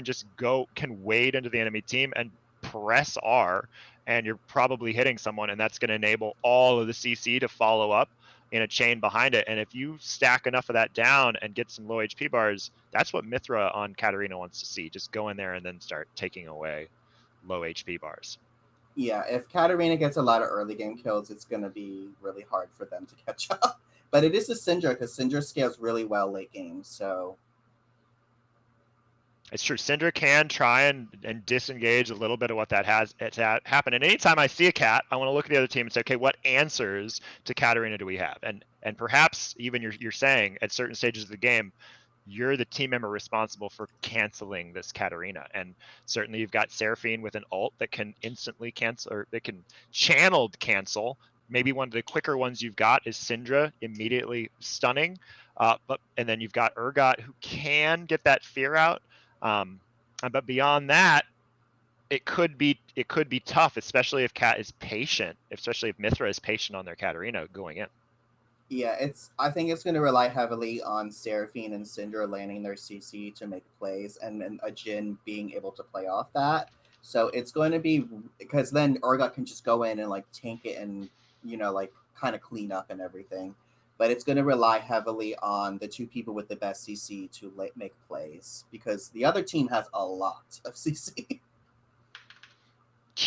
can wade into the enemy team and press R, and you're probably hitting someone, and that's going to enable all of the CC to follow up in a chain behind it. And if you stack enough of that down and get some low HP bars, that's what Mithra on Katarina wants to see. Just go in there and then start taking away low HP bars. Yeah, if Katarina gets a lot of early game kills, it's going to be really hard for them to catch up. But it is a Syndra, because Syndra scales really well late game, so... It's true. Syndra can try and disengage a little bit of what that has happened. And anytime I see a cat, I want to look at the other team and say, okay, what answers to Katarina do we have? And perhaps even you're saying at certain stages of the game, you're the team member responsible for canceling this Katarina. And certainly you've got Seraphine with an ult that can instantly cancel, or that can channeled cancel. Maybe one of the quicker ones you've got is Syndra immediately stunning. And then you've got Urgot who can get that fear out. But beyond that, it could be tough, especially if Cat is patient, especially if Mithra is patient on their Katarina going in. Yeah, I think it's going to rely heavily on Seraphine and Syndra landing their CC to make plays, and then a Jhin being able to play off that. So it's going to be, because then Urgot can just go in and like tank it and, like kind of clean up and everything. But it's going to rely heavily on the two people with the best CC to make plays, because the other team has a lot of CC.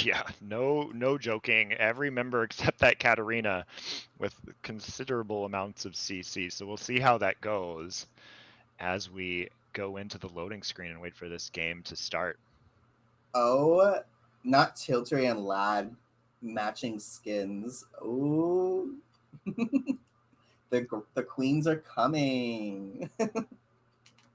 Yeah, no joking. Every member except that Katarina with considerable amounts of CC. So we'll see how that goes as we go into the loading screen and wait for this game to start. Oh, not Tiltery and Lad matching skins. Oh, the queens are coming.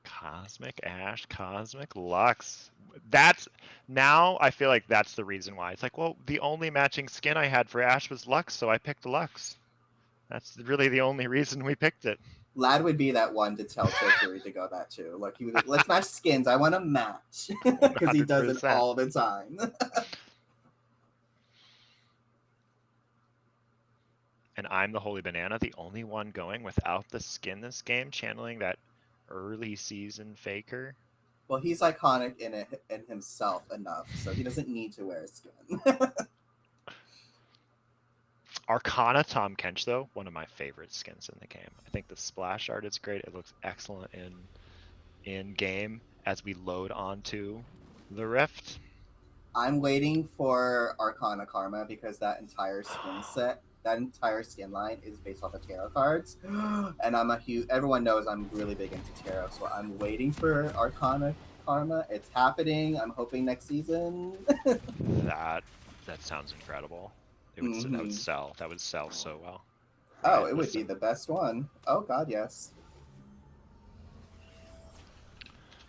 Cosmic Ash, Cosmic Lux. That's now I feel like that's the reason why. It's like, well, the only matching skin I had for Ash was Lux, so I picked Lux. That's really the only reason we picked it. Lad would be that one to tell Tiltery to go that too. Like he would, like, let's match skins. I want to match because he does it 100%. all the time. And I'm the Holy Banana, the only one going without the skin this game, channeling that early season faker. Well, he's iconic in himself enough, so he doesn't need to wear a skin. Arcana Tom Kench, though, one of my favorite skins in the game. I think the splash art is great. It looks excellent in game as we load onto the Rift. I'm waiting for Arcana Karma because that entire skin set, that entire skin line is based off of tarot cards, and I'm a huge. Everyone knows I'm really big into tarot, so I'm waiting for Arcana Karma. It's happening. I'm hoping next season. That sounds incredible. It would that would sell. That would sell so well. Oh, Right, it would be listen. the best one. Oh God, yes.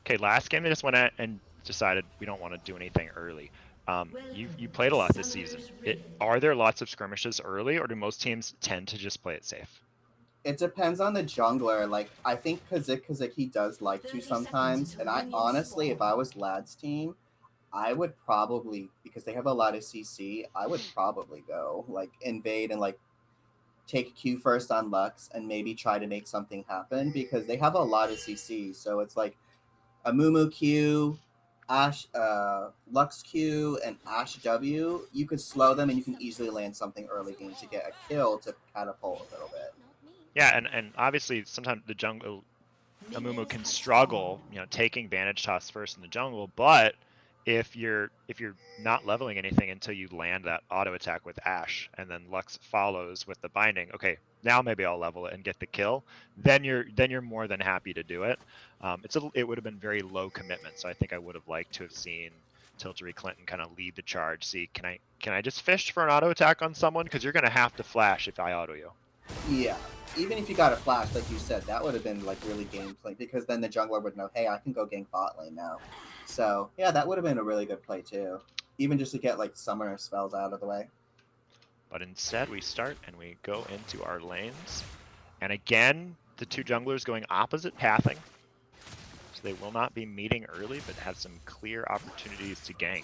Okay, last game they just went out and decided we don't want to do anything early. You played a lot this season. Are there lots of skirmishes early, or do most teams tend to just play it safe? It depends on the jungler. Like I think Kazik he does like to sometimes, and I honestly, if I was Lad's team, I would probably, because they have a lot of CC, I would probably go like invade and like take Q first on Lux and maybe try to make something happen because they have a lot of CC. So it's like a Mumu Q, Ash, Lux Q, and Ash W. You could slow them and you can easily land something early game to get a kill to catapult a little bit. Yeah, and obviously sometimes the jungle Amumu can struggle, taking Bandage Toss first in the jungle, but if you're not leveling anything until you land that auto attack with Ashe and then Lux follows with the binding, okay, now maybe I'll level it and get the kill, then you're more than happy to do it. It would have been very low commitment, so I think I would have liked to have seen Tiltery Clinton kind of lead the charge. See, can I just fish for an auto attack on someone, because you're gonna have to flash if I auto you. Yeah, even if you got a flash, like you said, that would have been like really gameplay because then the jungler would know, hey, I can go gank bot lane now. So yeah, that would have been a really good play too, even just to get like summoner spells out of the way. But instead we start and we go into our lanes, and again the two junglers going opposite pathing, so they will not be meeting early but have some clear opportunities to gank.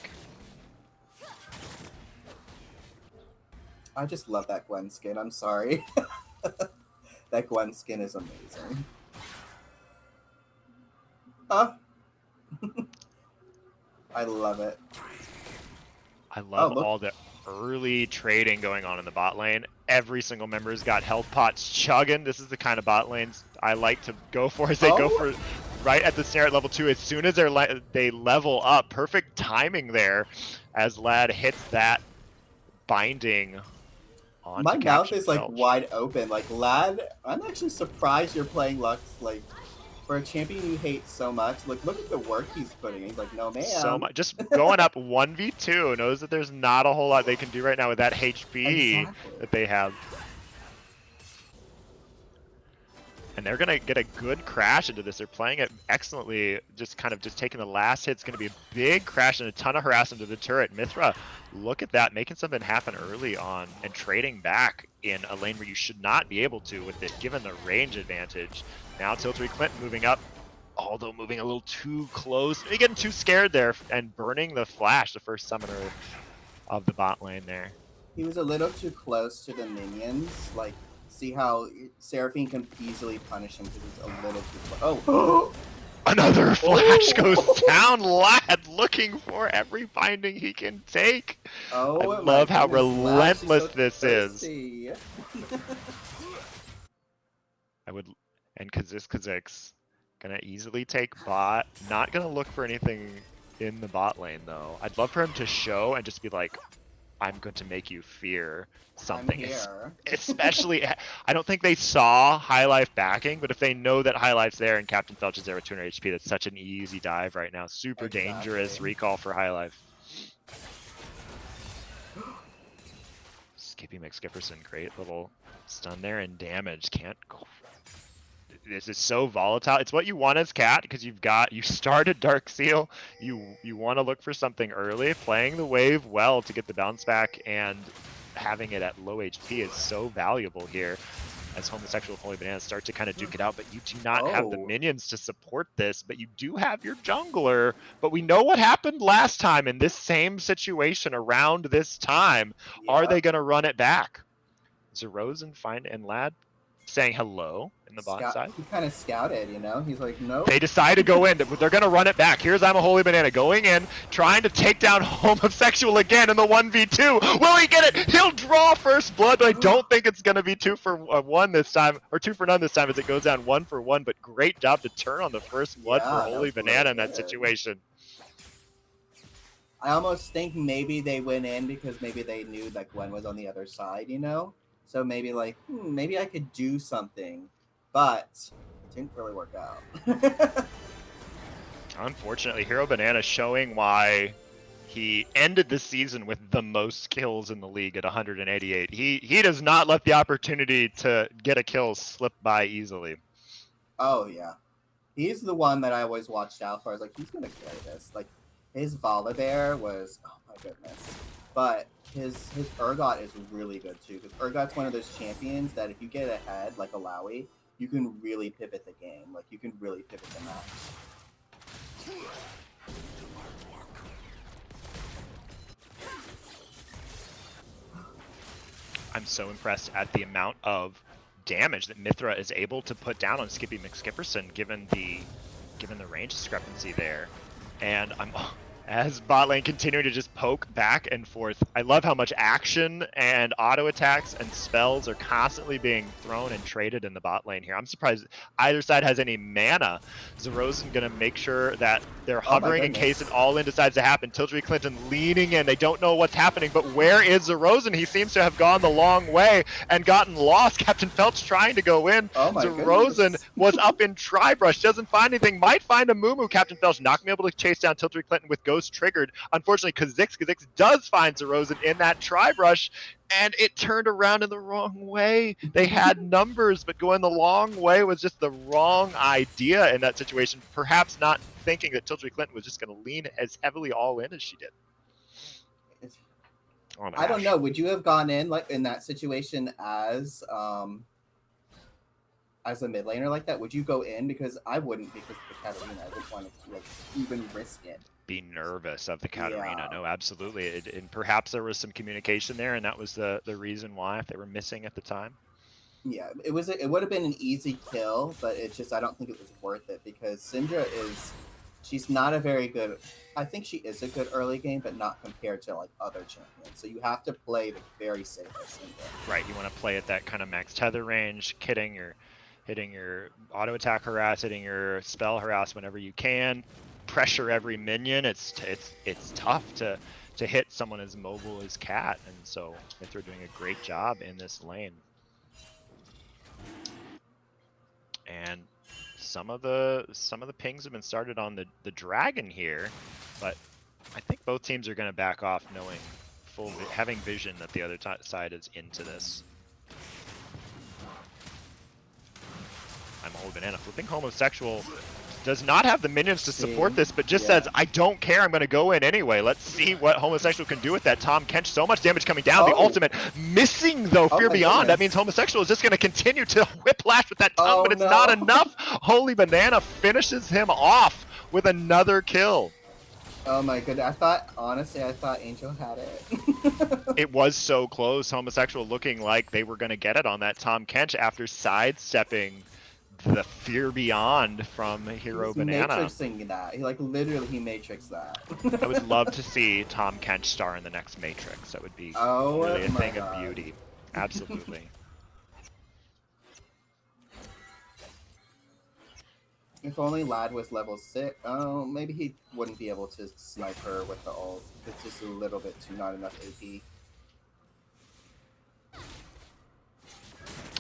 I just love that Gwen skin. I'm sorry. That Gwen skin is amazing. Huh? I love it. I love all the early trading going on in the bot lane. Every single member's got health pots chugging. This is the kind of bot lanes I like to go for, as they go for right at the snare at level 2. As soon as they level up, perfect timing there as Lad hits that binding. My mouth is like wide open. Like, Lad, I'm actually surprised you're playing Lux like for a champion you hate so much. Like, look at the work he's putting in. He's like, no man. So much, just going up 1v2, knows that there's not a whole lot they can do right now with that HP that they have. And they're gonna get a good crash into this. They're playing it excellently, just taking the last hit. It's gonna be a big crash and a ton of harassment to the turret. Mithra, look at that, making something happen early on and trading back in a lane where you should not be able to with it, given the range advantage. Now Tiltery Clinton moving up, although moving a little too close, getting too scared there and burning the flash, the first summoner of the bot lane there. He was a little too close to the minions. Like, see how Seraphine can easily punish him because he's a little too close. Oh! Another flash goes down. Lad looking for every binding he can take. Oh, I love how relentless this is. And Kha'Zix gonna easily take bot. Not gonna look for anything in the bot lane though. I'd love for him to show and just be like, I'm going to make you fear something. I'm here. Especially, I don't think they saw High Life backing, but if they know that High Life's there and Captain Felch is there with 200 HP, that's such an easy dive right now. Super dangerous Exactly. recall for High Life. Skippy McSkipperson, great little stun there and damage. Can't. This is so volatile. It's what you want as Cat because you started Dark Seal. You want to look for something early. Playing the wave well to get the bounce back and having it at low HP is so valuable here. As Homosexual Holy Bananas start to kind of duke it out, but you do not have the minions to support this, but you do have your jungler. But we know what happened last time in this same situation around this time. Are they going to run it back? Zeroz and Lad saying hello in the bot side. He kind of scouted, you know? He's like, nope. They decide to go in. They're going to run it back. Here's I'm a Holy Banana going in, trying to take down Homosexual again in the 1v2. Will he get it? He'll draw first blood, but I don't think it's going to be 2 for 1 this time, or 2 for none this time as it goes down 1 for 1, but great job to turn on the first blood for Holy Banana in that situation. I almost think maybe they went in because maybe they knew that Gwen was on the other side, you know? So maybe like, maybe I could do something, but it didn't really work out. Unfortunately, Hero Banana showing why he ended the season with the most kills in the league at 188. He does not let the opportunity to get a kill slip by easily. Oh yeah, he's the one that I always watched out for. I was like, he's gonna carry this. Like his Volibear was, oh my goodness, but his Urgot is really good too, because Urgot's one of those champions that if you get ahead like a Lowy, you can really pivot the game. Like you can really pivot the match. I'm so impressed at the amount of damage that Mithra is able to put down on Skippy McSkipperson given the range discrepancy there. And I'm as bot lane continuing to just poke back and forth. I love how much action and auto attacks and spells are constantly being thrown and traded in the bot lane here. I'm surprised either side has any mana. Zerozen gonna make sure that they're hovering in case an all-in decides to happen. Tiltree Clinton leaning in. They don't know what's happening, but where is Zerozen? He seems to have gone the long way and gotten lost. Captain Felch trying to go in. Zerozen was up in Tribrush, doesn't find anything, might find a Mumu. Captain Felch not gonna be able to chase down Tiltree Clinton with Ghost triggered. Unfortunately, Kha'Zix does find Zerozen in that Tribrush, and it turned around in the wrong way. They had numbers, but going the long way was just the wrong idea in that situation. Perhaps not thinking that Tiltree Clinton was just going to lean as heavily all in as she did. Oh I don't know. Would you have gone in like in that situation as a mid laner like that? Would you go in? Because I wouldn't, because of the Katarina. I wouldn't want to like even risk it. Be nervous of the Katarina. No, absolutely. And perhaps there was some communication there, and that was the reason why, if they were missing at the time. Yeah, it would have been an easy kill, but it just, I don't think it was worth it, because Syndra she's not a very good, I think she is a good early game, but not compared to like other champions. So you have to play the very safe with Syndra. Right, you want to play at that kind of max tether range, hitting your auto attack harass, hitting your spell harass whenever you can. Pressure every minion. It's tough to hit someone as mobile as Cat, and so Mithra doing a great job in this lane. And some of the pings have been started on the dragon here, but I think both teams are going to back off, knowing having vision that the other side is into this. I'm a Holy Banana flipping Homosexual. Does not have the minions to support this, but just says, I don't care, I'm going to go in anyway. Let's see what Homosexual can do with that. Tahm Kench, so much damage coming down. The ultimate missing, though, Fear Beyond. That means Homosexual is just going to continue to whiplash with that tongue, but it's not enough. Holy Banana finishes him off with another kill. Oh my goodness, honestly, I thought Angel had it. It was so close. Homosexual looking like they were going to get it on that Tahm Kench after sidestepping the Fear Beyond from Hero Banana. Matrixing that. He matrixed that. I would love to see Tahm Kench star in the next Matrix. That would be really a thing of beauty. Absolutely. If only Lad was level 6. Oh, maybe he wouldn't be able to snipe her with the ult. It's just a little bit too not enough AP.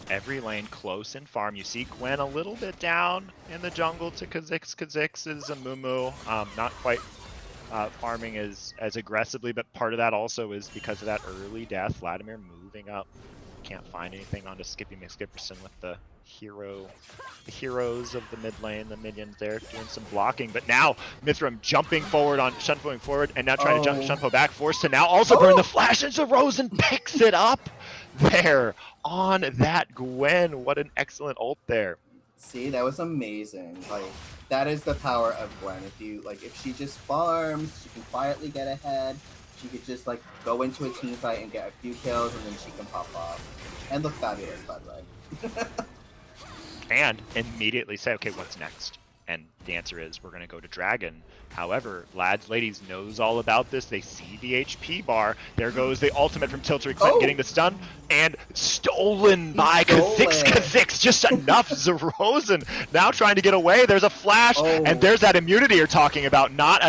Every lane close in farm. You see Gwen a little bit down in the jungle to Kha'Zix. Kha'Zix is a Mumu. Not quite farming as aggressively, but part of that also is because of that early death. Vladimir moving up. Can't find anything onto Skippy McSkipperson with the heroes of the mid lane, the minions there doing some blocking. But now Mithram jumping forward on Shunpoing forward and now trying to jump Shunpo back, forced to now also burn the flash, and Rosen picks it up there on that Gwen. What an excellent ult there. See, that was amazing. Like, that is the power of Gwen. If she just farms, she can quietly get ahead. She could just go into a team fight and get a few kills, and then she can pop off and look fabulous, by the way. And immediately say, okay, what's next? And the answer is we're going to go to Dragon. However, Lads Ladies knows all about this. They see the HP bar. There goes the ultimate from Tiltery Clint getting the stun, and stolen by Kha'Zix. Just enough. Zerozen now trying to get away. There's a flash, and there's that immunity you're talking about. Not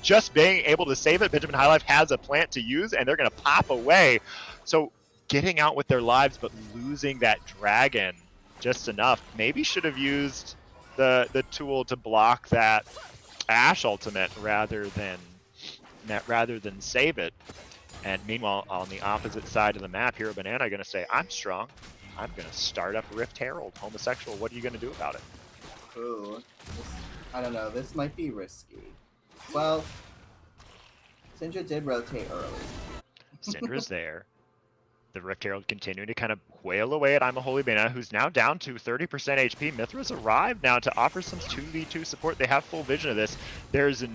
just being able to save it. Benjamin Highlife has a plant to use, and they're going to pop away. So getting out with their lives, but losing that Dragon just enough. Maybe should have used the tool to block that Ashe ultimate rather than save it. And meanwhile, on the opposite side of the map, Hero Banana going to say, I'm strong. I'm going to start up Rift Herald. Homosexual, what are you going to do about it? Ooh, I don't know. This might be risky. Well, Syndra did rotate early. Syndra's there. The Rift Herald continuing to kind of wail away at I'm a Holy Banana, who's now down to 30% HP. Mithra's arrived now to offer some 2v2 support. They have full vision of this. There's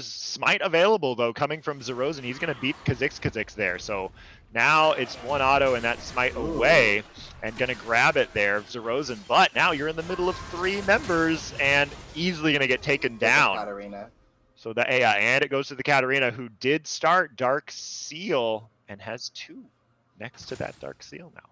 Smite available, though, coming from Zerozen. He's going to beat Kha'Zix there. So now it's one auto and that Smite away, and going to grab it there, Zerozen. But now you're in the middle of 3 members and easily going to get taken down. Katarina. So the AI, and it goes to the Katarina, who did start Dark Seal and has 2 next to that Dark Seal now.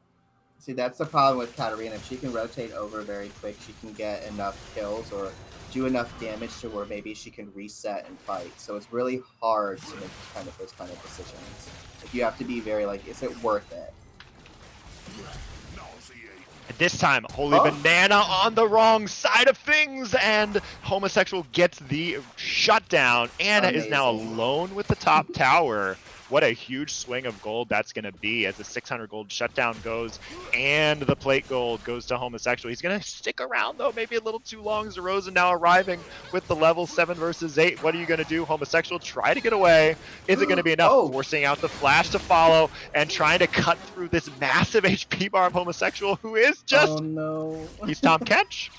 See, that's the problem with Katarina. If she can rotate over very quick, she can get enough kills or do enough damage to where maybe she can reset and fight. So it's really hard to make those kind of decisions. Like, you have to be very is it worth it? And this time, Holy Banana on the wrong side of things, and Homosexual gets the shutdown. Anna is now alone with the top tower. What a huge swing of gold that's going to be as the 600 gold shutdown goes, and the plate gold goes to Homosexual. He's going to stick around, though, maybe a little too long. Zerozen now arriving with the level 7 versus 8. What are you going to do? Homosexual try to get away. Is it going to be enough? Forcing out the flash to follow and trying to cut through this massive HP bar of Homosexual, who is just... Oh, no. He's Tom Kench.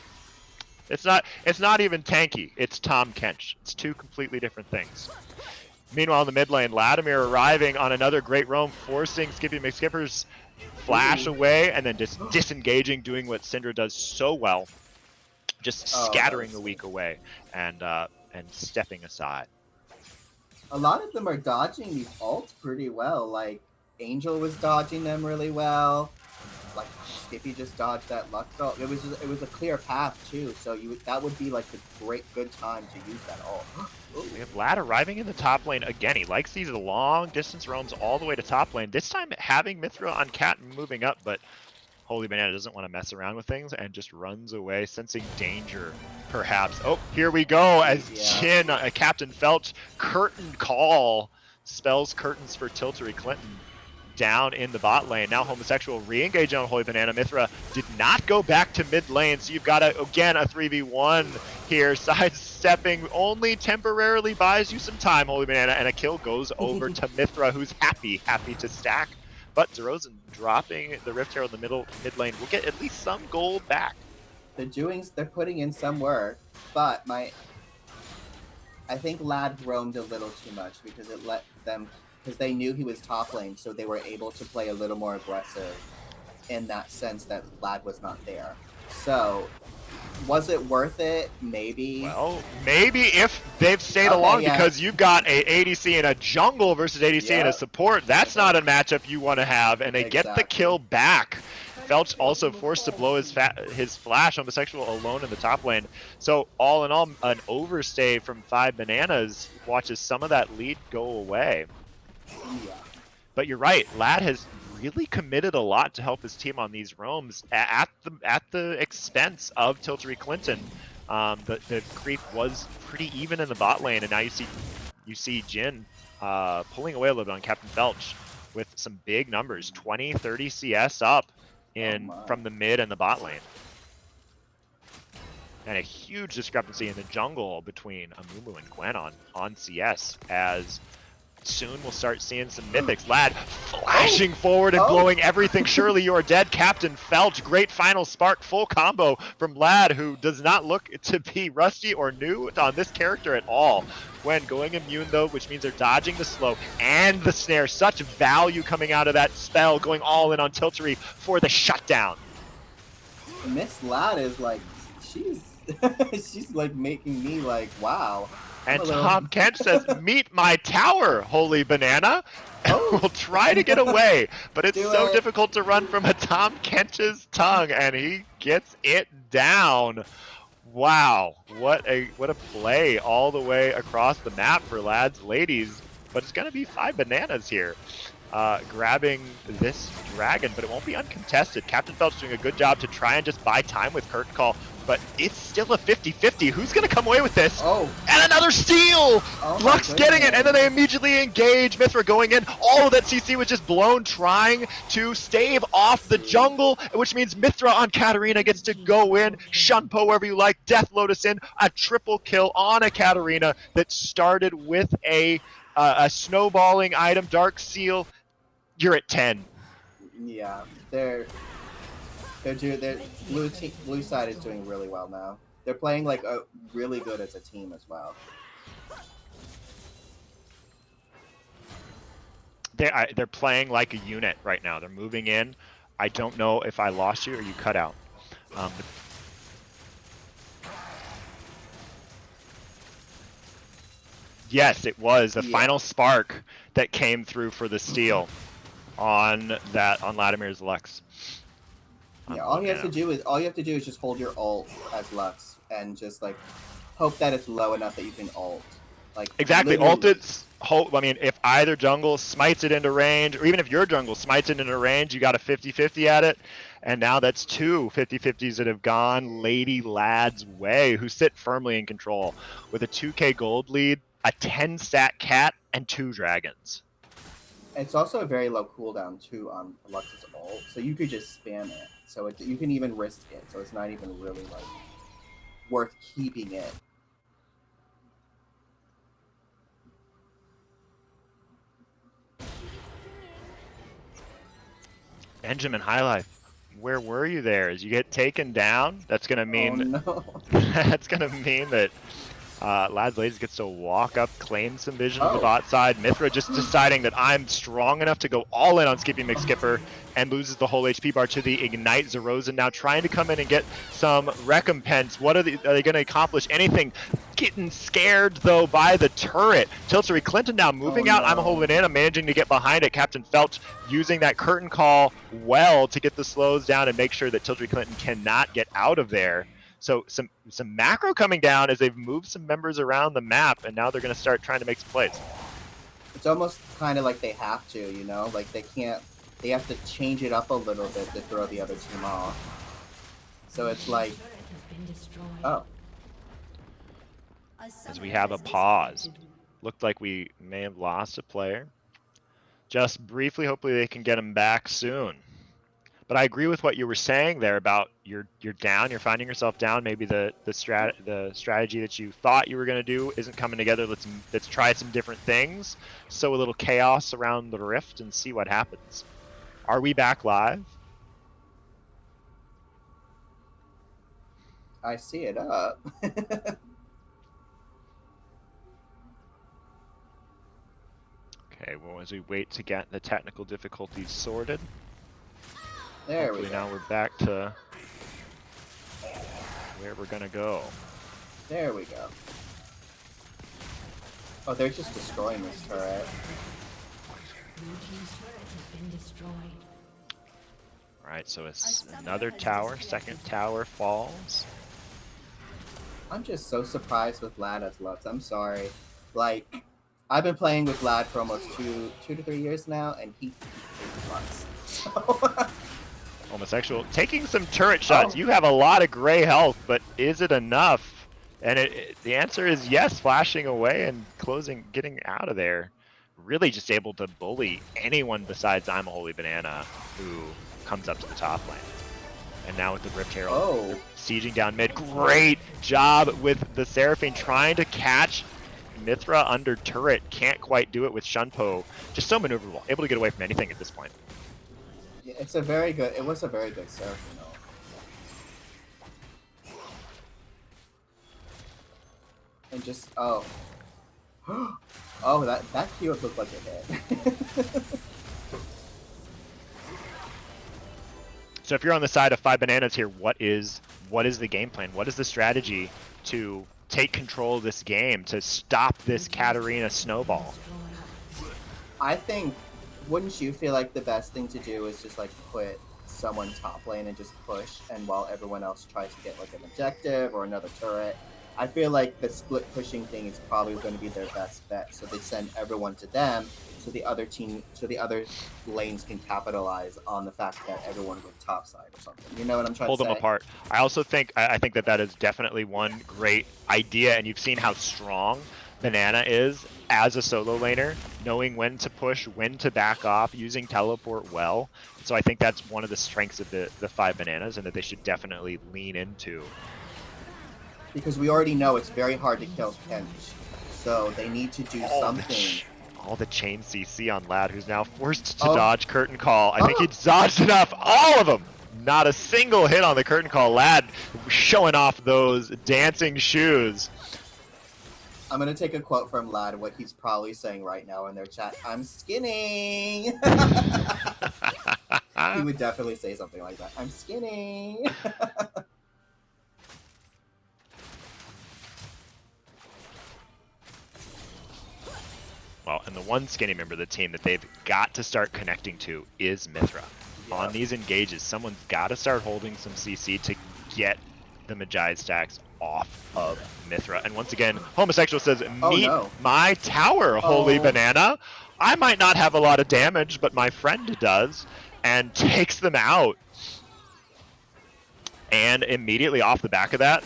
It's not even tanky. It's Tom Kench. It's 2 completely different things. Meanwhile, in the mid lane, Vladimir arriving on another great roam, forcing Skippy McSkipper's flash away, and then just disengaging, doing what Syndra does so well, just scattering the weak away and stepping aside. A lot of them are dodging these ults pretty well. Like, Angel was dodging them really well. Like, Skippy just dodged that Lux ult. It was a clear path too, so that would be like a good time to use that ult. We have Vlad arriving in the top lane again. He likes these long distance roams all the way to top lane. This time having Mithra on Cat and moving up, but Holy Banana doesn't want to mess around with things and just runs away, sensing danger, perhaps. Oh, here we go as Jin, Captain Felch, curtain call, spells curtains for Tiltery Clinton down in the bot lane. Now Homosexual re-engage on Holy Banana. Mithra did not go back to mid lane, so you've got again a 3v1 here. Sidestepping only temporarily buys you some time, Holy Banana, and a kill goes over to Mithra, who's happy to stack. But Zerozen dropping the Rift Herald in the mid lane will get at least some gold back. They're putting in some work, but I think Lad roamed a little too much because it let them, because they knew he was top lane, so they were able to play a little more aggressive in that sense that Lad was not there. So, was it worth it? Maybe. Well, maybe if they've stayed along, because you've got a ADC and a jungle versus ADC and a support. That's not a matchup you want to have, and they get the kill back. Felch also forced to blow his flash homosexual alone in the top lane. So all in all, an overstay from 5bananas watches some of that lead go away. Yeah. But you're right, Lad has really committed a lot to help his team on these roams at the expense of Tiltery Clinton. The creep was pretty even in the bot lane, and now you see Jin pulling away a little bit on Captain Felch with some big numbers, 20, 30 CS up from the mid and the bot lane. And a huge discrepancy in the jungle between Amumu and Gwen on CS, as soon we'll start seeing some mythics. Lad flashing forward and blowing everything. Surely you're dead, Captain Felch. Great final spark, full combo from Lad, who does not look to be rusty or new on this character at all. Gwen going immune though, which means they're dodging the slow and the snare. Such value coming out of that spell, going all in on Tiltery for the shutdown. Miss Lad is like, she's she's like making me like, wow. And Tom Kent says, meet my tower, holy banana. We'll try to get away, but it's so difficult to run from a Tom Kent's tongue, and he gets it down. Wow, what a play all the way across the map for Lads ladies. But it's going to be 5bananas here, grabbing this dragon, but it won't be uncontested. Captain Felch doing a good job to try and just buy time with Curtain Call, but it's still a 50-50. Who's going to come away with this? Oh. And another steal! Lux getting it, and then they immediately engage. Mithra going in. All of that CC was just blown, trying to stave off the jungle, which means Mithra on Katarina gets to go in. Shunpo, wherever you like. Death Lotus in. A triple kill on a Katarina that started with a snowballing item. Dark Seal. You're at 10. Yeah, blue side is doing really well now. They're playing like really good as a team as well. They're playing like a unit right now. They're moving in. I don't know if I lost you or you cut out. Yes, it was the final spark that came through for the steal on Latimir's Lux. Yeah, all you have to do is just hold your ult as Lux and just like hope that it's low enough that you can ult. Like exactly, ult it. I mean, if either jungle smites it into range, or even if your jungle smites it into range, you got a 50-50 at it. And now that's two 50-50s that have gone Lady Lad's way, who sit firmly in control with a 2k gold lead, a 10 stat cat, and 2 dragons. It's also a very low cooldown too on Lux's ult, so you could just spam it. So you can even risk it, so it's not even really like worth keeping it. Benjamin Highlife, where were you there? As you get taken down, that's gonna mean that's gonna mean that Lads Ladies gets to walk up, claim some vision on the bot side. Mithra just deciding that I'm strong enough to go all in on Skippy McSkipper and loses the whole HP bar to the Ignite. Zerozen now trying to come in and get some recompense. What are they going to accomplish? Anything? Getting scared though by the turret. Tiltery Clinton now moving out. I'm holding in. I'm managing to get behind it. Captain Felch using that curtain call well to get the slows down and make sure that Tiltery Clinton cannot get out of there. So some macro coming down as they've moved some members around the map, and now they're going to start trying to make some plays. It's almost kind of like they have to, you know? Like they have to change it up a little bit to throw the other team off. So it's like, As we have a pause. Looked like we may have lost a player. Just briefly, hopefully they can get him back soon. But I agree with what you were saying there about you're down, you're finding yourself down. Maybe the strategy that you thought you were going to do isn't coming together. Let's try some different things. Sow a little chaos around the rift and see what happens. Are we back live? I see it up. Okay, well, as we wait to get the technical difficulties sorted. There we go. Now we're back to where we're gonna go. There we go. Oh, they're just destroying this turret. Alright, so it's another tower, second tower falls. I'm just so surprised with Vlad as Lux. I'm sorry. Like, I've been playing with Vlad for almost two to 3 years now, and he hates Lux. So Homosexual taking some turret shots. Oh. You have a lot of gray health, but is it enough? And the answer is yes, flashing away and closing, getting out of there. Really just able to bully anyone besides I'm a Holy Banana who comes up to the top lane. And now with the Rift Herald, they're sieging down mid. Great job with the Seraphine trying to catch Mithra under turret. Can't quite do it with Shunpo. Just so maneuverable, able to get away from anything at this point. yeah, it was a very good serve, you know. And just oh, that Q looked like a hit. So if you're on the side of 5Bananas here, what is the game plan? What is the strategy to take control of this game, to stop this Katarina snowball? I think, wouldn't you feel like the best thing to do is just like put someone top lane and just push, and while everyone else tries to get like an objective or another turret? I feel like the split pushing thing is probably going to be their best bet. So they send everyone to them, so the other lanes can capitalize on the fact that everyone went topside or something. You know what I'm trying Pull to say? them apart. I also think that is definitely one great idea, and you've seen how strong Banana is as a solo laner, knowing when to push, when to back off, using teleport well. So I think that's one of the strengths of the 5Bananas, and that they should definitely lean into. Because we already know it's very hard to kill Kench, so they need to do something. All the chain CC on Lad, who's now forced to dodge Curtain Call. I think he dodged enough. All of them! Not a single hit on the Curtain Call. Lad showing off those dancing shoes. I'm going to take a quote from Lad, what he's probably saying right now in their chat. I'm skinny! He would definitely say something like that. I'm skinny! Well, and the one skinny member of the team that they've got to start connecting to is Mithra. Yep. On these engages, someone's got to start holding some CC to get the Magi stacks off of Mithra. And once again, Homosexual says, meet my tower, Holy Banana. I might not have a lot of damage, but my friend does, and takes them out. And immediately off the back of that,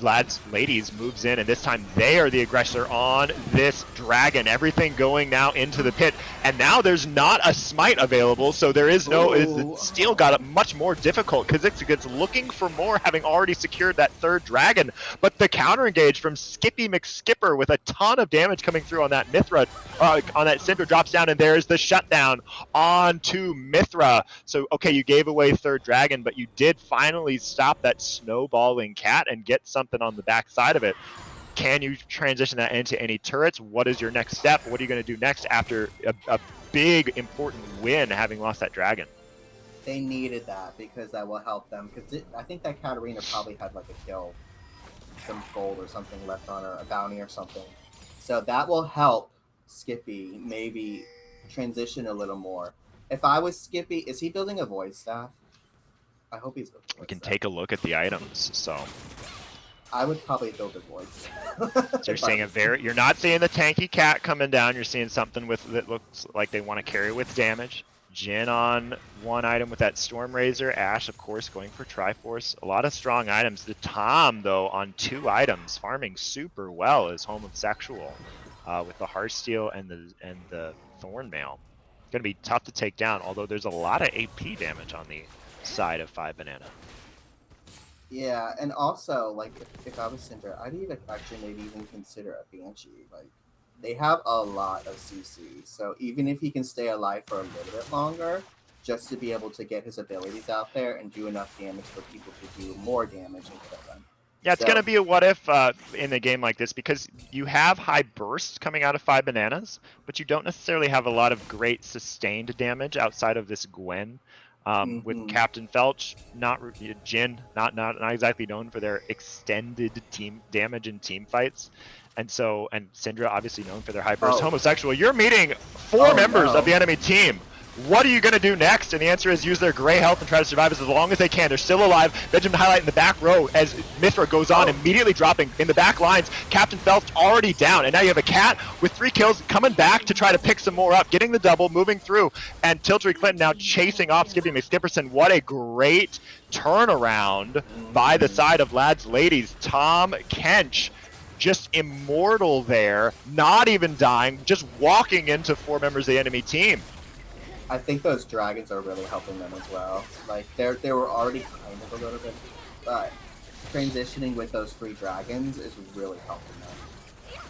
Lad's Ladies moves in, and this time they are the aggressor on this dragon. Everything going now into the pit, and now there's not a smite available, so there is no. The Steel got it much more difficult. Kha'Zix looking for more, having already secured that third dragon, but the counter engage from Skippy McSkipper with a ton of damage coming through on that Mithra, on that Syndra drops down, and there's the shutdown onto Mithra. So okay, you gave away third dragon, but you did finally stop that snowballing cat and get something on the back side of it. Can you transition that into any turrets? What is your next step? What are you going to do next after a big important win, having lost that dragon? They needed that because that will help them. Because I think that Katarina probably had like a kill, some gold or something left on her, a bounty or something. So that will help Skippy maybe transition a little more. If I was Skippy, is he building a void staff? I hope he's building a void We can staff. take a look at the items. So I would probably build a void. So you're seeing you're not seeing the tanky cat coming down. You're seeing something that looks like they want to carry with damage. Jhin on one item with that Storm Razor. Ashe, of course, going for Triforce. A lot of strong items. The Tom, though, on 2 items, farming super well is Homosexual with the Heartsteel and the Thornmail. It's going to be tough to take down, although there's a lot of AP damage on the side of 5Banana. Yeah, and also, like, if I was Syndra, I'd actually maybe even consider a Banshee. Like, they have a lot of CC, so even if he can stay alive for a little bit longer, just to be able to get his abilities out there and do enough damage for people to do more damage and kill them. Yeah, it's going to be a what if in a game like this, because you have high bursts coming out of 5Bananas, but you don't necessarily have a lot of great sustained damage outside of this Gwen. With Captain Felch, Jhin, not exactly known for their extended team damage in team fights, and Syndra obviously known for their high burst. Homosexual, you're meeting 4 members of the enemy team. What are you going to do next? And the answer is use their gray health and try to survive as long as they can. They're still alive. Benjamin highlight in the back row as Mithra goes on, immediately dropping in the back lines. Captain Phelps already down, and now you have a Cat with 3 kills coming back to try to pick some more up, getting the double, moving through, and Tiltery Clinton now chasing off Skippy McSkipperson. What a great turnaround by the side of Lads Ladies. Tom Kench just immortal there, not even dying, just walking into 4 members of the enemy team. I think those dragons are really helping them as well. Like they were already kind of a little bit, but transitioning with those 3 dragons is really helping them.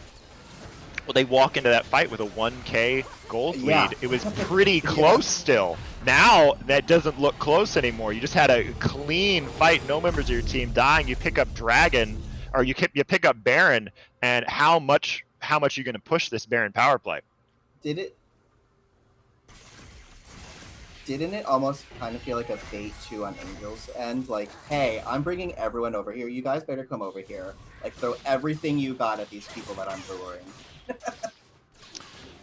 Well, they walk into that fight with a 1K gold Yeah. lead. It was pretty close still. Now that doesn't look close anymore. You just had a clean fight, no members of your team dying. You pick up Dragon, or you pick up Baron, and how much are you going to push this Baron power play? Didn't it almost kind of feel like a bait too on Angel's end? Like, hey, I'm bringing everyone over here. You guys better come over here. Like, throw everything you got at these people that I'm luring.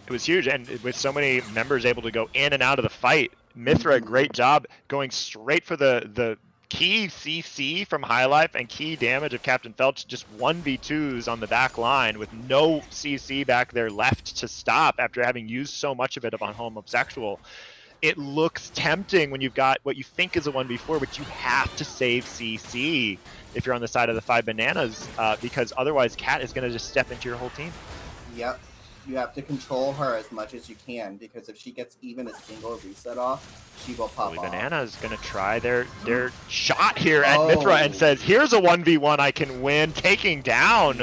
It was huge, and with so many members able to go in and out of the fight, Mithra, great job going straight for the key CC from High Life and key damage of Captain Phelps, just 1v2s on the back line with no CC back there left to stop after having used so much of it on Homosexual. It looks tempting when you've got what you think is a 1v4, but you have to save CC if you're on the side of the 5 bananas, because otherwise Cat is going to just step into your whole team. Yep. You have to control her as much as you can, because if she gets even a single reset off, she will pop Holy off. Banana is going to try their shot here at Mithra and says, here's a 1v1 I can win, taking down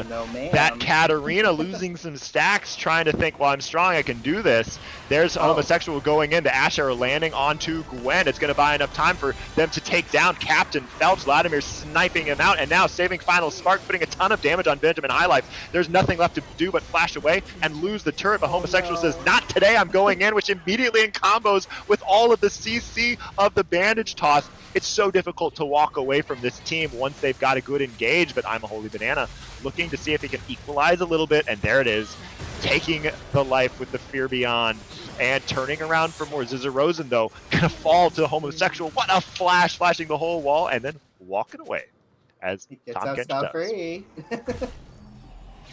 that Katarina, losing some stacks, trying to think, well, I'm strong, I can do this. There's Homosexual going in. The Asher landing onto Gwen. It's going to buy enough time for them to take down Captain Phelps. Vladimir sniping him out, and now saving Final Spark, putting a ton of damage on Benjamin High Life. There's nothing left to do but flash away and lose the turret, but Homosexual says, not today, I'm going in, which immediately in combos with all of the CC of the bandage toss. It's so difficult to walk away from this team once they've got a good engage, but I'm a Holy Banana looking to see if he can equalize a little bit, and there it is, taking the life with the Fear Beyond and turning around for more. Rosen, though, gonna fall to the Homosexual. What a flash, flashing the whole wall, and then walking away as He gets Tom out Kench scot does. free.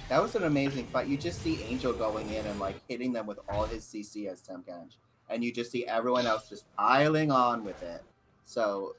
That was an amazing fight. You just see Angel going in and like hitting them with all his CC as Tom Kench, and you just see everyone else just piling on with it. So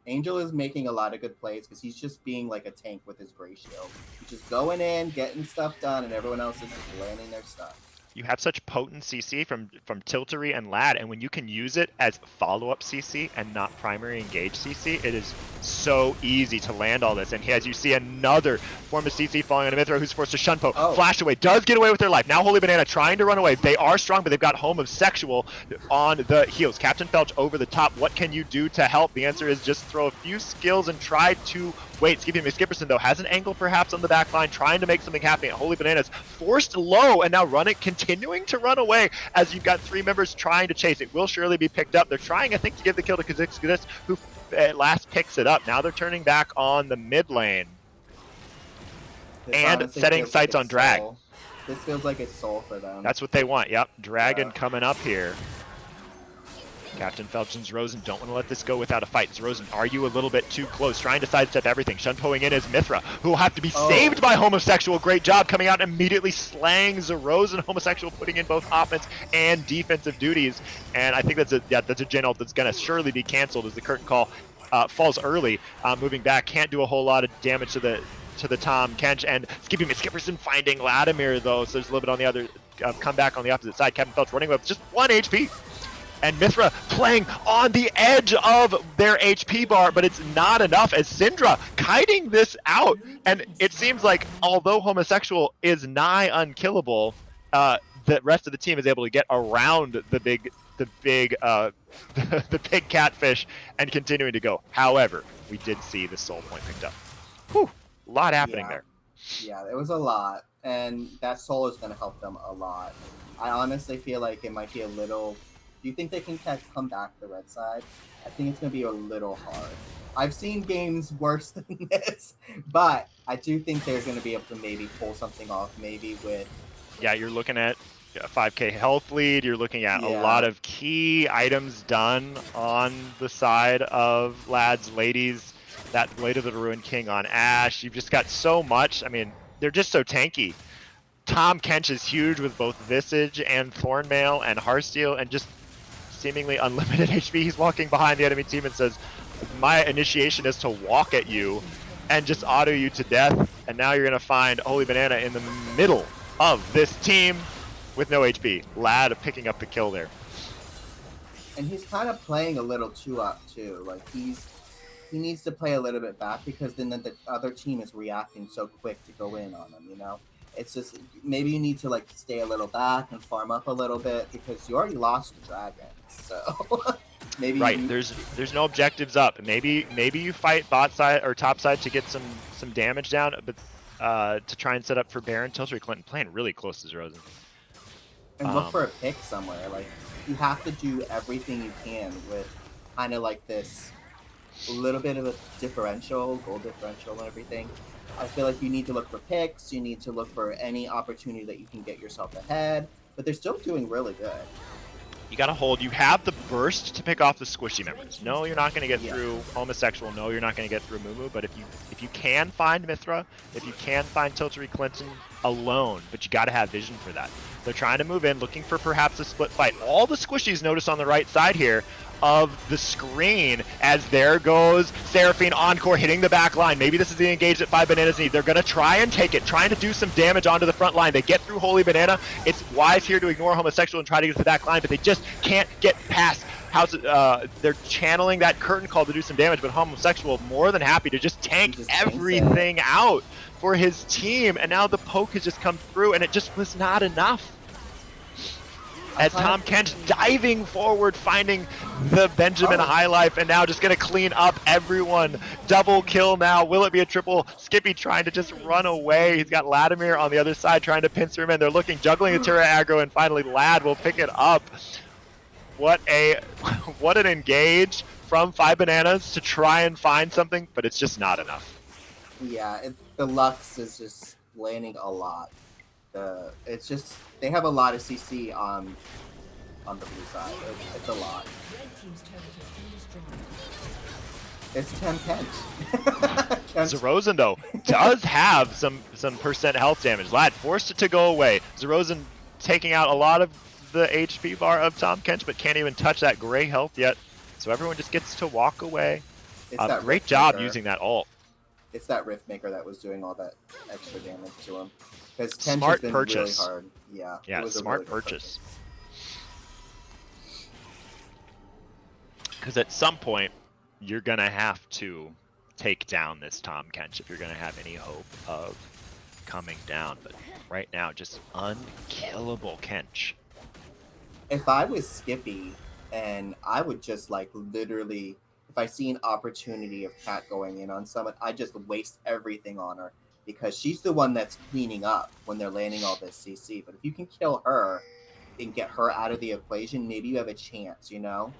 Angel is making a lot of good plays because he's just being like a tank with his gray shield. He's just going in, getting stuff done, and everyone else is just landing their stuff. You have such potent CC from Tiltery and Lad, and when you can use it as follow-up CC and not primary engage CC, it is so easy to land all this. And as you see another form of CC falling on Mithra, who's forced to Shunpo, flash away, does get away with their life. Now Holy Banana trying to run away. They are strong, but they've got Homosexual on the heels. Captain Felch over the top. What can you do to help? The answer is just throw a few skills and try to wait. Skippy McSkipperson, though, has an angle perhaps on the back line, trying to make something happen. Holy Bananas forced low, and now continuing to run away as you've got 3 members trying to chase. It will surely be picked up. They're trying, I think, to give the kill to Kha'Zix, who at last picks it up. Now they're turning back on the mid lane and setting sights on Drag. This feels like it's soul for them. That's what they want. Yep, Dragon coming up here. Captain Phelps and Rosen don't want to let this go without a fight. Rosen, are you a little bit too close? Trying to sidestep everything. Shunpoing in is Mithra, who will have to be saved by Homosexual. Great job coming out and immediately slaying Zerozen. Homosexual putting in both offense and defensive duties. And I think that's a gen ult that's going to surely be canceled as the curtain call falls early. Moving back, can't do a whole lot of damage to the Tom Kench, and Skippy McSkipperson finding Vladimir, though, so there's a little bit on the other comeback on the opposite side. Captain Phelps running with just 1 HP. And Mithra playing on the edge of their HP bar, but it's not enough as Syndra kiting this out. And it seems like although Homosexual is nigh unkillable, the rest of the team is able to get around the big catfish and continuing to go. However, we did see the soul point picked up. Whew, a lot happening there. Yeah, it was a lot, and that soul is going to help them a lot. I honestly feel like it might be a little. Do you think they can come back the red side? I think it's going to be a little hard. I've seen games worse than this, but I do think they're going to be able to maybe pull something off, maybe with... Yeah, you're looking at a 5k health lead. You're looking at a lot of key items done on the side of lads, ladies. That Blade of the Ruined King on Ashe. You've just got so much. I mean, they're just so tanky. Tom Kench is huge with both Visage and Thornmail and Heartsteel and just seemingly unlimited HP. He's walking behind the enemy team and says, my initiation is to walk at you and just auto you to death. And now you're going to find Holy Banana in the middle of this team with no HP. Lad picking up the kill there. And he's kind of playing a little too up too. Like he needs to play a little bit back because then the other team is reacting so quick to go in on him, you know? It's just, maybe you need to like stay a little back and farm up a little bit because you already lost the dragon. So maybe right, there's no objectives up. Maybe you fight bot side or top side to get some damage down, but to try and set up for Baron. Tiltry Clinton playing really close to Zerozen. And look for a pick somewhere. Like you have to do everything you can with kind of like this little bit of a differential, goal differential and everything. I feel like you need to look for picks. You need to look for any opportunity that you can get yourself ahead. But they're still doing really good. You gotta hold. You have the burst to pick off the squishy members. No, you're not gonna get through Homosexual. No, you're not gonna get through Mumu. But if you can find Mithra, if you can find Tiltry Clinton alone, but you gotta have vision for that. They're trying to move in, looking for perhaps a split fight. All the squishies notice on the right side here of the screen as there goes Seraphine Encore hitting the back line. Maybe this is the engage that 5 Bananas need. They're going to try and take it, trying to do some damage onto the front line. They get through Holy Banana. It's wise here to ignore Homosexual and try to get to the back line, but they just can't get past. They're channeling that curtain call to do some damage, but Homosexual more than happy to just tank everything out for his team. And now the poke has just come through, and it just was not enough. As Tom Kench diving forward, finding the Benjamin High Life, and now just going to clean up everyone. Double kill now. Will it be a triple? Skippy trying to just run away. He's got Latimer on the other side trying to pincer him in. They're looking, juggling the turret aggro, and finally Lad will pick it up. What an engage from 5 Bananas to try and find something, but it's just not enough. Yeah, the Lux is just landing a lot. It's just they have a lot of CC on the blue side. It's a lot. It's 10 Kent. Zerozen though does have some percent health damage. Lad forced it to go away. Zerozen taking out a lot of the HP bar of Tom Kench, but can't even touch that gray health yet. So everyone just gets to walk away. Great job using that ult. It's that Rift Maker that was doing all that extra damage to him. Because Kench Smart has been purchase. really hard. Yeah. Yeah, it was smart a really purchase. Because at some point, you're going to have to take down this Tom Kench if you're going to have any hope of coming down. But right now, just unkillable Kench. If I was Skippy, and I would just like literally, if I see an opportunity of Cat going in on someone, I just waste everything on her. Because she's the one that's cleaning up when they're landing all this CC. But if you can kill her and get her out of the equation, maybe you have a chance, you know?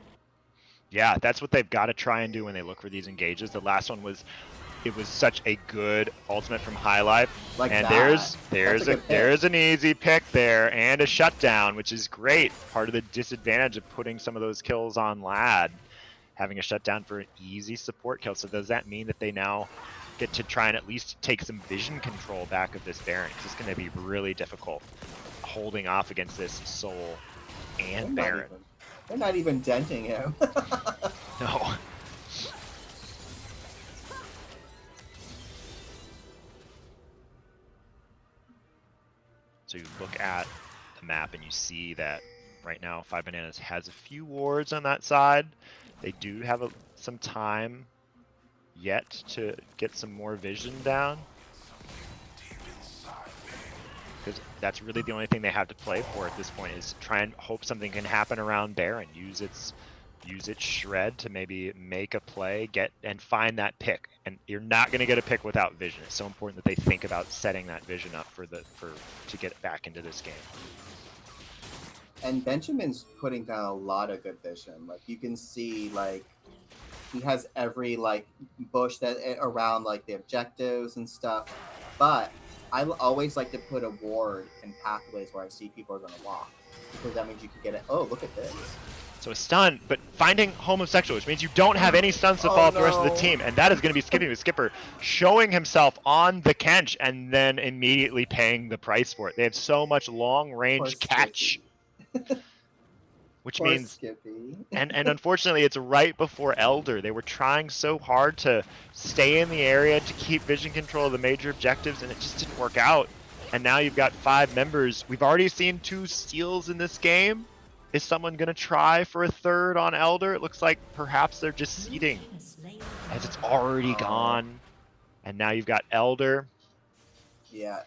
Yeah, that's what they've got to try and do when they look for these engages. The last one was, it was such a good ultimate from High Life. Like and that. there's an easy pick there and a shutdown, which is great. Part of the disadvantage of putting some of those kills on Lad, having a shutdown for an easy support kill. So does that mean that they now get to try and at least take some vision control back of this Baron? It's going to be really difficult holding off against this Soul and Baron. They're not even denting him. No. So you look at the map and you see that right now 5 Bananas has a few wards on that side. They do have some time yet to get some more vision down, because that's really the only thing they have to play for at this point, is try and hope something can happen around Baron. Use its shred to maybe make a play, get and find that pick. And you're not going to get a pick without vision. It's so important that they think about setting that vision up to get back into this game. And Benjamin's putting down a lot of good vision. Like you can see, like he has every like bush that around like the objectives and stuff. But always like to put a ward in pathways where I see people are going to walk, because that means you can get it. Oh, look at this. So a stun, but finding homosexual, which means you don't have any stuns to Oh, follow up the rest of the no. team, and that is going to be Skippy with Skipper showing himself on the Kench and then immediately paying the price for it. They have so much long-range catch, which Poor means, Skippy. and unfortunately, it's right before Elder. They were trying so hard to stay in the area to keep vision control of the major objectives, and it just didn't work out. And now you've got 5 members. We've already seen 2 steals in this game. Is someone going to try for a third on Elder? It looks like perhaps they're just seeding as it's already gone. And now you've got Elder. Yeah.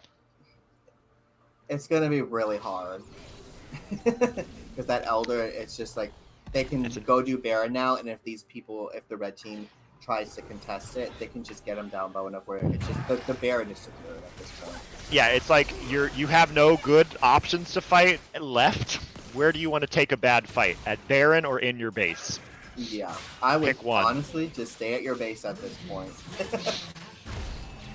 It's going to be really hard. Because that Elder, it's just like, they can go do Baron now, and if the red team tries to contest it, they can just get them down low enough where it's just, the Baron is secure at this point. Yeah, it's like you have no good options to fight left. Where do you want to take a bad fight? At Baron or in your base? Yeah, I would Pick one. honestly just stay at your base at this point.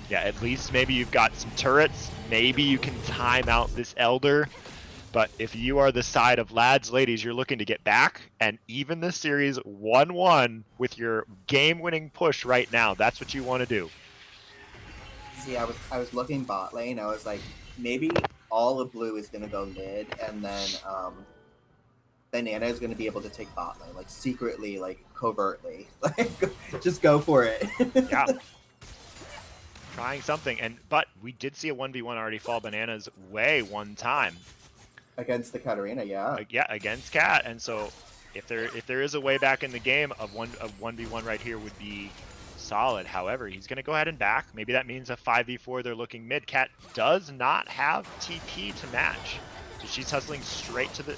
Yeah, at least maybe you've got some turrets. Maybe you can time out this Elder. But if you are the side of lads, ladies, you're looking to get back and even the series 1-1 with your game-winning push right now. That's what you want to do. See, I was looking bot lane. I was like, maybe all of blue is gonna go mid, and then Banana is gonna be able to take bot lane, like secretly, like covertly, like just go for it. Yeah. Trying something, but we did see a 1v1 already fall Banana's way one time. Against the Katarina, yeah. Yeah, against Cat, and so if there is a way back in the game of 1v1 right here would be solid. However, he's going to go ahead and back. Maybe that means a 5v4. They're looking mid. Cat does not have TP to match, so she's hustling straight to the.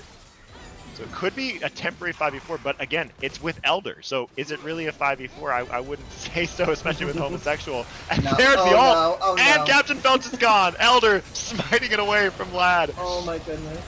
So it could be a temporary 5v4, but again, it's with Elder. So is it really a 5v4? I wouldn't say so, especially with homosexual. And No. there's the ult, Oh, and no. Captain Phelps is gone. Elder smiting it away from Lad. Oh my goodness.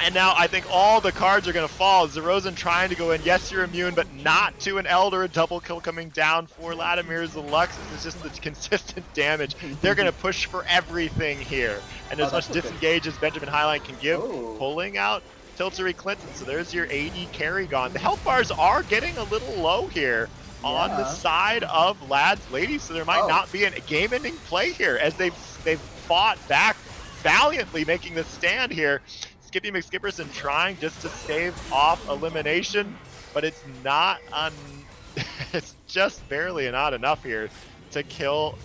And now I think all the cards are going to fall. Zerozen trying to go in. Yes, you're immune, but not to an Elder. A double kill coming down for Latimir's Lux. This is just the consistent damage. They're going to push for everything here. And as much disengage as Benjamin Highline can give, pulling out Tiltery Clinton. So there's your AD carry gone. The health bars are getting a little low here on the side of Lads Ladies. So there might not be a game-ending play here as they've fought back valiantly, making the stand here. Skippy McSkipperson trying just to stave off elimination, but it's not it's just barely not enough here to kill.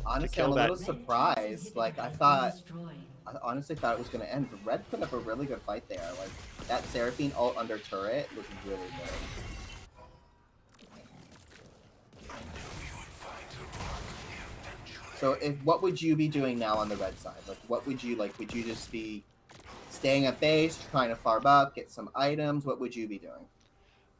Honestly, I'm a little surprised. Like I honestly thought it was going to end. But Red put up a really good fight there. Like that Seraphine ult under turret was really good. So what would you be doing now on the red side? Like what would you like? Would you just be staying at base, trying to farm up, get some items? What would you be doing?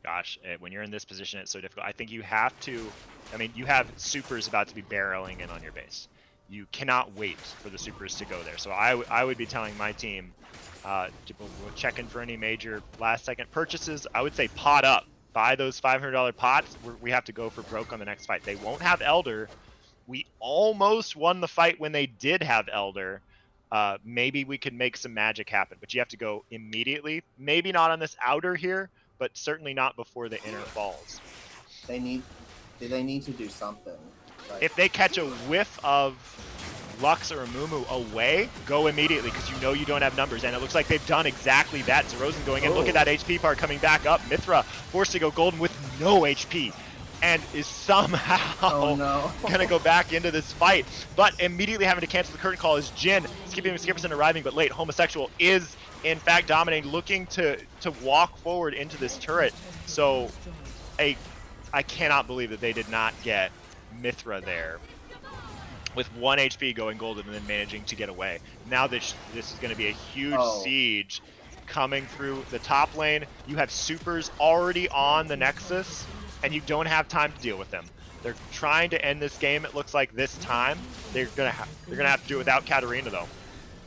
Gosh, when you're in this position, it's so difficult. I think you have to, I mean, you have supers about to be barreling in on your base. You cannot wait for the supers to go there. So I would be telling my team, we'll check in for any major last second purchases. I would say pot up, buy those $500 pots. We have to go for broke on the next fight. They won't have Elder. We almost won the fight when they did have Elder. Maybe we could make some magic happen, but you have to go immediately. Maybe not on this outer here, but certainly not before the inner falls. They need to do something. Like, if they catch a whiff of Lux or a Mumu away, go immediately because you know you don't have numbers. And it looks like they've done exactly that. Zerozen going in. Look at that HP part coming back up. Mithra forced to go golden with no HP. And is somehow going to go back into this fight. But immediately having to cancel the curtain call is Jin. Skippy McSkipperson arriving, but late. Homosexual is, in fact, dominating, looking to walk forward into this turret. So I cannot believe that they did not get Mithra there with 1 HP going golden and then managing to get away. Now this is going to be a huge siege coming through the top lane. You have supers already on the Nexus, and you don't have time to deal with them. They're trying to end this game, it looks like this time. They're gonna have to do it without Katarina though.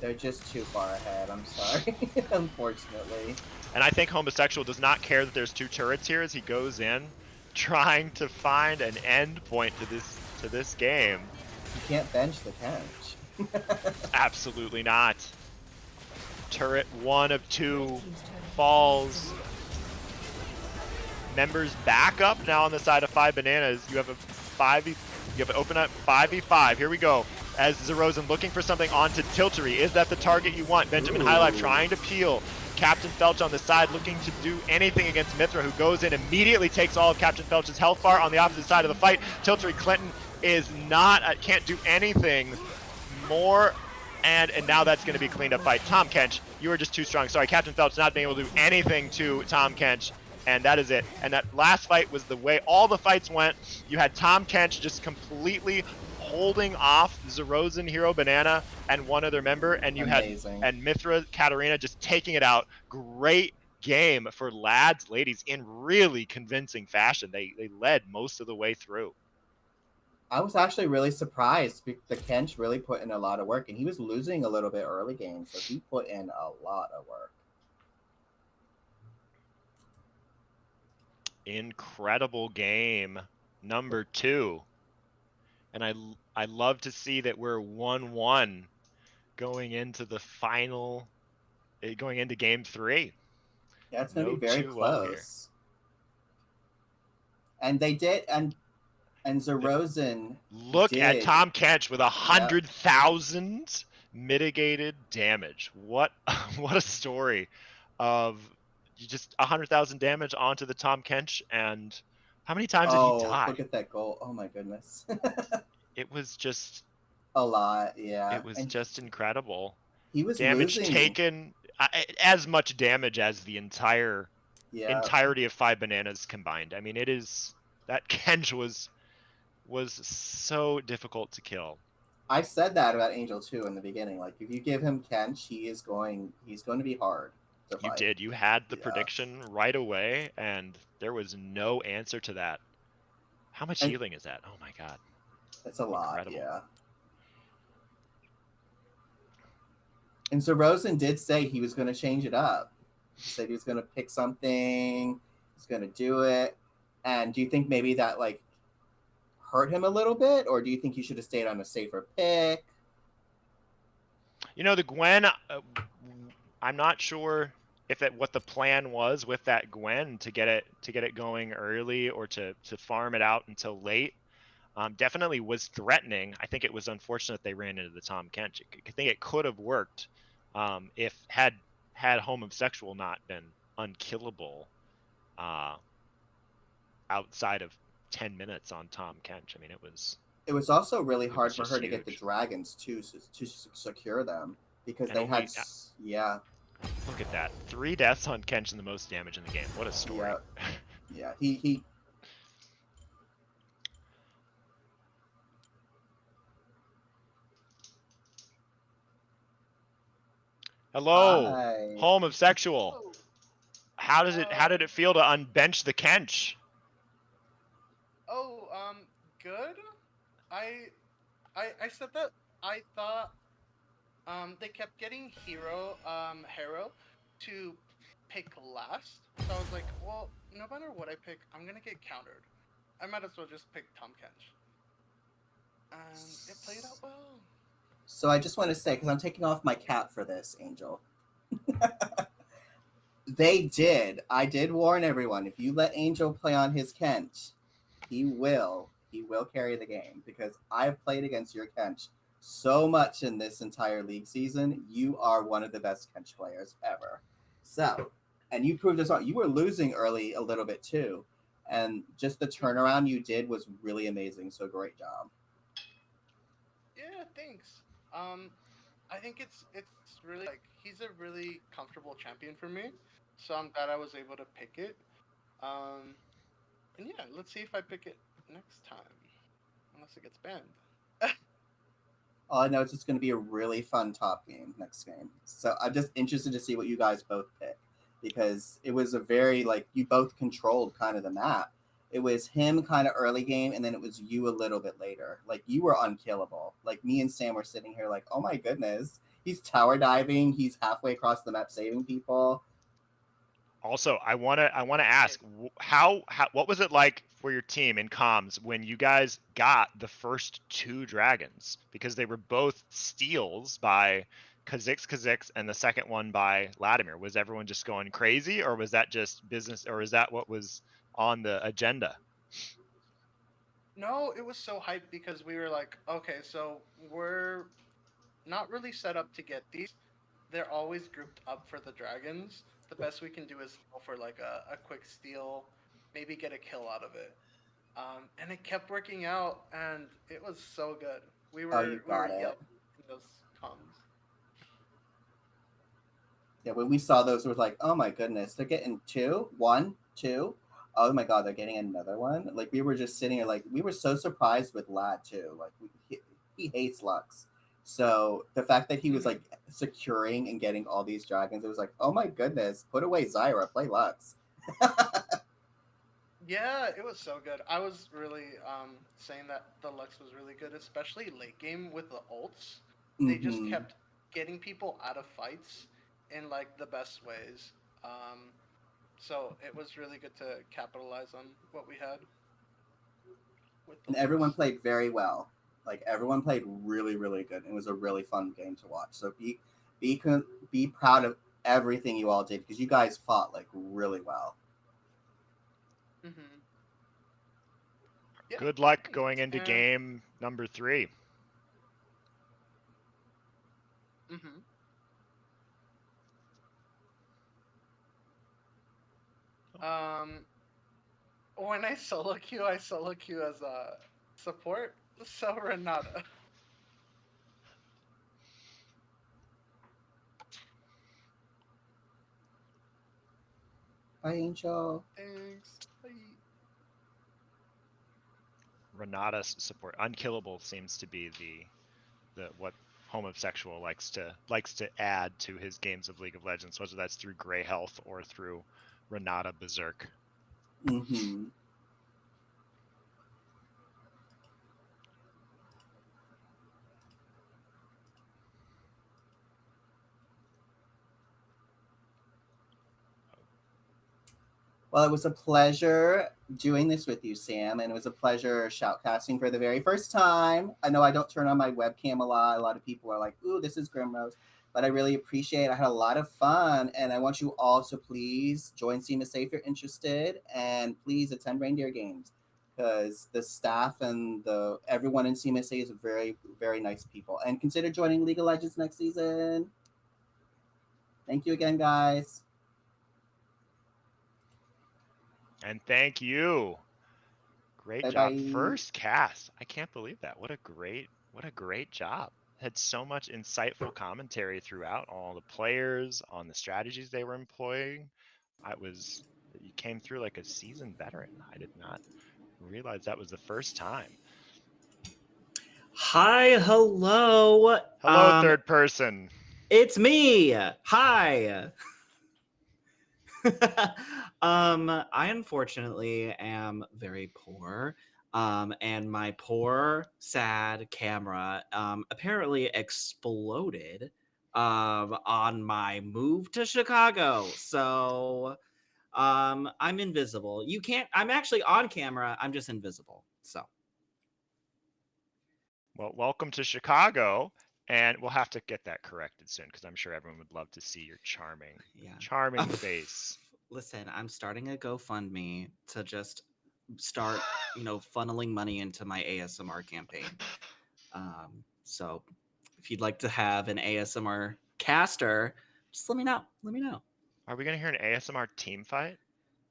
They're just too far ahead, I'm sorry, unfortunately. And I think Homosexual does not care that there's 2 turrets here as he goes in, trying to find an end point to this game. You can't bench the Kench. Absolutely not. Turret 1 of 2 falls. Members back up now on the side of 5 Bananas. You have a 5v, you have an open up 5v5. Here we go. As Zerozen looking for something onto Tiltery. Is that the target you want? Benjamin High Life trying to peel. Captain Felch on the side looking to do anything against Mithra, who goes in, immediately takes all of Captain Felch's health bar on the opposite side of the fight. Tiltery Clinton is not, can't do anything more, and now that's going to be a cleaned up fight. Tom Kench, you were just too strong. Sorry, Captain Felch not being able to do anything to Tom Kench, and that is it. And that last fight was the way all the fights went. You had Tom Kench just completely holding off Zerozen, Hero Banana, and one other member, and you Amazing. had Mithra Katarina just taking it out. Great game for lads, ladies, in really convincing fashion. They led most of the way through. I was actually really surprised. The Kench really put in a lot of work, and he was losing a little bit early game, so he put in a lot of work. Incredible game number 2. And I love to see that we're 1-1 going into the final, going into game 3. Yeah, it's going to be very close. Well here. And they did, and Zerozen look at Tom Kench with 100,000 mitigated damage. What a story of just 100,000 damage onto the Tom Kench. And how many times did he die? Look at that goal. Oh my goodness. It was just a lot, yeah. It was just incredible. He was damage losing. Taken as much damage as the entirety of 5 Bananas combined. I mean, it is that Kench was so difficult to kill. I said that about Angel 2 in the beginning. Like, if you give him Kench, he's going to be hard to fight. You did. You had the prediction right away, and there was no answer to that. How much healing is that? Oh my god. It's a lot, incredible. yeah. And so Rosen did say he was going to change it up. He said he was going to pick something. He's going to do it. And do you think maybe that, like, hurt him a little bit? Or do you think he should have stayed on a safer pick? You know, the Gwen, I'm not sure if what the plan was with that Gwen to get it going early or to farm it out until late. Definitely was threatening. I think it was unfortunate they ran into the Tom Kench. I think it could have worked if had homosexual not been unkillable outside of 10 minutes on Tom Kench. I mean, it was also really hard for her to get the dragons to secure them because they had Look at that. 3 deaths on Kench and the most damage in the game. What a story. Yeah, he Hello, Hi. home of sexual. How did it feel to unbench the Kench? Good. I said that I thought they kept getting Hero to pick last. So I was like, well, no matter what I pick, I'm gonna get countered. I might as well just pick Tom Kench. And it played out well. So I just want to say, because I'm taking off my cap for this, Angel. I did warn everyone, if you let Angel play on his Kench, he will carry the game, because I've played against your Kench so much in this entire league season. You are one of the best Kench players ever. So, and you proved us wrong. You were losing early a little bit too, and just the turnaround you did was really amazing. So great job. Yeah, thanks. I think it's really, like, he's a really comfortable champion for me, so I'm glad I was able to pick it. And yeah, let's see if I pick it next time, unless it gets banned. All I know is it's going to be a really fun top game next game. So I'm just interested to see what you guys both pick, because it was a very, like, you both controlled kind of the map. It was him kind of early game, and then it was you a little bit later. Like, you were unkillable. Like, me and Sam were sitting here like, oh my goodness, he's tower diving. He's halfway across the map saving people. Also, I wanna ask, how what was it like for your team in comms when you guys got the first 2 dragons? Because they were both steals by Kha'Zix and the second one by Latimer. Was everyone just going crazy, or was that just business, or is that what was on the agenda? No, it was so hyped because we were like, okay, so we're not really set up to get these. They're always grouped up for the dragons. The best we can do is go for like a quick steal, maybe get a kill out of it. And it kept working out, and it was so good. We Oh, were you we were got yelling it. in those comms. Yeah, when we saw those, it was like, oh my goodness, they're getting 2, 1, 2. Oh my god, they're getting another one. Like we were just sitting here, like we were so surprised with Lad too. Like he hates Lux, so the fact that he was like securing and getting all these dragons, it was like, oh my goodness, put away Zyra, play Lux. Yeah, it was so good. I was really saying that the Lux was really good, especially late game with the ults. They just Mm-hmm. kept getting people out of fights in like the best ways. Um, so it was really good to capitalize on what we had with the And everyone Lux. played very well. Like everyone played really, really good. It was a really fun game to watch. So be be proud of everything you all did because you guys fought like really well. Mm-hmm. Yeah, Good luck going thanks. into And game number 3. mm-hmm. When I solo queue as a support. So Renata. Bye, Angel. Thanks. Bye. Renata's support. Unkillable seems to be the what homosexual likes to add to his games of League of Legends, whether that's through Grey Health or through Renata Berserk. Mm-hmm. Well, it was a pleasure doing this with you, Sam, and it was a pleasure shoutcasting for the very first time. I know I don't turn on my webcam a lot. A lot of people are like, "Ooh, this is Grimrose," but I really appreciate it. I had a lot of fun, and I want you all to please join CMSA if you're interested, and please attend Reindeer Games because the staff and the everyone in CMSA is very, very nice people. And consider joining League of Legends next season. Thank you again, guys. And thank you. Great job. Bye-bye. First cast. I can't believe that. What a great job. Had so much insightful commentary throughout, all the players, on the strategies they were employing. You came through like a seasoned veteran. I did not realize that was the first time. Hi, hello. Hello, third person. It's me. Hi. I unfortunately am very poor. And my poor, sad camera apparently exploded on my move to Chicago. So I'm invisible. I'm actually on camera, I'm just invisible. So Well, welcome to Chicago, and we'll have to get that corrected soon because I'm sure everyone would love to see your charming face. Listen, I'm starting a GoFundMe to just start, funneling money into my ASMR campaign. So if you'd like to have an ASMR caster, just let me know. Let me know. Are we gonna hear an ASMR team fight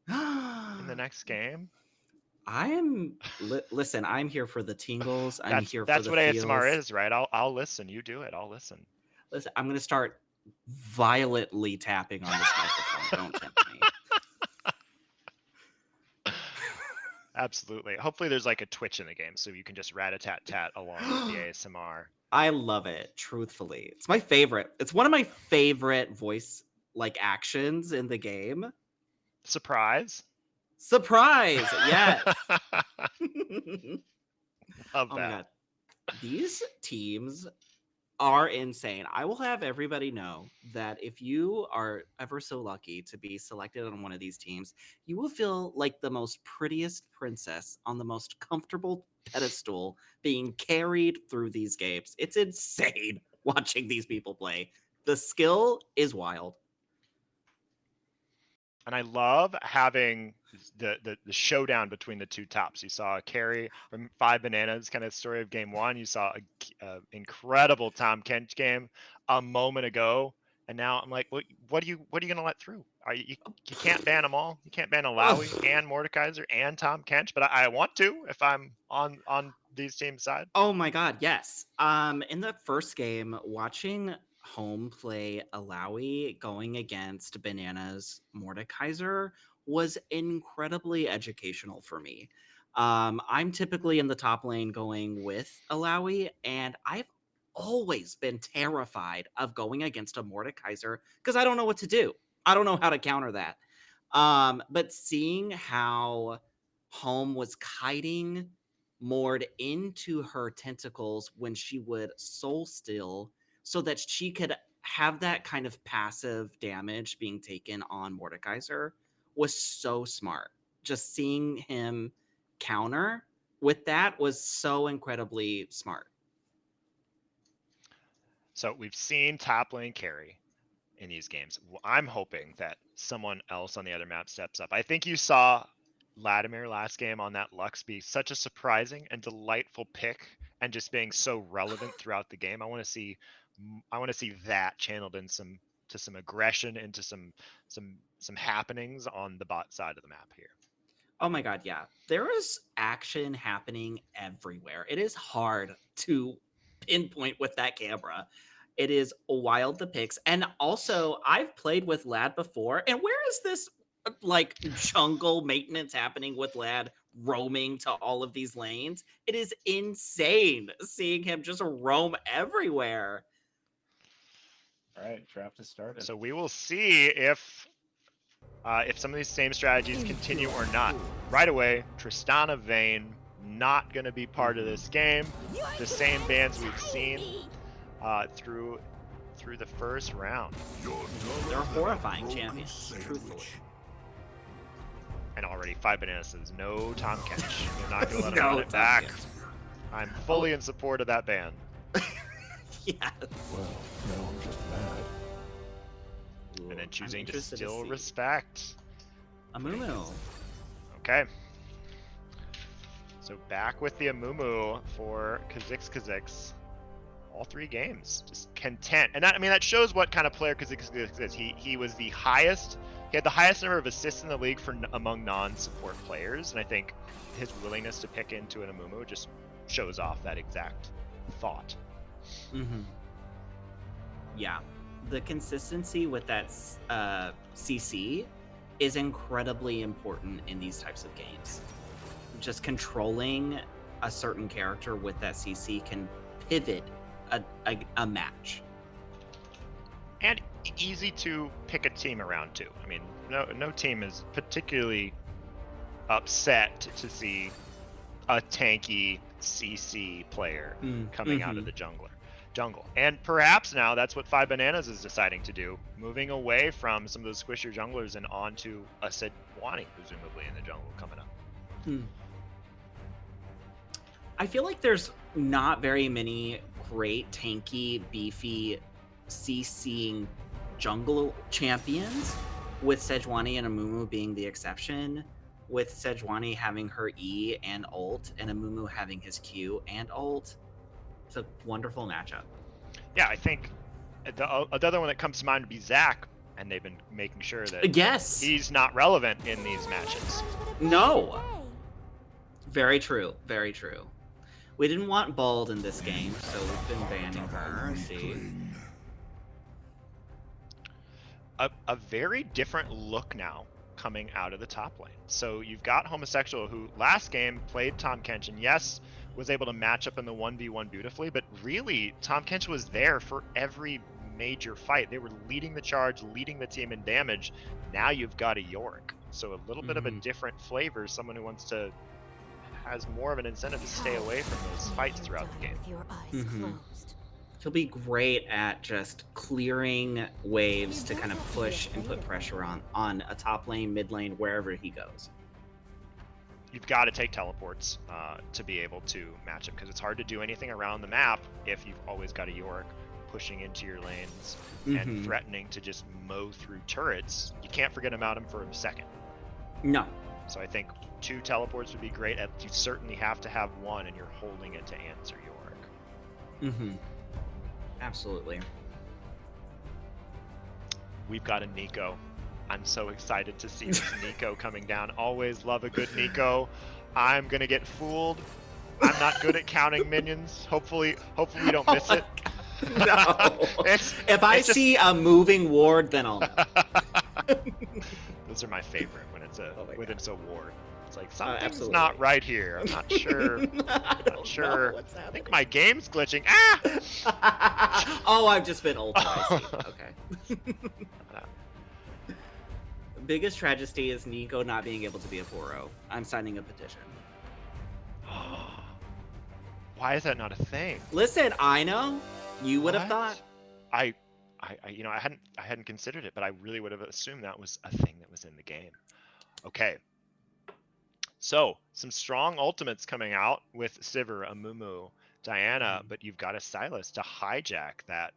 in the next game? Listen, I'm here for the tingles. I'm That's here for that's the what feels. ASMR is, right? I'll listen. You do it. I'll listen. Listen, I'm gonna start violently tapping on this microphone. Don't tempt me. Absolutely. Hopefully there's like a Twitch in the game so you can just rat-a-tat-tat along with the ASMR. I love it, truthfully. It's my favorite. It's one of my favorite voice actions in the game. Surprise. Surprise! Yes. Love Oh that. my god. These teams are insane. I will have everybody know that if you are ever so lucky to be selected on one of these teams, you will feel like the most prettiest princess on the most comfortable pedestal being carried through these games. It's insane watching these people play. The skill is wild. And I love having the showdown between the two tops. You saw a carry from 5Bananas, kind of story of game one. You saw a incredible Tom Kench game a moment ago, and now I'm like, what are you gonna let through? You can't ban them all. You can't ban Alawi and Mordekaiser and Tom Kench, but I want to if I'm on these teams' side. Oh my god, yes. In the first game, watching home play Alawi going against Bananas Mordekaiser was incredibly educational for me. I'm typically in the top lane going with Alawi, and I've always been terrified of going against a Mordekaiser because I don't know what to do. I don't know how to counter that. But seeing how Home was kiting Mord into her tentacles when she would soul steal so that she could have that kind of passive damage being taken on Mordekaiser was so smart. Just seeing him counter with that was so incredibly smart. So we've seen top lane carry in these games. I'm hoping that someone else on the other map steps up. I think you saw Latimer last game on that Lux be such a surprising and delightful pick and just being so relevant throughout the game. I want to see that channeled in some aggression, into some happenings on the bot side of the map here. Oh my god, yeah. There is action happening everywhere. It is hard to pinpoint with that camera. It is wild, the picks. And also, I've played with Lad before, and where is this like jungle maintenance happening with Lad roaming to all of these lanes? It is insane seeing him just roam everywhere. All right, draft has started. So we will see if some of these same strategies continue or not. Right away, Tristana Vayne not going to be part of this game. The same bans we've seen through the first round. They're horrifying champions, truthfully. And already 5Bananas says no Tom Kench. They're not going to let him run it back. I'm fully in support of that ban. Yes. Well, now I'm just mad. And then choosing to interested to still see. respect. Amumu. Okay. So back with the Amumu for Kha'Zix. All three games, just content, and that shows what kind of player Kha'Zix is. He was the highest. He had the highest number of assists in the league among non-support players, and I think his willingness to pick into an Amumu just shows off that exact thought. Mm-hmm. Yeah, the consistency with that CC is incredibly important in these types of games. Just controlling a certain character with that CC can pivot a match. And easy to pick a team around too. I mean, no team is particularly upset to see a tanky CC player coming out of the jungle. And perhaps now that's what 5Bananas is deciding to do, moving away from some of those squishier junglers and onto a Sejuani, presumably in the jungle coming up. I feel like there's not very many great tanky, beefy, CCing jungle champions, with Sejuani and Amumu being the exception, with Sejuani having her E and ult, and Amumu having his Q and ult. It's a wonderful matchup. Yeah, I think the other one that comes to mind would be Zach, and they've been making sure that yes, he's not relevant in these matches. No. Very true. Very true. We didn't want Bald in this game, so we've been banning her. See. A very different look now coming out of the top lane. So you've got Homosexual, who last game played Tom Kench, and yes, was able to match up in the 1v1 beautifully, but really, Tom Kench was there for every major fight. They were leading the charge, leading the team in damage. Now you've got a Yorick. So a little bit of a different flavor, someone who has more of an incentive to stay away from those fights throughout the game. With your eyes closed. He'll be great at just clearing waves to kind of push and put pressure on a top lane, mid lane, wherever he goes. You've got to take teleports to be able to match him, because it's hard to do anything around the map if you've always got a Yorick pushing into your lanes and threatening to just mow through turrets. You can't forget about him for a second. No. So I think 2 teleports would be great. You certainly have to have 1, and you're holding it to answer Yorick. Absolutely. We've got a Nico. I'm so excited to see this Nico coming down. Always love a good Nico. I'm gonna get fooled. I'm not good at counting minions. Hopefully we don't miss it. No. If I see a moving ward, then I'll know. Those are my favorite when it's a ward. It's like something's absolutely. not right here. I'm not sure. Not sure. What's I happening? think my game's glitching. Ah! Oh, I've just been ulted. I see. Okay. Biggest tragedy is Nico not being able to be a 4-0. I'm signing a petition. Why is that not a thing? Listen, I know you would have What? thought. I hadn't considered it, but I really would have assumed that was a thing that was in the game. Okay. So some strong ultimates coming out with Sivir, Amumu, Diana, but you've got a Silas to hijack that,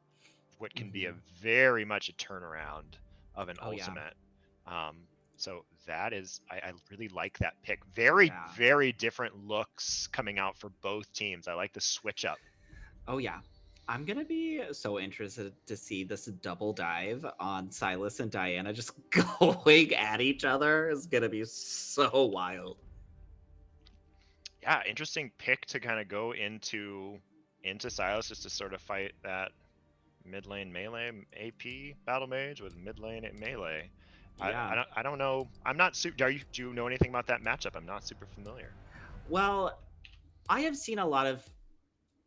what can be a very much a turnaround of an ultimate. So that is, I really like that pick. Very different looks coming out for both teams. I like the switch up. Oh yeah. I'm gonna be so interested to see this double dive on Silas and Diana just going at each other. Is gonna be so wild. Yeah, interesting pick to kind of go into Silas, just to sort of fight that mid lane melee AP battle mage with mid lane melee. Yeah. I don't know. I'm not super. Do you know anything about that matchup? I'm not super familiar. Well, I have seen a lot of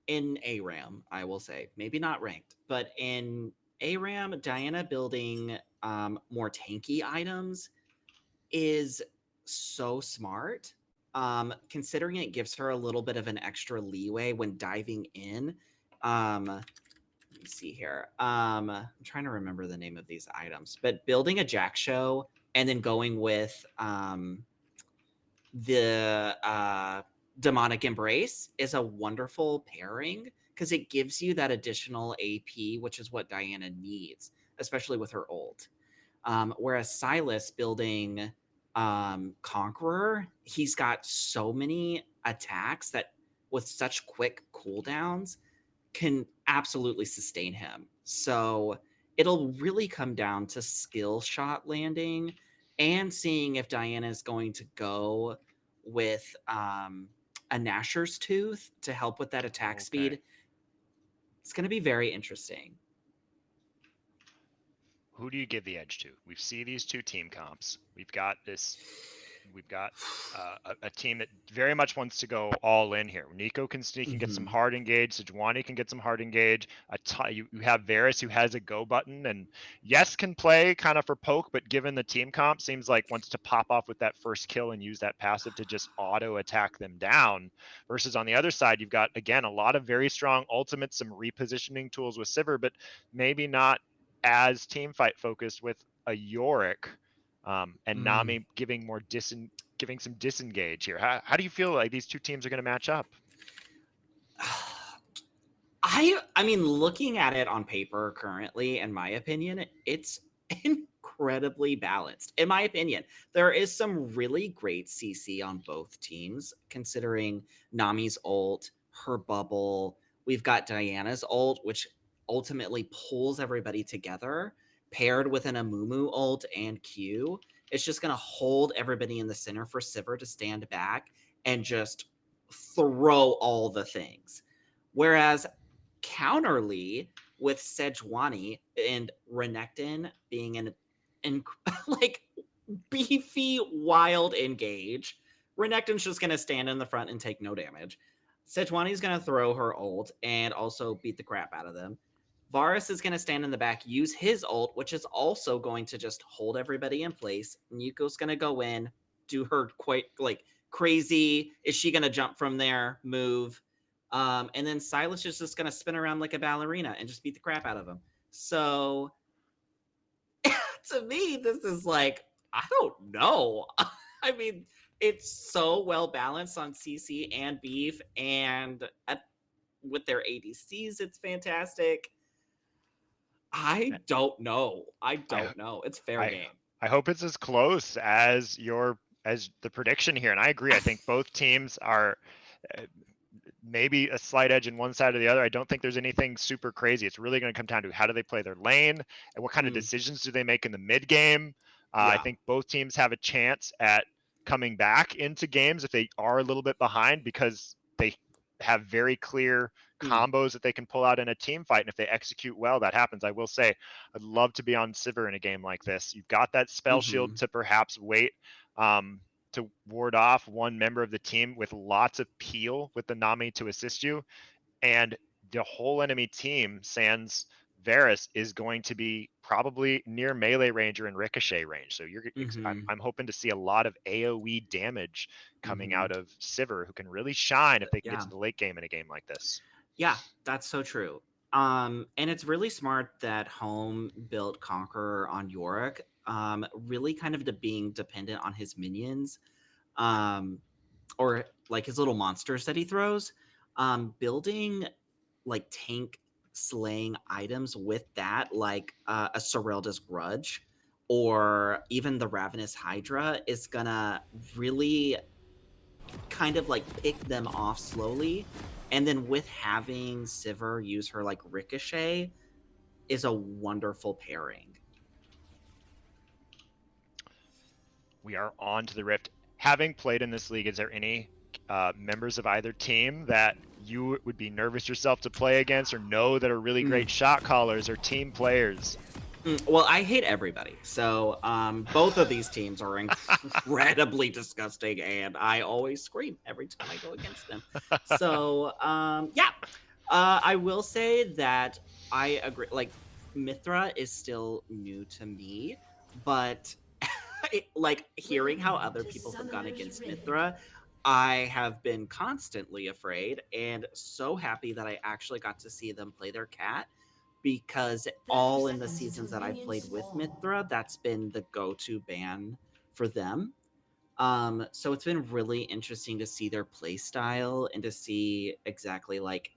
in ARAM, I will say, maybe not ranked, but in ARAM, Diana building more tanky items is so smart. Considering it gives her a little bit of an extra leeway when diving in. Let me see here. I'm trying to remember the name of these items, but building a Jack show and then going with the demonic embrace is a wonderful pairing because it gives you that additional AP, which is what Diana needs, especially with her ult. Whereas Silas building Conqueror, he's got so many attacks that with such quick cooldowns can absolutely sustain him. So it'll really come down to skill shot landing and seeing if Diana is going to go with a Nashor's Tooth to help with that attack speed. It's going to be very interesting. Who do you give the edge to? We see these 2 team comps. We've got a team that very much wants to go all in here. Nico can sneak and get some hard engage. Sejuani can get some hard engage. You have Varus, who has a go button, and yes, can play kind of for poke, but given the team comp, seems like wants to pop off with that first kill and use that passive to just auto attack them down. Versus on the other side, you've got, again, a lot of very strong ultimates, some repositioning tools with Sivir, but maybe not as team fight focused with a Yorick, and Nami giving some disengage here. How do you feel like these 2 teams are going to match up? I mean, looking at it on paper currently, in my opinion, it's incredibly balanced. In my opinion, there is some really great CC on both teams, considering Nami's ult, her bubble. We've got Diana's ult, which ultimately pulls everybody together, paired with an Amumu ult and Q. It's just going to hold everybody in the center for Sivir to stand back and just throw all the things. Whereas counterly, with Sejuani and Renekton being an like beefy, wild engage, Renekton's just going to stand in the front and take no damage. Sejuani's going to throw her ult and also beat the crap out of them. Varus is going to stand in the back, use his ult, which is also going to just hold everybody in place. Nico's going to go in, do her quite like crazy. Is she going to jump from there, move, And then Silas is just gonna spin around like a ballerina and just beat the crap out of him. So to me, this is like, I don't know. I mean, it's so well balanced on CC and Beef, and with their ADCs, it's fantastic. I don't know. I don't know. It's fair I, game. I hope it's as close as the prediction here, and I agree. I think both teams are maybe a slight edge in one side or the other. I don't think there's anything super crazy. It's really going to come down to how do they play their lane and what kind of decisions do they make in the mid game. I think both teams have a chance at coming back into games if they are a little bit behind, because they have very clear combos that they can pull out in a team fight. And if they execute well, that happens. I will say, I'd love to be on Sivir in a game like this. You've got that spell shield to perhaps wait to ward off one member of the team with lots of peel with the Nami to assist you. And the whole enemy team, sans Varus, is going to be probably near melee range or in ricochet range. So I'm hoping to see a lot of AoE damage coming out of Sivir, who can really shine if they can get to the late game in a game like this. Yeah, that's so true. And it's really smart that Home built Conqueror on Yorick, really kind of being dependent on his minions, or like his little monsters that he throws. Building like tank slaying items with that, like a Sorelda's Grudge or even the Ravenous Hydra, is gonna really kind of like pick them off slowly. And then with having Sivir use her like Ricochet is a wonderful pairing. We are on to the Rift. Having played in this league, is there any members of either team that you would be nervous yourself to play against, or know that are really great shot callers or team players? Well, I hate everybody. So both of these teams are incredibly disgusting, and I always scream every time I go against them. So I will say that I agree. Like, Mithra is still new to me, but like hearing how other people have gone against Mithra, I have been constantly afraid, and so happy that I actually got to see them play their cat, because all in the seasons that I've played with Mithra, that's been the go-to ban for them. So it's been really interesting to see their play style and to see exactly like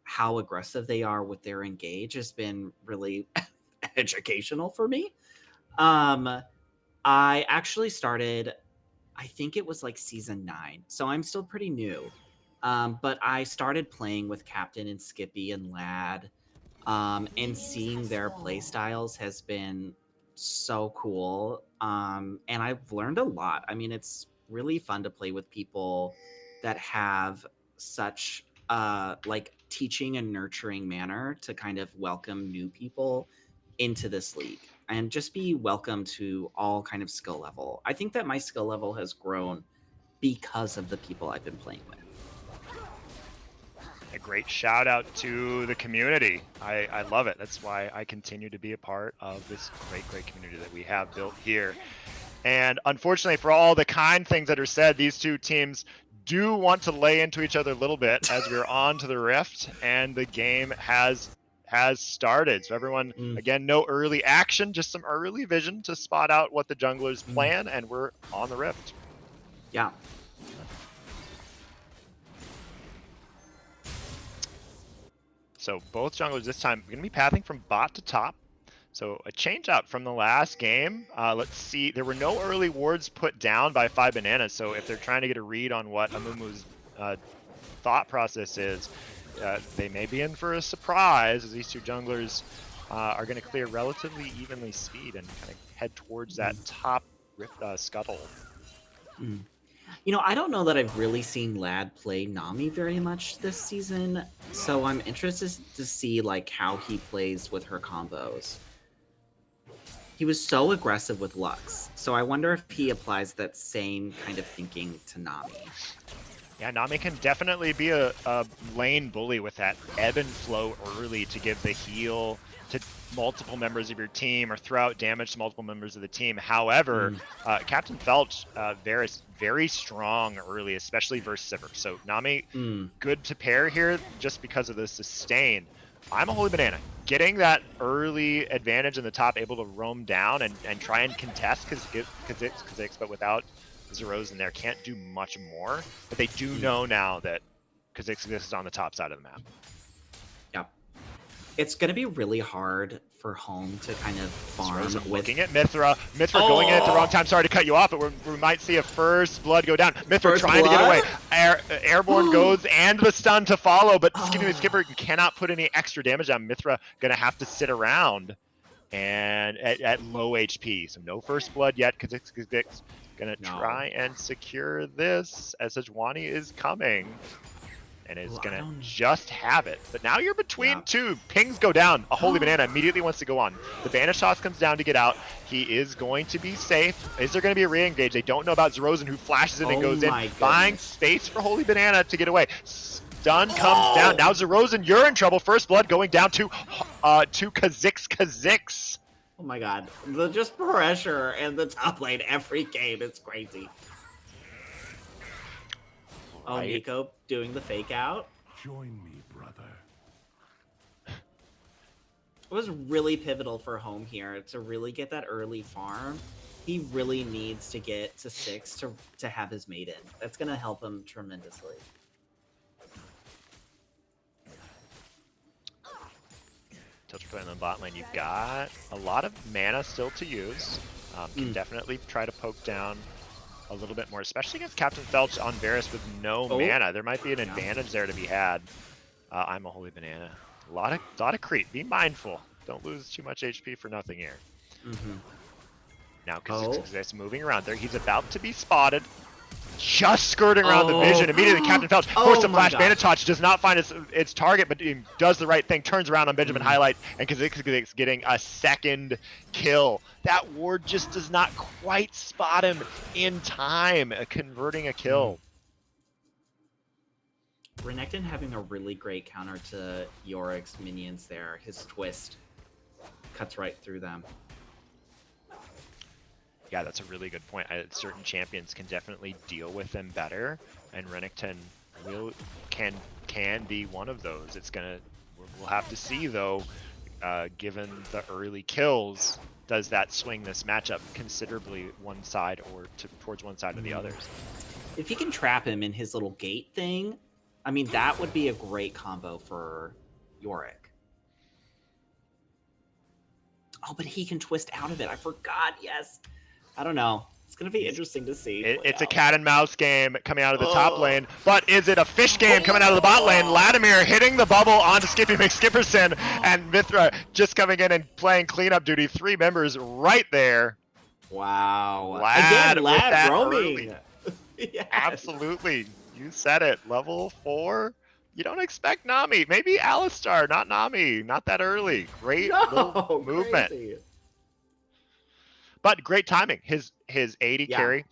how aggressive they are with their engage has been really educational for me. I actually started, I think it was like season 9, so I'm still pretty new. But I started playing with Captain and Skippy and Lad, and seeing their play styles has been so cool. And I've learned a lot. I mean, it's really fun to play with people that have such like teaching and nurturing manner to kind of welcome new people into this league and just be welcome to all kind of skill level. I think that my skill level has grown because of the people I've been playing with. A great shout out to the community. I love it. That's why I continue to be a part of this great community that we have built here. And unfortunately, for all the kind things that are said, these two teams do want to lay into each other a little bit as we're on to the Rift, and the game has started. So everyone, again, no early action, just some early vision to spot out what the junglers plan, and we're on the Rift. Yeah. So both junglers this time going to be pathing from bot to top. So a change up from the last game. Let's see. There were no early wards put down by 5 Bananas. So if they're trying to get a read on what Amumu's thought process is, they may be in for a surprise, as these two junglers are going to clear relatively evenly speed and kind of head towards that top scuttle. You know, I don't know that I've really seen Lad play Nami very much this season, so I'm interested to see like how he plays with her combos. He was so aggressive with Lux, so I wonder if he applies that same kind of thinking to Nami. Yeah, Nami can definitely be a lane bully with that ebb and flow early to give the heal to multiple members of your team or throw out damage to multiple members of the team. However, Captain Felch, Varus, very strong early, especially versus Sivir. So Nami, good to pair here just because of the sustain. I'm a Holy Banana. Getting that early advantage in the top, able to roam down and try and contest Kha'Zix, but without Zeros in there, can't do much more. But they do know now that Kha'Zix is on the top side of the map. Yeah. It's going to be really hard for home to kind of farm with... Looking at Mithra. Mithra going in at the wrong time. Sorry to cut you off, but we might see a first blood go down. Mithra trying to get away. Airborne goes and the stun to follow, but Skippy Skipper cannot put any extra damage on. Mithra going to have to sit around and at low HP. So no first blood yet. Kha'Zix going to try and secure this as Sejuani is coming. And is going to just have it. But now you're between two. Pings go down. A Holy Banana immediately wants to go on. The Banish Toss comes down to get out. He is going to be safe. Is there going to be a re-engage? They don't know about Zerozen, who flashes in and goes in. Buying space for Holy Banana to get away. Stun comes down. Now Zerozen, you're in trouble. First blood going down to Kha'Zix. Oh my god. Just pressure in the top lane every game. It's crazy. Oh, Nico doing the fake out. Join me, brother. It was really pivotal for home here to really get that early farm. He really needs to get to 6 to have his maiden. That's going to help him tremendously. Tiltroy in the bot lane. You've got a lot of mana still to use. Can definitely try to poke down a little bit more, especially against Captain Felch on Varus with no mana. There might be an advantage there to be had. I'm a Holy Banana. A lot of creep. Be mindful. Don't lose too much HP for nothing here. Now Kha'Zix moving around there. He's about to be spotted. Just skirting around the vision. Immediately Captain Felch forced a flash. Vanitas does not find its target, but he does the right thing. Turns around on Benjamin Highlight, and Kha'Zix getting a second kill. That ward just does not quite spot him in time, converting a kill. Renekton having a really great counter to Yorick's minions there. His twist cuts right through them. Yeah, that's a really good point. Certain champions can definitely deal with them better, and Renekton can be one of those. We'll have to see though, given the early kills, does that swing this matchup considerably one side or towards one side or the others? If he can trap him in his little gate thing, I mean, that would be a great combo for Yorick. Oh, but he can twist out of it. I forgot. Yes. I don't know. It's going to be interesting to see. It's a cat and mouse game coming out of the top lane, but is it a fish game coming out of the bot lane? Latimer hitting the bubble onto Skippy McSkipperson, and Mithra just coming in and playing cleanup duty. 3 members right there. Wow. Lad Again, with that roaming. Yes. Absolutely. You said it. Level 4. You don't expect Nami. Maybe Alistar, not Nami. Not that early. Great little movement. Crazy. But great timing. His AD carry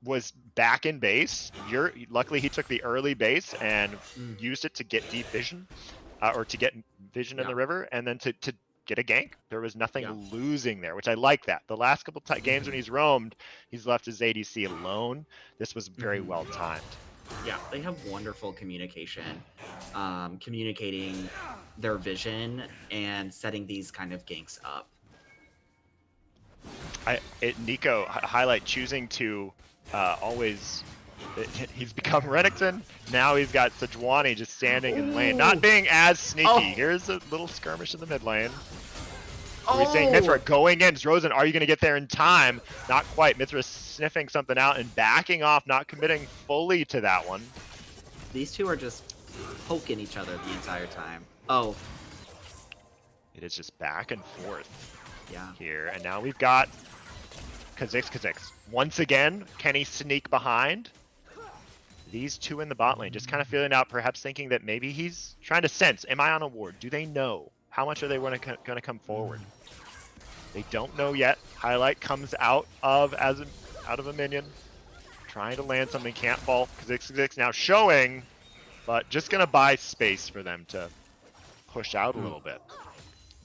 was back in base. Luckily he took the early base and used it to get deep vision, or to get vision in the river, and then to get a gank. There was nothing losing there, which I like that. The last couple games when he's roamed, he's left his ADC alone. This was very well timed. Yeah, they have wonderful communication, communicating their vision and setting these kind of ganks up. Nico Highlight choosing to always. He's become Renekton. Now he's got Sejuani just standing in lane, not being as sneaky. Here's a little skirmish in the mid lane. We're seeing Mithra going in. Rosen, are you going to get there in time? Not quite. Mithra sniffing something out and backing off, not committing fully to that one. These two are just poking each other the entire time. It is just back and forth. Yeah. Here, and now we've got Kha'Zix. Once again, can he sneak behind? These two in the bot lane, just kind of feeling out, perhaps thinking that maybe he's trying to sense, am I on a ward? Do they know? How much are they going to come forward? They don't know yet. Highlight comes out of a minion, trying to land something, can't fall. Kha'Zix now showing, but just going to buy space for them to push out a little bit.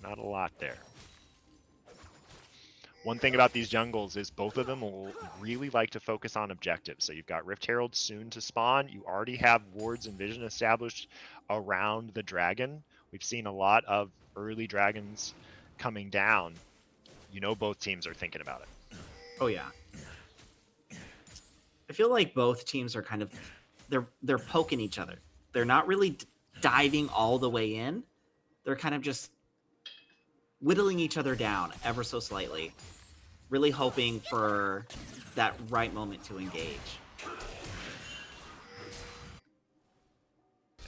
Not a lot there. One thing about these jungles is both of them will really like to focus on objectives. So you've got Rift Herald soon to spawn. You already have wards and vision established around the dragon. We've seen a lot of early dragons coming down. You know both teams are thinking about it. Oh yeah. I feel like both teams are kind of they're poking each other. They're not really diving all the way in. They're kind of just whittling each other down ever so slightly, really hoping for that right moment to engage.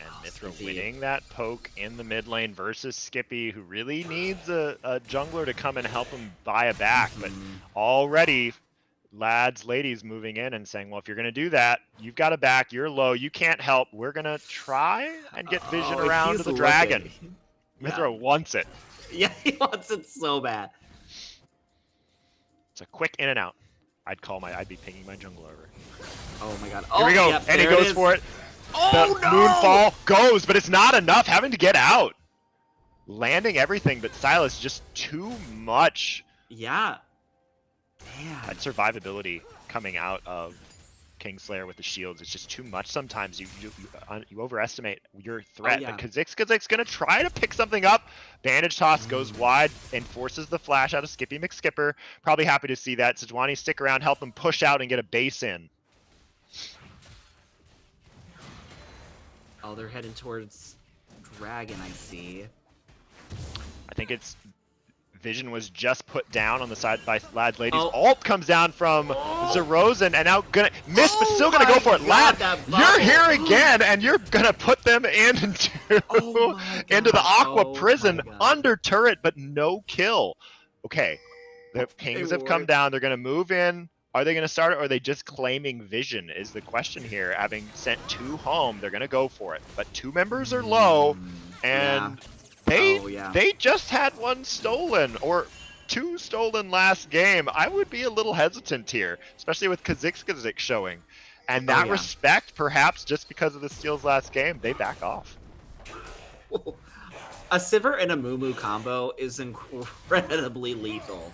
And Mithra Skippy. winning that poke in the mid lane versus Skippy, who really needs a jungler to come and help him buy a back. But already, lads, ladies moving in and saying, well, if you're going to do that, you've got a back, you're low, you can't help. We're going to try and get vision around to the dragon. Mithra wants it. Yeah, he wants it so bad. It's a quick in and out. I'd be pinging my jungle over. Oh my god. Here we go. Yep, and he there goes is. for it. Oh The no! moonfall goes, but it's not enough. Having to get out. Landing everything, but Silas just too much. Yeah. Man. That survivability coming out of Kingslayer with the shields is just too much sometimes. You overestimate your threat. yeah. But Kha'Zix's gonna try to pick something up. Bandage toss goes wide and forces the flash out of Skippy McSkipper. Probably happy to see that. Sejuani stick around, help him push out and get a base in. Oh, they're heading towards Dragon, I see. I think it's Vision was just put down on the side by Lads Ladies. Oh. Ult comes down from Zerozen and now gonna miss, but still gonna go for it. God, Lad, that you're bubble. here again and you're gonna put them into, Oh my into the God. Aqua Oh Prison my God. under turret, but no kill. Okay, the pings have come worked. down. They're gonna move in. Are they gonna start it or are they just claiming Vision is the question here. Having sent 2 home, they're gonna go for it. But 2 members are low and they just had 1 stolen or 2 stolen last game. I would be a little hesitant here, especially with Kha'Zix showing. And that respect, perhaps just because of the steals last game, they back off. A Sivir and a Mumu combo is incredibly lethal.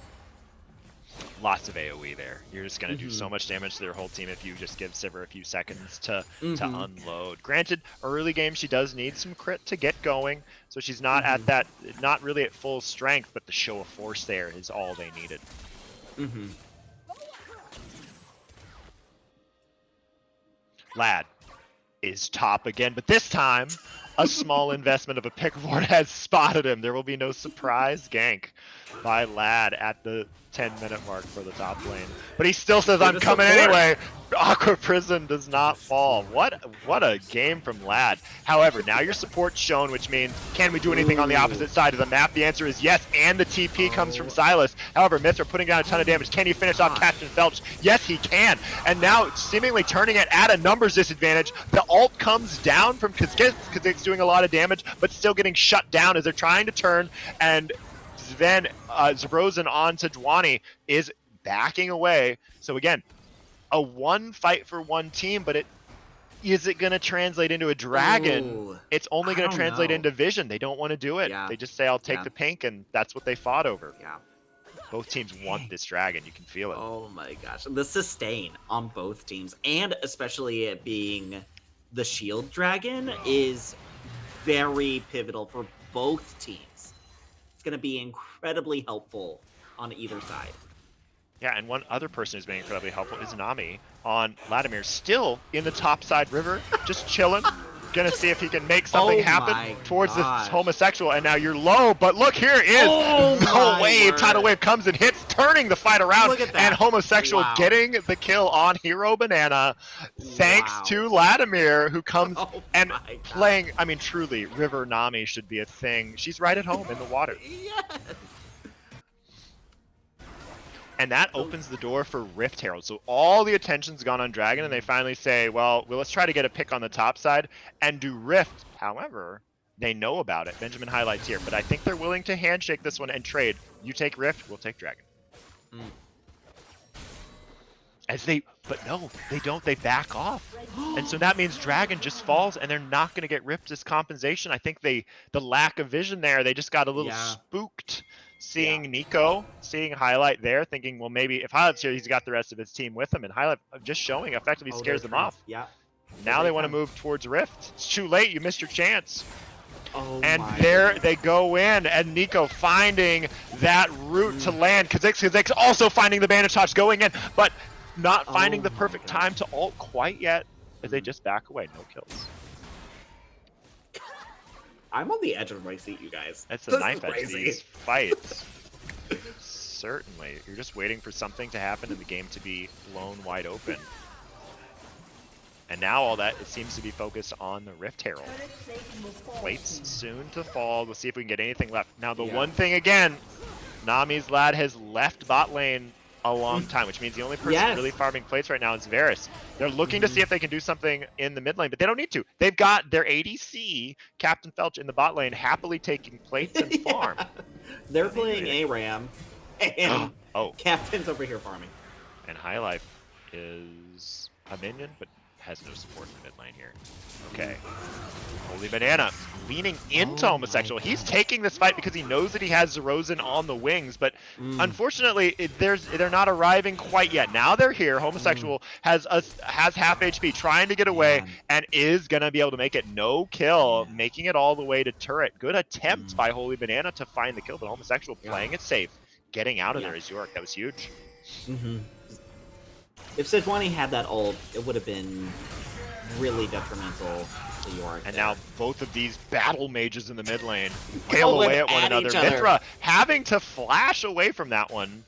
Lots of AoE there. You're just going to do so much damage to their whole team if you just give Sivir a few seconds to unload. Granted, early game she does need some crit to get going, so she's not at that, not really at full strength, but the show of force there is all they needed. Lad is top again, but this time a small investment of a Pickerboard has spotted him. There will be no surprise gank by Lad at the 10-minute mark for the top lane. But he still says, I'm coming anyway. Aqua Prison does not fall. What a game from Lad. However, now your support's shown, which means, can we do anything on the opposite side of the map? The answer is yes, and the TP comes from Silas. However, Mithra putting down a ton of damage. Can he finish off Captain Felch? Yes, he can. And now, seemingly turning it at a numbers disadvantage, the ult comes down from Kha'Zix doing a lot of damage, but still getting shut down as they're trying to turn, and then Zerozen on Sejuani is backing away. So again, a 1 fight for 1 team, but is it going to translate into a dragon? Ooh, it's only going to translate know. into Vision. They don't want to do it. Yeah. They just say, I'll take the pink, and that's what they fought over. Yeah. Both teams want this dragon. You can feel it. Oh my gosh. The sustain on both teams, and especially it being the shield dragon, is very pivotal for both teams. It's going to be incredibly helpful on either side. Yeah, and one other person who's been incredibly helpful is Nami on Vladimir, still in the top side river, just chilling. Gonna see if he can make something happen towards this homosexual. And now you're low, but look, here is the wave. Tidal wave comes and hits, turning the fight around. And homosexual getting the kill on Hero Banana, thanks to Vladimir, who comes and playing. I mean, truly, River Nami should be a thing. She's right at home in the water. Yes. And that opens the door for Rift Herald. So all the attention's gone on Dragon, and they finally say, well, let's try to get a pick on the top side and do Rift. However, they know about it. Benjamin highlights here, but I think they're willing to handshake this one and trade. You take Rift, we'll take Dragon. But no, they don't. They back off, and so that means Dragon just falls, and they're not going to get ripped as compensation. I think the lack of vision there, they just got a little spooked seeing Nico, seeing Highlight there, thinking, well, maybe if Highlight's here, he's got the rest of his team with him, and Highlight just showing effectively scares them off. Yeah. Now they want to move towards Rift. It's too late. You missed your chance. Oh And my there goodness. they go in, and Nico finding that route to land. Kha'Zix also finding the bandage touch, going in, but not finding the perfect time to ult quite yet, as they just back away. No kills. I'm on the edge of my seat, you guys. That's the This knife is edge of crazy. these fights. Certainly. You're just waiting for something to happen and the game to be blown wide open. And now all that, it seems to be focused on the Rift Herald. Plates soon to fall. We'll see if we can get anything left. Now the one thing again, Nami's lad has left bot lane a long time, which means the only person really farming plates right now is Varus. They're looking to see if they can do something in the mid lane, but they don't need to. They've got their ADC, Captain Felch, in the bot lane, happily taking plates and farm. They're playing ARAM, and Captain's over here farming. And High Life is a minion, but has no support in the mid lane here. Okay. Holy Banana leaning into Homosexual. He's taking this fight because he knows that he has Zerozen on the wings, but unfortunately, they're not arriving quite yet. Now they're here. Homosexual has half HP, trying to get away, and is gonna be able to make it. No kill, making it all the way to turret. Good attempt by Holy Banana to find the kill, but Homosexual playing it safe, getting out of there is York. That was huge. If Sejuani had that ult, it would have been really detrimental to York. And now both of these battle mages in the mid lane wail away at one another. Mithra having to flash away from that one.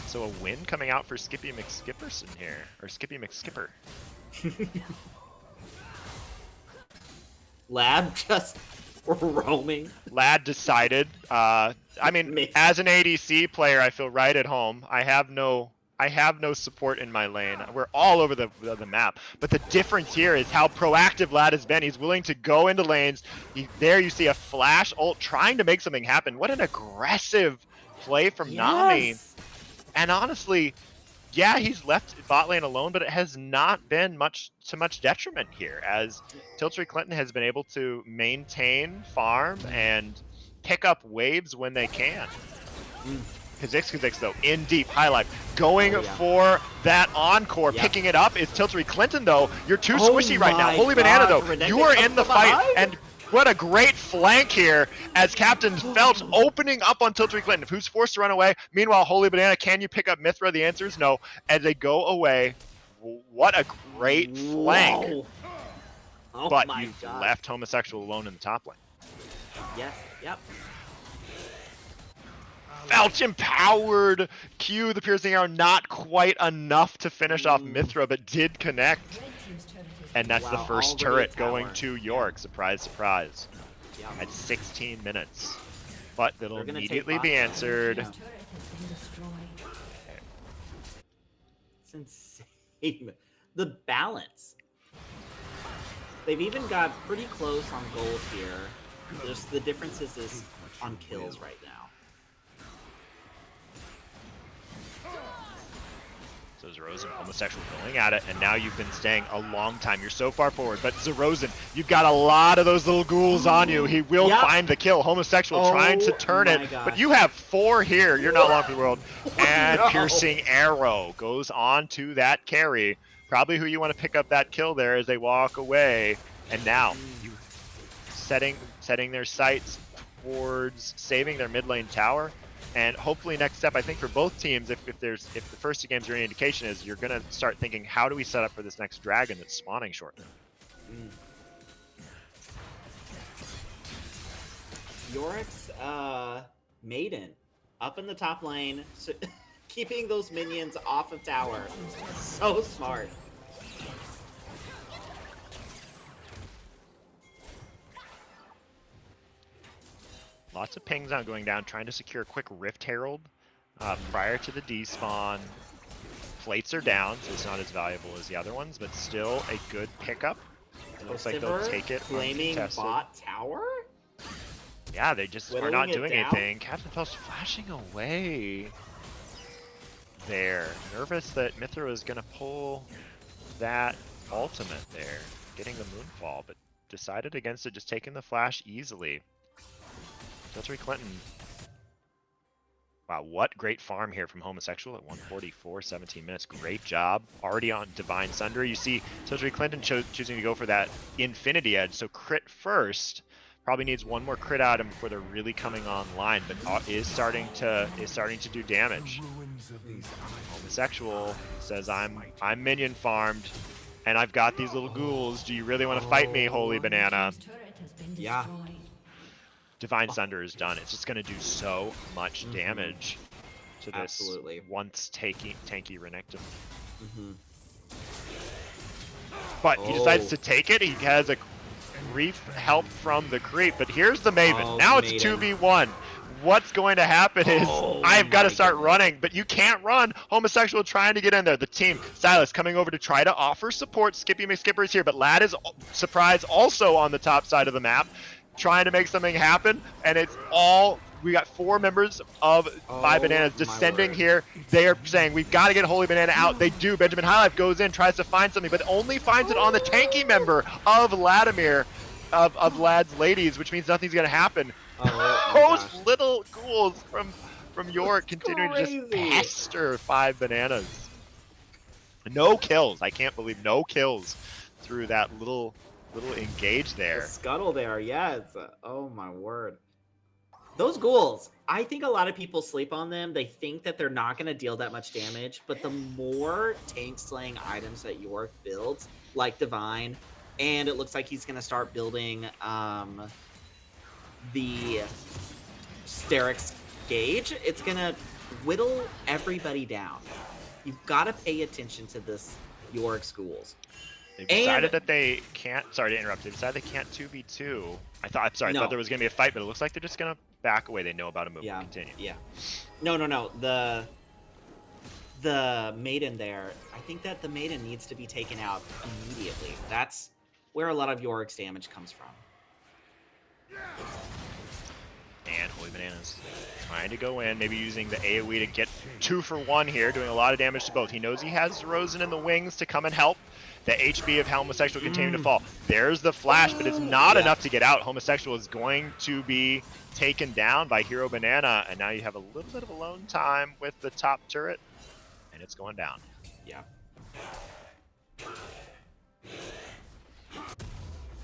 So a win coming out for Skippy McSkipperson here, or Skippy McSkipper. Lad just roaming. Lad decided. I mean, as an ADC player, I feel right at home. I have no support in my lane. We're all over the map. But the difference here is how proactive Lad has been. He's willing to go into lanes. There you see a flash ult trying to make something happen. What an aggressive play from Nami. And honestly, yeah, he's left bot lane alone, but it has not been much detriment here, as Tiltree Clinton has been able to maintain farm and pick up waves when they can. Kha'Zix though, in deep, High Life, going for that encore, picking it up is Tiltree Clinton though. You're too squishy right now. Holy Banana though, you are in the fight, and what a great flank here as Captain Felch opening up on Tiltree Clinton, who's forced to run away. Meanwhile, Holy Banana, can you pick up Mithra? The answer is no. As they go away, what a great flank. But you've left Homosexual alone in the top lane. Yes, yep. Felch empowered Q, the piercing arrow, not quite enough to finish off Mithra, but did connect. And that's the first turret going to York. Surprise, surprise. At 16 minutes. But it'll immediately be answered. It's insane. The balance. They've even got pretty close on gold here. Just the difference is on kills right now. So Zerozen, Homosexual going at it, and now you've been staying a long time. You're so far forward, but Zerozen, you've got a lot of those little ghouls on you. He will find the kill. Homosexual trying to turn it, but you have 4 here. You're not long for the world. And piercing arrow goes on to that carry. Probably who you want to pick up that kill there as they walk away. And now, you setting their sights towards saving their mid lane tower. And hopefully next step, I think for both teams, if the first 2 games are any indication, is you're going to start thinking, how do we set up for this next dragon that's spawning shortly? Yorick's Maiden up in the top lane, so keeping those minions off of tower. So smart. Lots of pings on going down, trying to secure a quick Rift Herald prior to the despawn. Plates are down, so it's not as valuable as the other ones, but still a good pickup. It looks like they'll take it flaming uncontested. bot tower? Yeah, they just are Whittling not it doing down? anything. Captain Felch flashing away. there. Nervous that Mithra is going to pull that ultimate there, getting the Moonfall, but decided against it, just taking the flash easily. Tiltery Clinton. Wow, what great farm here from Homosexual at 144, 17 minutes. Great job. Already on Divine Sunder. You see Tiltery Clinton choosing to go for that Infinity Edge, so crit first. Probably needs one more crit out of him before they're really coming online, but is starting to do damage. Homosexual says, I'm minion farmed, and I've got these little ghouls. Do you really want to fight me, Holy Banana? Yeah. Divine Sunder is done. It's just going to do so much damage to this Absolutely. once tanky Renekton. Mm-hmm. But he decides to take it. He has a brief help from the creep, but here's the Maven. Oh, Now it's Maiden. 2v1. What's going to happen is I've got to start goodness. running, but you can't run. Homosexual trying to get in there. The team, Silas coming over to try to offer support. Skippy McSkipper is here, but Lad is surprised also on the top side of the map, trying to make something happen, and it's all, we got 4 members of Five Bananas descending here. They are saying, we've got to get Holy Banana out. They do. Benjamin Highlife goes in, tries to find something, but only finds it on the tanky member of Vladimir, of Lad's Ladies, which means nothing's going to happen. Those little ghouls from York continuing to just pester Five Bananas. No kills. I can't believe no kills through that little engage there. The scuttle there, yes. Oh my word. Those ghouls, I think a lot of people sleep on them. They think that they're not going to deal that much damage, but the more tank slaying items that York builds, like Divine, and it looks like he's going to start building the Sterix Gauge, it's going to whittle everybody down. You've got to pay attention to this York schools. They've decided that they can't. Sorry to interrupt. They decided they can't 2v2. I thought there was gonna be a fight, but it looks like they're just gonna back away. They know about a move. Yeah. Continue. Yeah. No. The Maiden there. I think that the Maiden needs to be taken out immediately. That's where a lot of York's damage comes from. And Holy Bananas trying to go in, maybe using the AoE to get 2 for 1 here, doing a lot of damage to both. He knows he has Rosen in the wings to come and help. The HP of Homosexual continuing to fall. There's the flash, but it's not enough to get out. Homosexual is going to be taken down by Hero Banana, and now you have a little bit of alone time with the top turret, and it's going down. Yeah.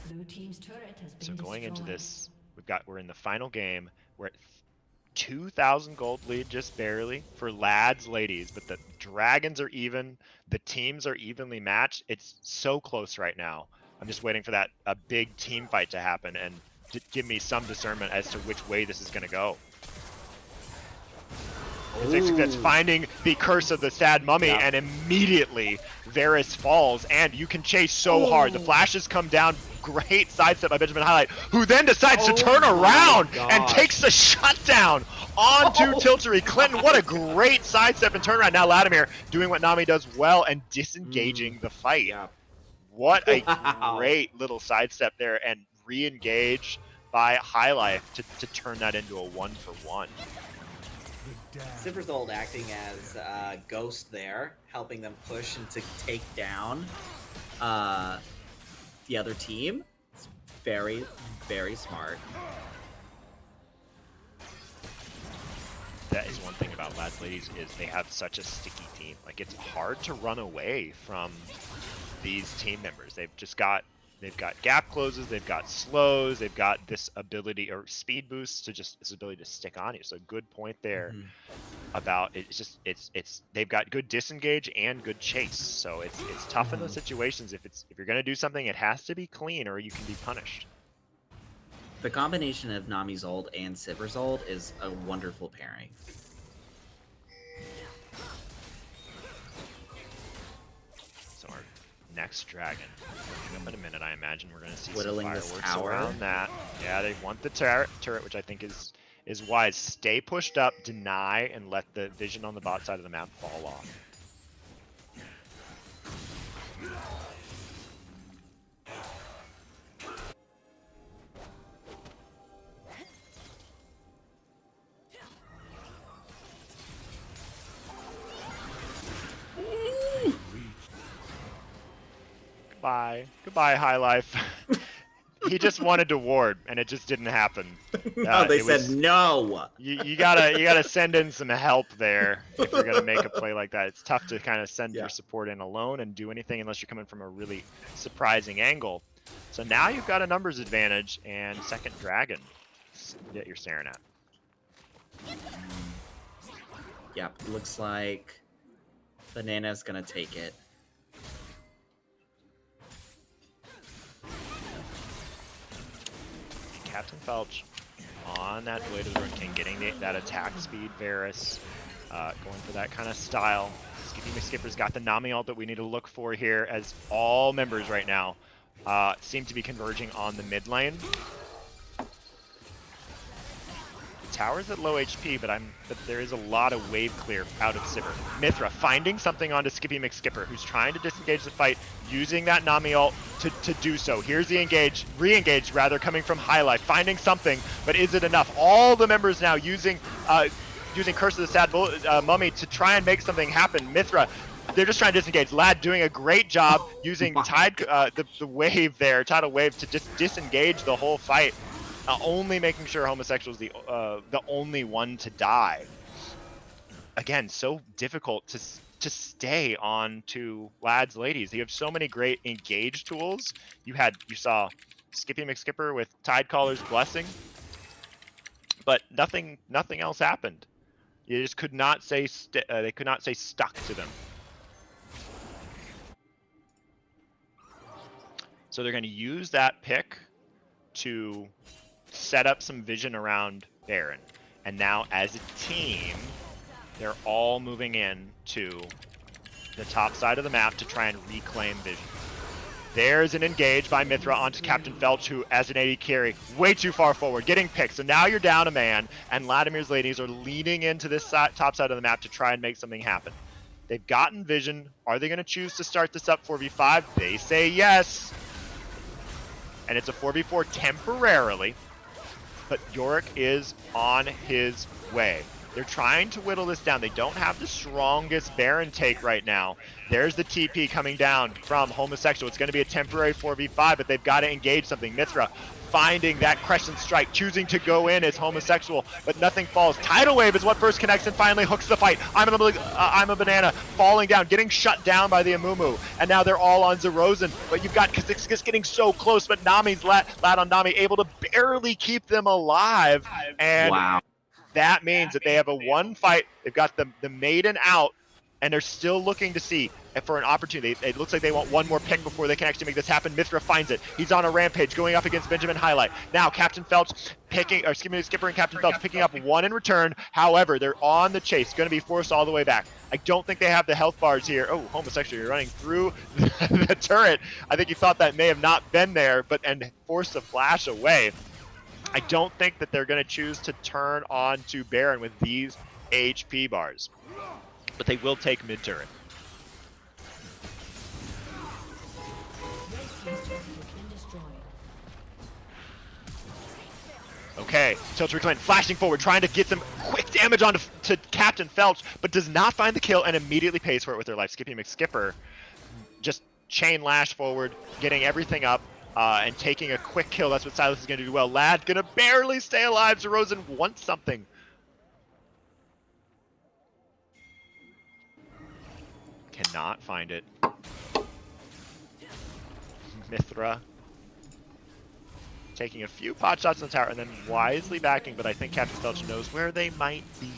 Blue team's turret has been So going into destroyed. this, we're in the final game. We're at 2,000 gold lead, just barely, for Lads Ladies, but the Dragons are even, the teams are evenly matched. It's so close right now. I'm just waiting for a big team fight to happen and to give me some discernment as to which way this is going to go. It's finding the curse of the sad mummy, and immediately Varus falls, and you can chase so hard. The flashes come down. Great sidestep by Benjamin Highlight, who then decides to turn around and takes the shutdown onto Tiltery Clinton. What a great sidestep and turnaround. Now Vladimir doing what Nami does well and disengaging the fight. Yeah. What a great little sidestep there, and re-engage by Highlife to turn that into a 1-for-1. Silverzold acting as Ghost there, helping them push and to take down the other team. It's very, very smart. That is one thing about Lads Ladies is they have such a sticky team. Like, it's hard to run away from these team members. They've got gap closes, they've got slows, they've got this ability or speed boosts to just this ability to stick on you. So good point there about it's they've got good disengage and good chase. So it's tough in those situations. If you're gonna do something, it has to be clean or you can be punished. The combination of Namizold and Silverzold is a wonderful pairing. So our next dragon coming up in a minute. I imagine we're gonna see Whittling some this fireworks tower. around that. Yeah, they want the turret, which I think is wise. Stay pushed up, deny, and let the vision on the bot side of the map fall off. Goodbye. Goodbye, High Life. He just wanted to ward, and it just didn't happen. No, they it said was- no. you gotta send in some help there if you're gonna make a play like that. It's tough to kind of send Yeah. your support in alone and do anything unless you're coming from a really surprising angle. So now you've got a numbers advantage and second dragon that you're staring at. Yep, looks like Banana's gonna take it. Captain Felch on that Blade of the Ruin King, getting that attack speed, Varus, going for that kind of style. Skippy McSkipper's got the Nami ult that we need to look for here, as all members right now seem to be converging on the mid lane. The tower's at low HP, but there is a lot of wave clear out of Sivir. Mithra finding something onto Skippy McSkipper, who's trying to disengage the fight, using that Nami ult to do so. Here's the re-engage rather, coming from High Life, finding something, but is it enough? All the members now using Curse of the Sad Mummy to try and make something happen. Mithra, they're just trying to disengage. Lad doing a great job using the wave there, tidal wave, to just disengage the whole fight. Only making sure Homosexual is the only one to die. Again, so difficult to stay on to Lad's ladies. You have so many great engage tools. You saw Skippy McSkipper with Tidecaller's Blessing, but nothing else happened. You just could not say they could not say stuck to them. So they're going to use that pick to set up some vision around Baron. And now as a team, they're all moving in to the top side of the map to try and reclaim vision. There's an engage by Mithra onto Captain Felch, who, as an AD carry, way too far forward, getting picked. So now you're down a man, and Latimer's ladies are leaning into this top side of the map to try and make something happen. They've gotten vision. Are they going to choose to start this up 4v5? They say yes. And it's a 4v4 temporarily. But Yorick is on his way. They're trying to whittle this down. They don't have the strongest Baron take right now. There's the TP coming down from Homosexual. It's going to be a temporary 4v5, but they've got to engage something. Mithra finding that Crescent Strike, choosing to go in as Homosexual, but nothing falls. Tidal Wave is what first connects and finally hooks the fight. I'm a Banana falling down, getting shut down by the Amumu, and now they're all on Zerozen, but you've got Kha'Zix getting so close, but Nami's Lad on Nami able to barely keep them alive, and Wow. that means that they have a one fight. They've got the Maiden out, and they're still looking to see for an opportunity. It looks like they want one more pick before they can actually make this happen. Mithra finds it. He's on a rampage, going up against Benjamin Highlight. Now Captain Felch Skipper and Captain Felch picking up one in return. However, they're on the chase, going to be forced all the way back. I don't think they have the health bars here. Oh, Homosexual, you're running through the turret. I think you thought that may have not been there, and forced the flash away. I don't think that they're going to choose to turn on to Baron with these HP bars, but they will take mid turret. Okay, Tilt Reclaim flashing forward, trying to get some quick damage onto Captain Felch, but does not find the kill and immediately pays for it with their life. Skippy McSkipper just chain lash forward, getting everything up, and taking a quick kill. That's what Silas is going to do well. Lad going to barely stay alive. Zerozen wants something. Cannot find it. Mithra taking a few pot shots on the tower and then wisely backing, but I think Captain Felch knows where they might be.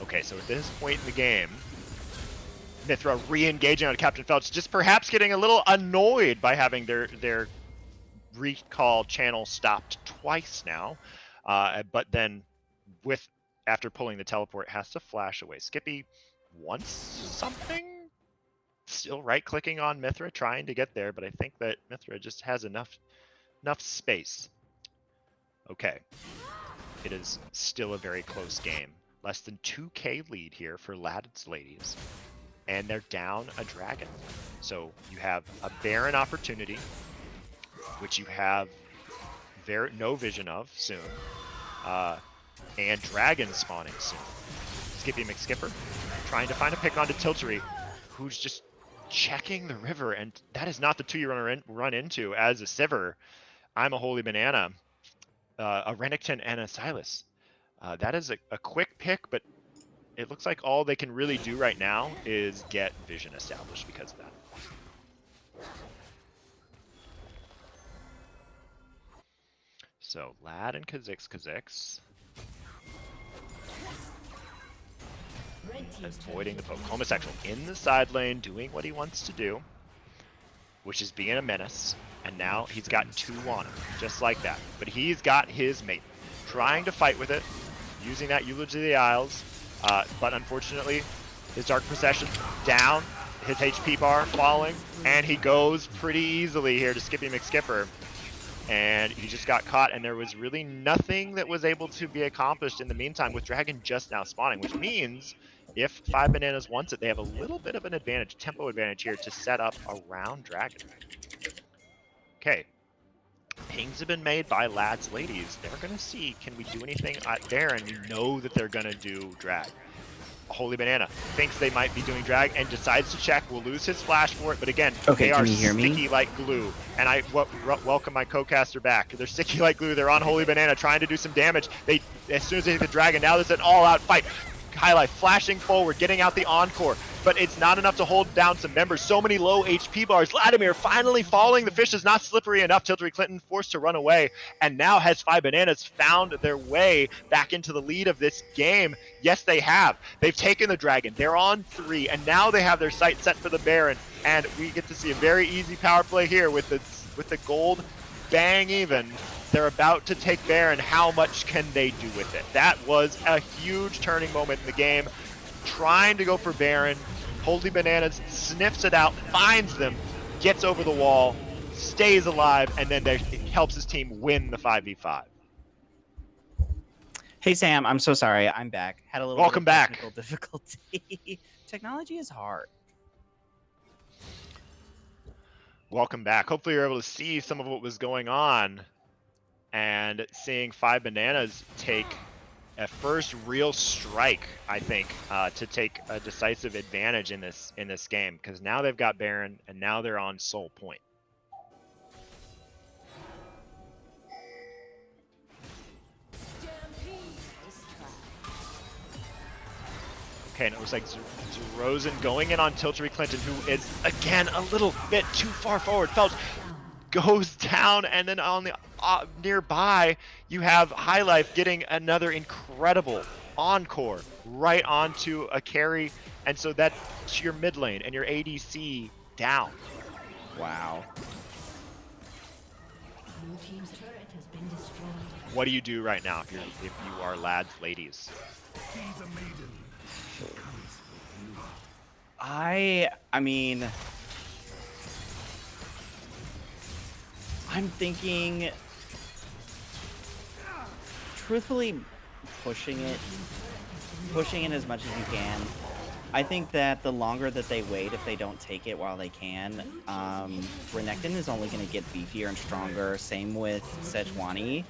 Okay, so at this point in the game, Mithra re-engaging on Captain Felch, just perhaps getting a little annoyed by having their recall channel stopped twice now, but then after pulling the teleport, has to flash away. Skippy wants something? Still right-clicking on Mithra, trying to get there, but I think that Mithra just has enough space. Okay. It is still a very close game. Less than 2k lead here for Lad's ladies. And they're down a dragon. So you have a Baron opportunity, which you have no vision of soon. And dragon spawning soon. Skippy McSkipper trying to find a pick onto Tiltery, who's just checking the river, and that is not the 2 you run into as a Sivir. I'm a Holy Banana, a Renekton, and a Silas. That is a quick pick, but it looks like all they can really do right now is get vision established because of that. So Lad and Kha'Zix. Avoiding the poke. Homosexual in the side lane, doing what he wants to do, which is being a menace. And now he's got 2 on him, just like that. But he's got his mate, trying to fight with it, using that Eulogy of the Isles. But unfortunately, his Dark Possession down, his HP bar falling, and he goes pretty easily here to Skippy McSkipper. And he just got caught, and there was really nothing that was able to be accomplished in the meantime with Dragon just now spawning, which means if 5 Bananas wants it, they have a little bit of an advantage, tempo advantage here to set up around Dragon. Okay. Pings have been made by Lads Ladies. They're going to see, can we do anything there? And we know that they're going to do drag. Holy Banana thinks they might be doing drag and decides to check. Will lose his flash for it, but again, okay, they are hear me? sticky like glue. And I welcome my co-caster back. They're sticky like glue. They're on Holy Banana trying to do some damage. They, as soon as they hit the dragon, now there's an all-out fight. Highlight flashing forward, getting out the encore, but it's not enough to hold down some members. So many low HP bars. Vladimir finally falling. The fish is not slippery enough. Tiltery Clinton forced to run away, and now has 5 Bananas found their way back into the lead of this game. Yes, they have. They've taken the dragon. They're on 3, and now they have their sight set for the Baron, and we get to see a very easy power play here with the gold bang even. They're about to take Baron. How much can they do with it? That was a huge turning moment in the game. Trying to go for Baron. Holy Bananas sniffs it out, finds them, gets over the wall, stays alive, and then helps his team win the 5v5. Hey Sam, I'm so sorry. I'm back. Had a little Welcome bit of back. technical difficulty. Technology is hard. Welcome back. Hopefully you're able to see some of what was going on, and seeing 5 Bananas take a first real strike, I think, to take a decisive advantage in this game, because now they've got Baron and now they're on Soul Point. Okay, and it looks like Rosen going in on Tiltery Clinton, who is again a little bit too far forward. Felch goes down, and then on the nearby you have High Life getting another incredible encore right onto a carry, and so that's your mid lane and your ADC down. Wow. Blue team's turret has been destroyed. What do you do right now if you are Lads Ladies? I mean, I'm thinking, truthfully, pushing it as much as you can. I think that the longer that they wait, if they don't take it while they can, Renekton is only going to get beefier and stronger. Same with Sejuani.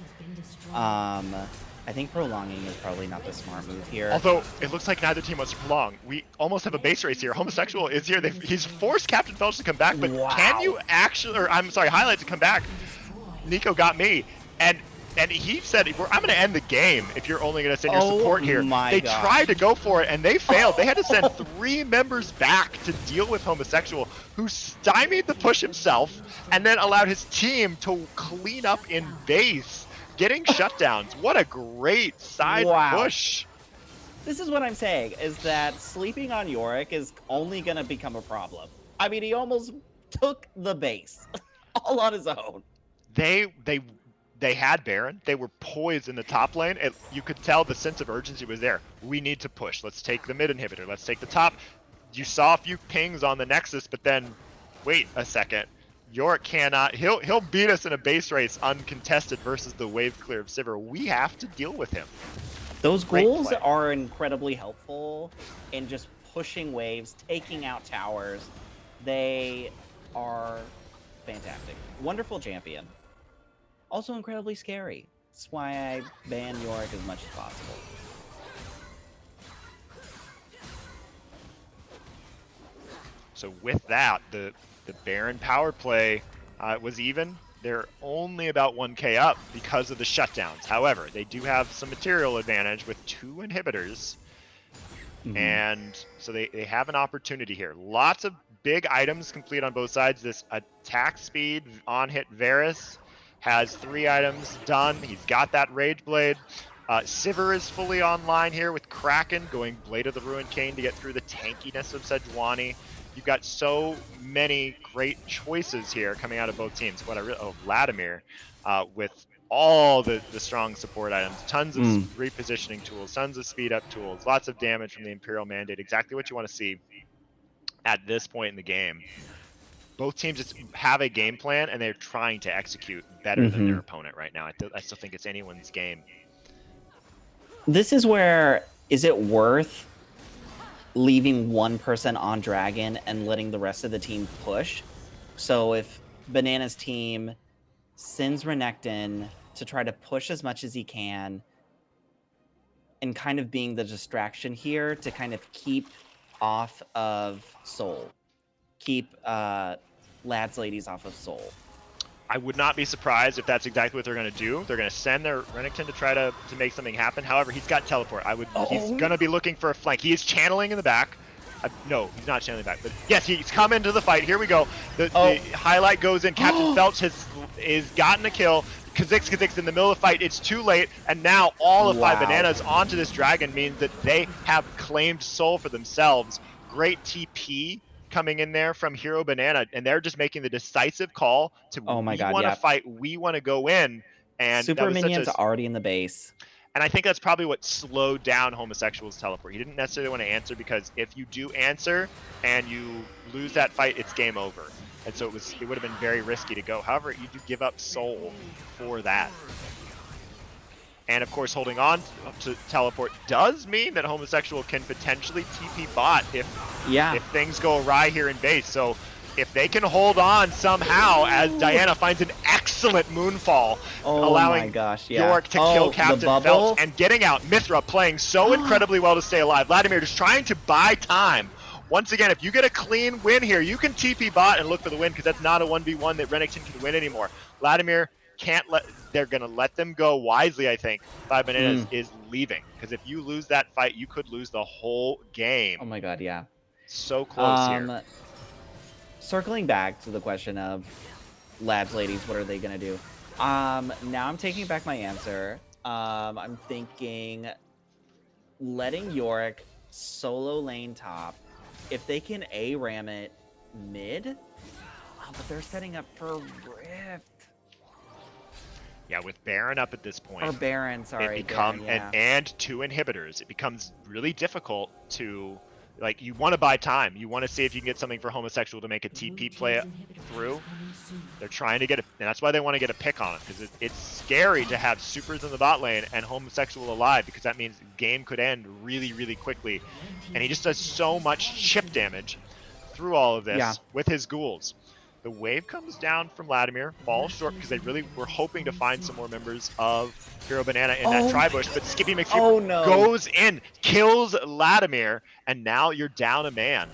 I think prolonging is probably not the smart move here. Although it looks like neither team wants to prolong. We almost have a base race here. Homosexual is here. He's forced Captain Felch to come back, but Wow. can you actually, or I'm sorry, Highlight to come back? Nico got me, and he said, I'm going to end the game if you're only going to send your support here. They gosh. tried to go for it, and they failed. They had to send 3 members back to deal with Homosexual, who stymied the push himself, and then allowed his team to clean up in base, getting shutdowns. What a great side push. This is what I'm saying, is that sleeping on Yorick is only going to become a problem. I mean, he almost took the base all on his own. They had Baron. They were poised in the top lane. You could tell the sense of urgency was there. We need to push. Let's take the mid inhibitor. Let's take the top. You saw a few pings on the Nexus, but then, wait a second. Yorick cannot. He'll beat us in a base race uncontested versus the wave clear of Sivir. We have to deal with him. Those Great goals play. are incredibly helpful in just pushing waves, taking out towers. They are fantastic. Wonderful champion. Also incredibly scary. That's why I ban Yorick as much as possible. So with that, the Baron power play was even. They're only about 1k up because of the shutdowns. However, they do have some material advantage with 2 inhibitors. And so they have an opportunity here. Lots of big items complete on both sides. This attack speed on hit Varus has 3 items done. He's got that Rage Blade. Sivir is fully online here with Kraken going Blade of the Ruined King to get through the tankiness of Sejuani. You've got so many great choices here coming out of both teams. Vladimir with all the strong support items, tons of repositioning tools, tons of speed up tools, lots of damage from the Imperial Mandate, exactly what you want to see at this point in the game. Both teams just have a game plan and they're trying to execute better than their opponent right now. I still think it's anyone's game. This is where, is it worth leaving one person on Dragon and letting the rest of the team push? So if Banana's team sends Renekton to try to push as much as he can and kind of being the distraction here to kind of keep off of Soul. Keep lads, ladies off of Soul. I would not be surprised if that's exactly what they're going to do. They're going to send their Renekton to try to make something happen. However, he's got teleport. He's going to be looking for a flank. He is channeling in the back. No, he's not channeling back. But yes, he's come into the fight. Here we go. The highlight goes in. Captain Felch is gotten a kill. Kha'Zix in the middle of the fight. It's too late. And now all of 5 bananas onto this dragon means that they have claimed Soul for themselves. Great TP coming in there from Hero Banana, and they're just making the decisive call to we want to fight, we want to go in. And Super Minions are already in the base. And I think that's probably what slowed down Homosexual's teleport. He didn't necessarily want to answer because if you do answer and you lose that fight, it's game over. And so it would have been very risky to go. However, you do give up Soul for that. And of course, holding on to teleport does mean that Homosexual can potentially TP bot if things go awry here in base. So if they can hold on somehow, as Diana finds an excellent moonfall, allowing York to kill Captain Felch and getting out. Mithra playing so incredibly well to stay alive. Vladimir just trying to buy time. Once again, if you get a clean win here, you can TP bot and look for the win because that's not a 1v1 that Renekton can win anymore. Vladimir can't let, they're going to let them go wisely, I think. 5 Bananas is leaving because if you lose that fight, you could lose the whole game. Oh my god, yeah. So close here. Circling back to the question of lads, ladies, what are they going to do? Now I'm taking back my answer. I'm thinking letting Yorick solo lane top. If they can A-ram it mid, but they're setting up for Rift. Yeah, with Baron up at this point. Or Baron, sorry. Baron, and 2 inhibitors. It becomes really difficult to, like, you want to buy time. You want to see if you can get something for Homosexual to make a TP play through. They're trying to get and that's why they want to get a pick on it, because it's scary to have supers in the bot lane and Homosexual alive, because that means the game could end really, really quickly. And he just does so much chip damage through all of this with his ghouls. The wave comes down from Vladimir, falls short because they really were hoping to find some more members of Hero Banana in that tri-bush, but Skippy McSkipper goes in, kills Vladimir, and now you're down a man.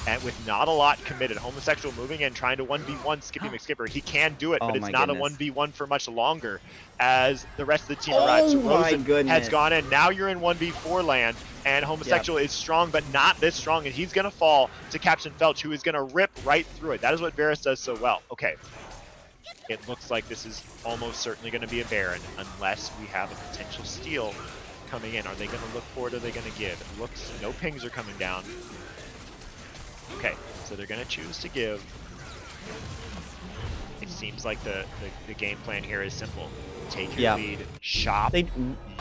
And with not a lot committed, Homosexual moving in, trying to 1v1 Skippy McSkipper. He can do it, but it's not a 1v1 for much longer as the rest of the team arrives. So Rosen has gone in. Now you're in 1v4 land, and Homosexual is strong, but not this strong, and he's going to fall to Captain Felch, who is going to rip right through it. That is what Varus does so well. Okay. It looks like this is almost certainly going to be a Baron, unless we have a potential steal coming in. Are they going to look for it, or are they going to give? It looks, no pings are coming down. Okay, so they're going to choose to give. It seems like the game plan here is simple. Take your lead, shop,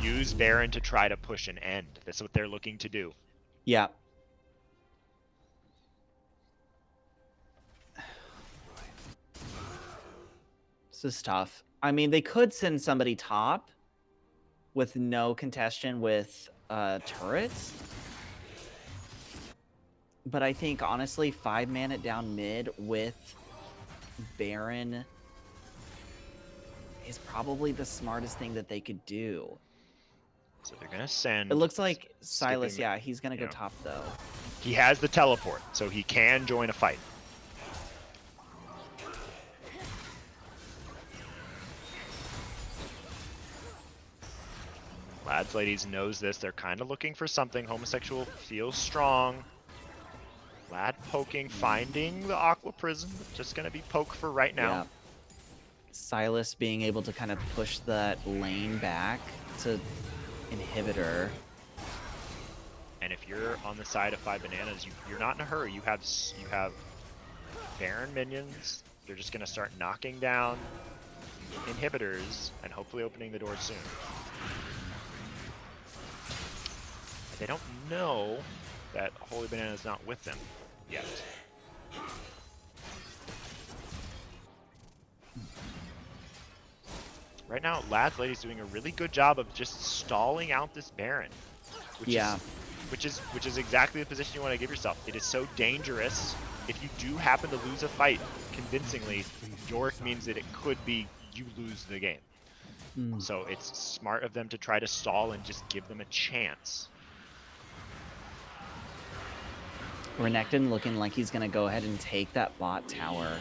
use Baron to try to push an end. That's what they're looking to do. Yeah. This is tough. I mean, they could send somebody top with no congestion with turrets. But I think, honestly, 5-man it down mid with Baron is probably the smartest thing that they could do. So they're going to send... It looks like Silas, he's going to go top, though. He has the teleport, so he can join a fight. Lads, ladies knows this. They're kind of looking for something. Homosexual feels strong. Lad poking, finding the Aqua Prison. Just going to be poke for right now. Yeah. Silas being able to kind of push that lane back to inhibitor. And if you're on the side of 5 Bananas, you're not in a hurry. You have Baron minions. They're just going to start knocking down inhibitors and hopefully opening the door soon. They don't know that Holy Banana is not with them yet. Right now, Lads Lady's doing a really good job of just stalling out this Baron. Which is exactly the position you want to give yourself. It is so dangerous. If you do happen to lose a fight convincingly, Yorick means that it could be you lose the game. So it's smart of them to try to stall and just give them a chance. Renekton looking like he's going to go ahead and take that bot tower.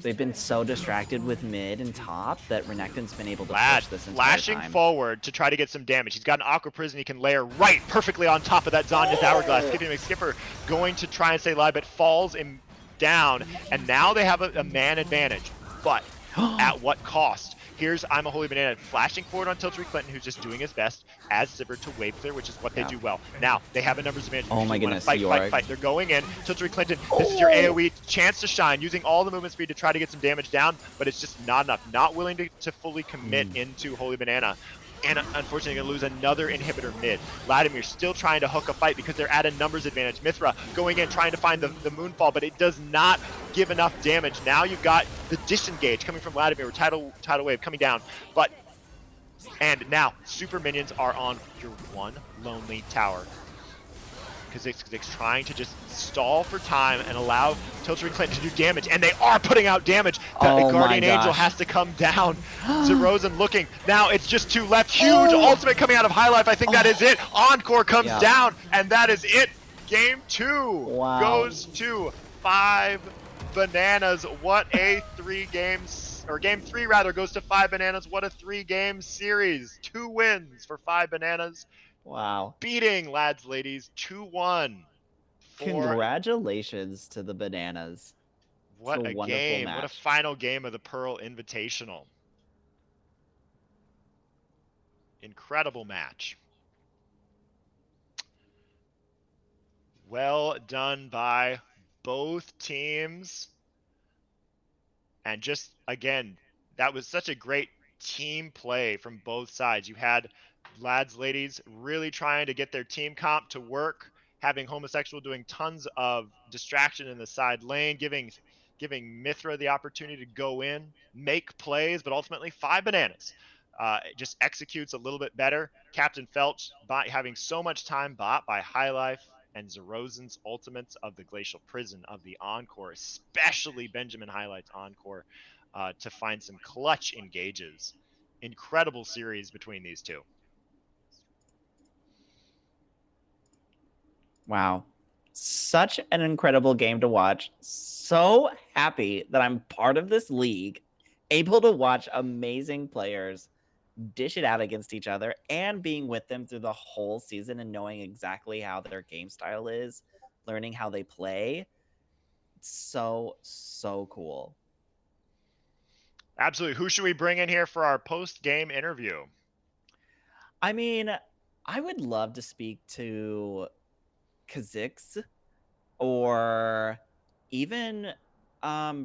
They've been so distracted with mid and top that Renekton's been able to push this entire flashing time. forward to try to get some damage. He's got an Aqua Prison he can layer right perfectly on top of that Zanya's Hourglass. Skippy McSkipper going to try and stay alive, but falls him down. And now they have a man advantage. But at what cost? Here's I'm a Holy Banana flashing forward on Tiltry Clinton, who's just doing his best as Sivir to wave clear, which is what they do well. Now, they have a numbers advantage. Oh my goodness, fight. They're going in. Tiltry Clinton, this is your AoE chance to shine, using all the movement speed to try to get some damage down, but it's just not enough. Not willing to fully commit into Holy Banana. And unfortunately, going to lose another inhibitor mid. Vladimir still trying to hook a fight because they're at a numbers advantage. Mithra going in, trying to find the Moonfall, but it does not give enough damage. Now you've got the disengage coming from Vladimir, tidal wave coming down. And now, super minions are on your one lonely tower. Kha'Zix trying to just stall for time and allow Tiltry Clinton to do damage, and they are putting out damage. The Guardian Angel has to come down. Zerozen looking. Now it's just 2 left. Huge ultimate coming out of High Life. I think that is it. Encore comes down, and that is it. Game 2 goes to 5 Bananas. What a 3 games, or Game 3 rather, goes to 5 Bananas. What a 3-game series. 2 wins for 5 Bananas. Wow. Beating Lads Ladies 2-1. Congratulations to the Bananas. What a game. Match. What a final game of the Pearl Invitational. Incredible match. Well done by both teams. And just, again, that was such a great team play from both sides. You had Lads Ladies really trying to get their team comp to work, having Homosexual doing tons of distraction in the side lane, giving Mithra the opportunity to go in, make plays, but ultimately 5 Bananas just executes a little bit better. Captain Felch having so much time bought by High Life and Zerozen's ultimates of the Glacial Prison, of the Encore, especially Benjamin Highlight's Encore, to find some clutch engages. Incredible series between these two. Wow. Such an incredible game to watch. So happy that I'm part of this league, able to watch amazing players dish it out against each other and being with them through the whole season and knowing exactly how their game style is, learning how they play. So cool. Absolutely. Who should we bring in here for our post-game interview? I mean, I would love to speak to Kha'Zix, or even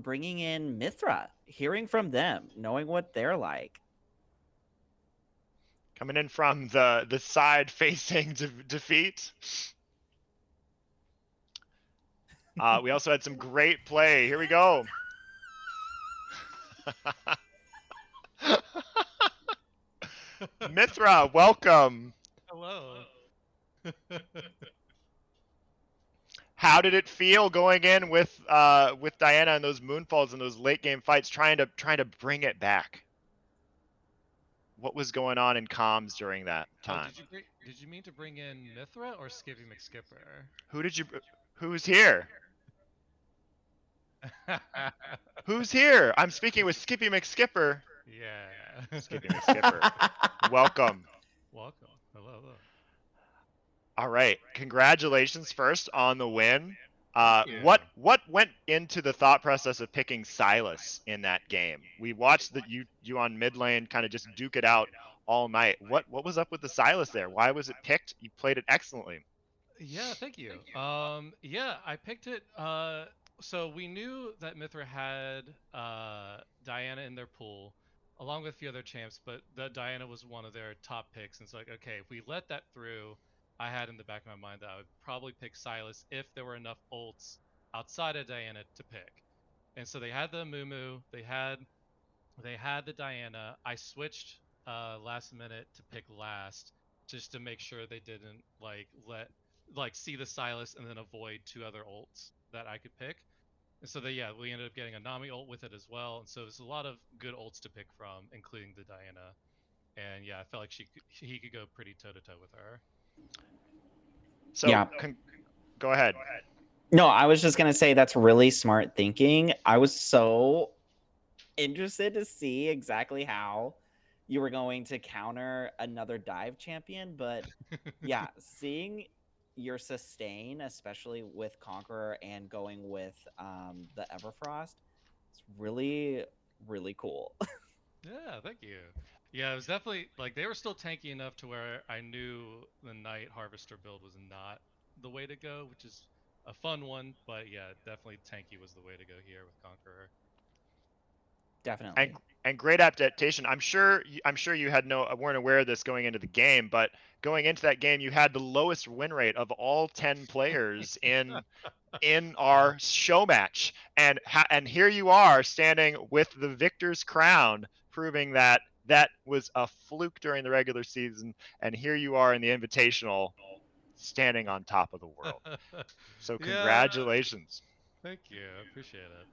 bringing in Mithra, hearing from them, knowing what they're like. Coming in from the side facing defeat. We also had some great play. Here we go. Mithra, welcome. Hello. How did it feel going in with Diana and those moonfalls and those late game fights, trying to bring it back? What was going on in comms during that time? did you mean to bring in Mithra or Skippy McSkipper? Who's here? Who's here? I'm speaking with Skippy McSkipper. Yeah. Skippy McSkipper. Welcome. Welcome. Hello. All right. Congratulations first on the win. you. What went into the thought process of picking Silas in that game? We watched you on mid lane kind of just duke it out all night. What was up with the Silas there? Why was it picked? You played it excellently. Yeah, thank you. Yeah, I picked it. So we knew that Mithra had Diana in their pool, along with a few other champs, but the Diana was one of their top picks. And it's like, okay, if we let that through, I had in the back of my mind that I would probably pick Silas if there were enough ults outside of Diana to pick. And so they had the Mumu, they had the Diana. I switched last minute to pick last just to make sure they didn't see the Silas and then avoid two other ults that I could pick. And so we ended up getting a Nami ult with it as well. And so there's a lot of good ults to pick from, including the Diana. And yeah, I felt like he could go pretty toe to toe with her. So Yeah. Go ahead. No, I was just gonna say that's really smart thinking. I was so interested to see exactly how you were going to counter another dive champion, but yeah, seeing your sustain, especially with Conqueror and going with the Everfrost, it's really, really cool. Yeah, thank you. Yeah, it was definitely like they were still tanky enough to where I knew the Night Harvester build was not the way to go, which is a fun one, but yeah, definitely tanky was the way to go here with Conqueror. Definitely. And great adaptation. I'm sure you weren't aware of this going into the game, but going into that game, you had the lowest win rate of all 10 players in our show match, and here you are standing with the victor's crown, proving that was a fluke during the regular season, and here you are in the Invitational, standing on top of the world. So congratulations. Yeah, thank you. I appreciate it.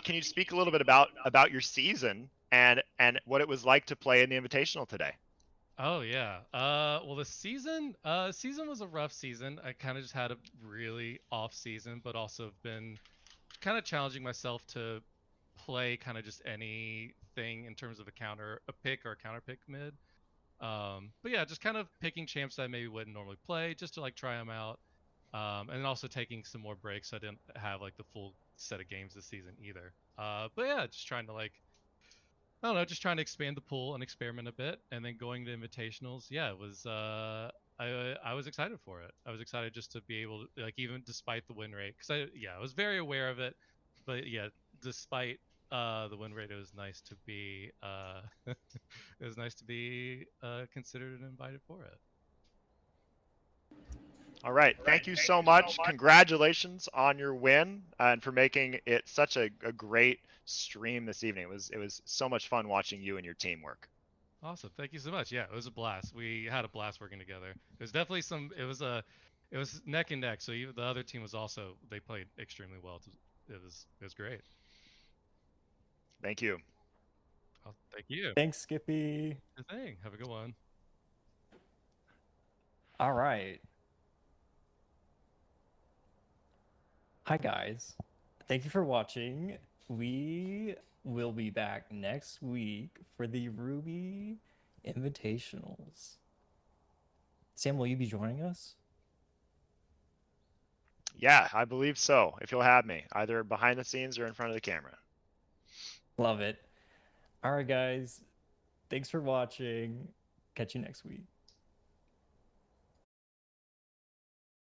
Can you speak a little bit about your season and what it was like to play in the Invitational today? Oh yeah. Well, the season was a rough season. I kind of just had a really off season, but also have been kind of challenging myself to play kind of just anything in terms of a pick or a counter pick mid. But yeah, just kind of picking champs that I maybe wouldn't normally play just to like try them out. And then also taking some more breaks. So I didn't have like the full set of games this season either. But yeah, just trying to I don't know, just trying to expand the pool and experiment a bit, and then going to invitationals. Yeah, it was. I was excited for it. I was excited just to be able to even despite the win rate, because I was very aware of it, but yeah, despite the win rate, it was nice to be it was nice to be considered and invited for it. All right. Thank you so much. Congratulations on your win and for making it such a great stream this evening. It was so much fun watching you and your team work. Awesome. Thank you so much. Yeah, it was a blast. We had a blast working together. It was definitely it was neck and neck. So the other team they played extremely well. It was great. Thank you. Oh, thank you. Thanks, Skippy. Good thing. Have a good one. All right. Hi, guys. Thank you for watching. We will be back next week for the Ruby Invitationals. Sam, will you be joining us? Yeah, I believe so. If you'll have me, either behind the scenes or in front of the camera. Love it. All right, guys. Thanks for watching. Catch you next week.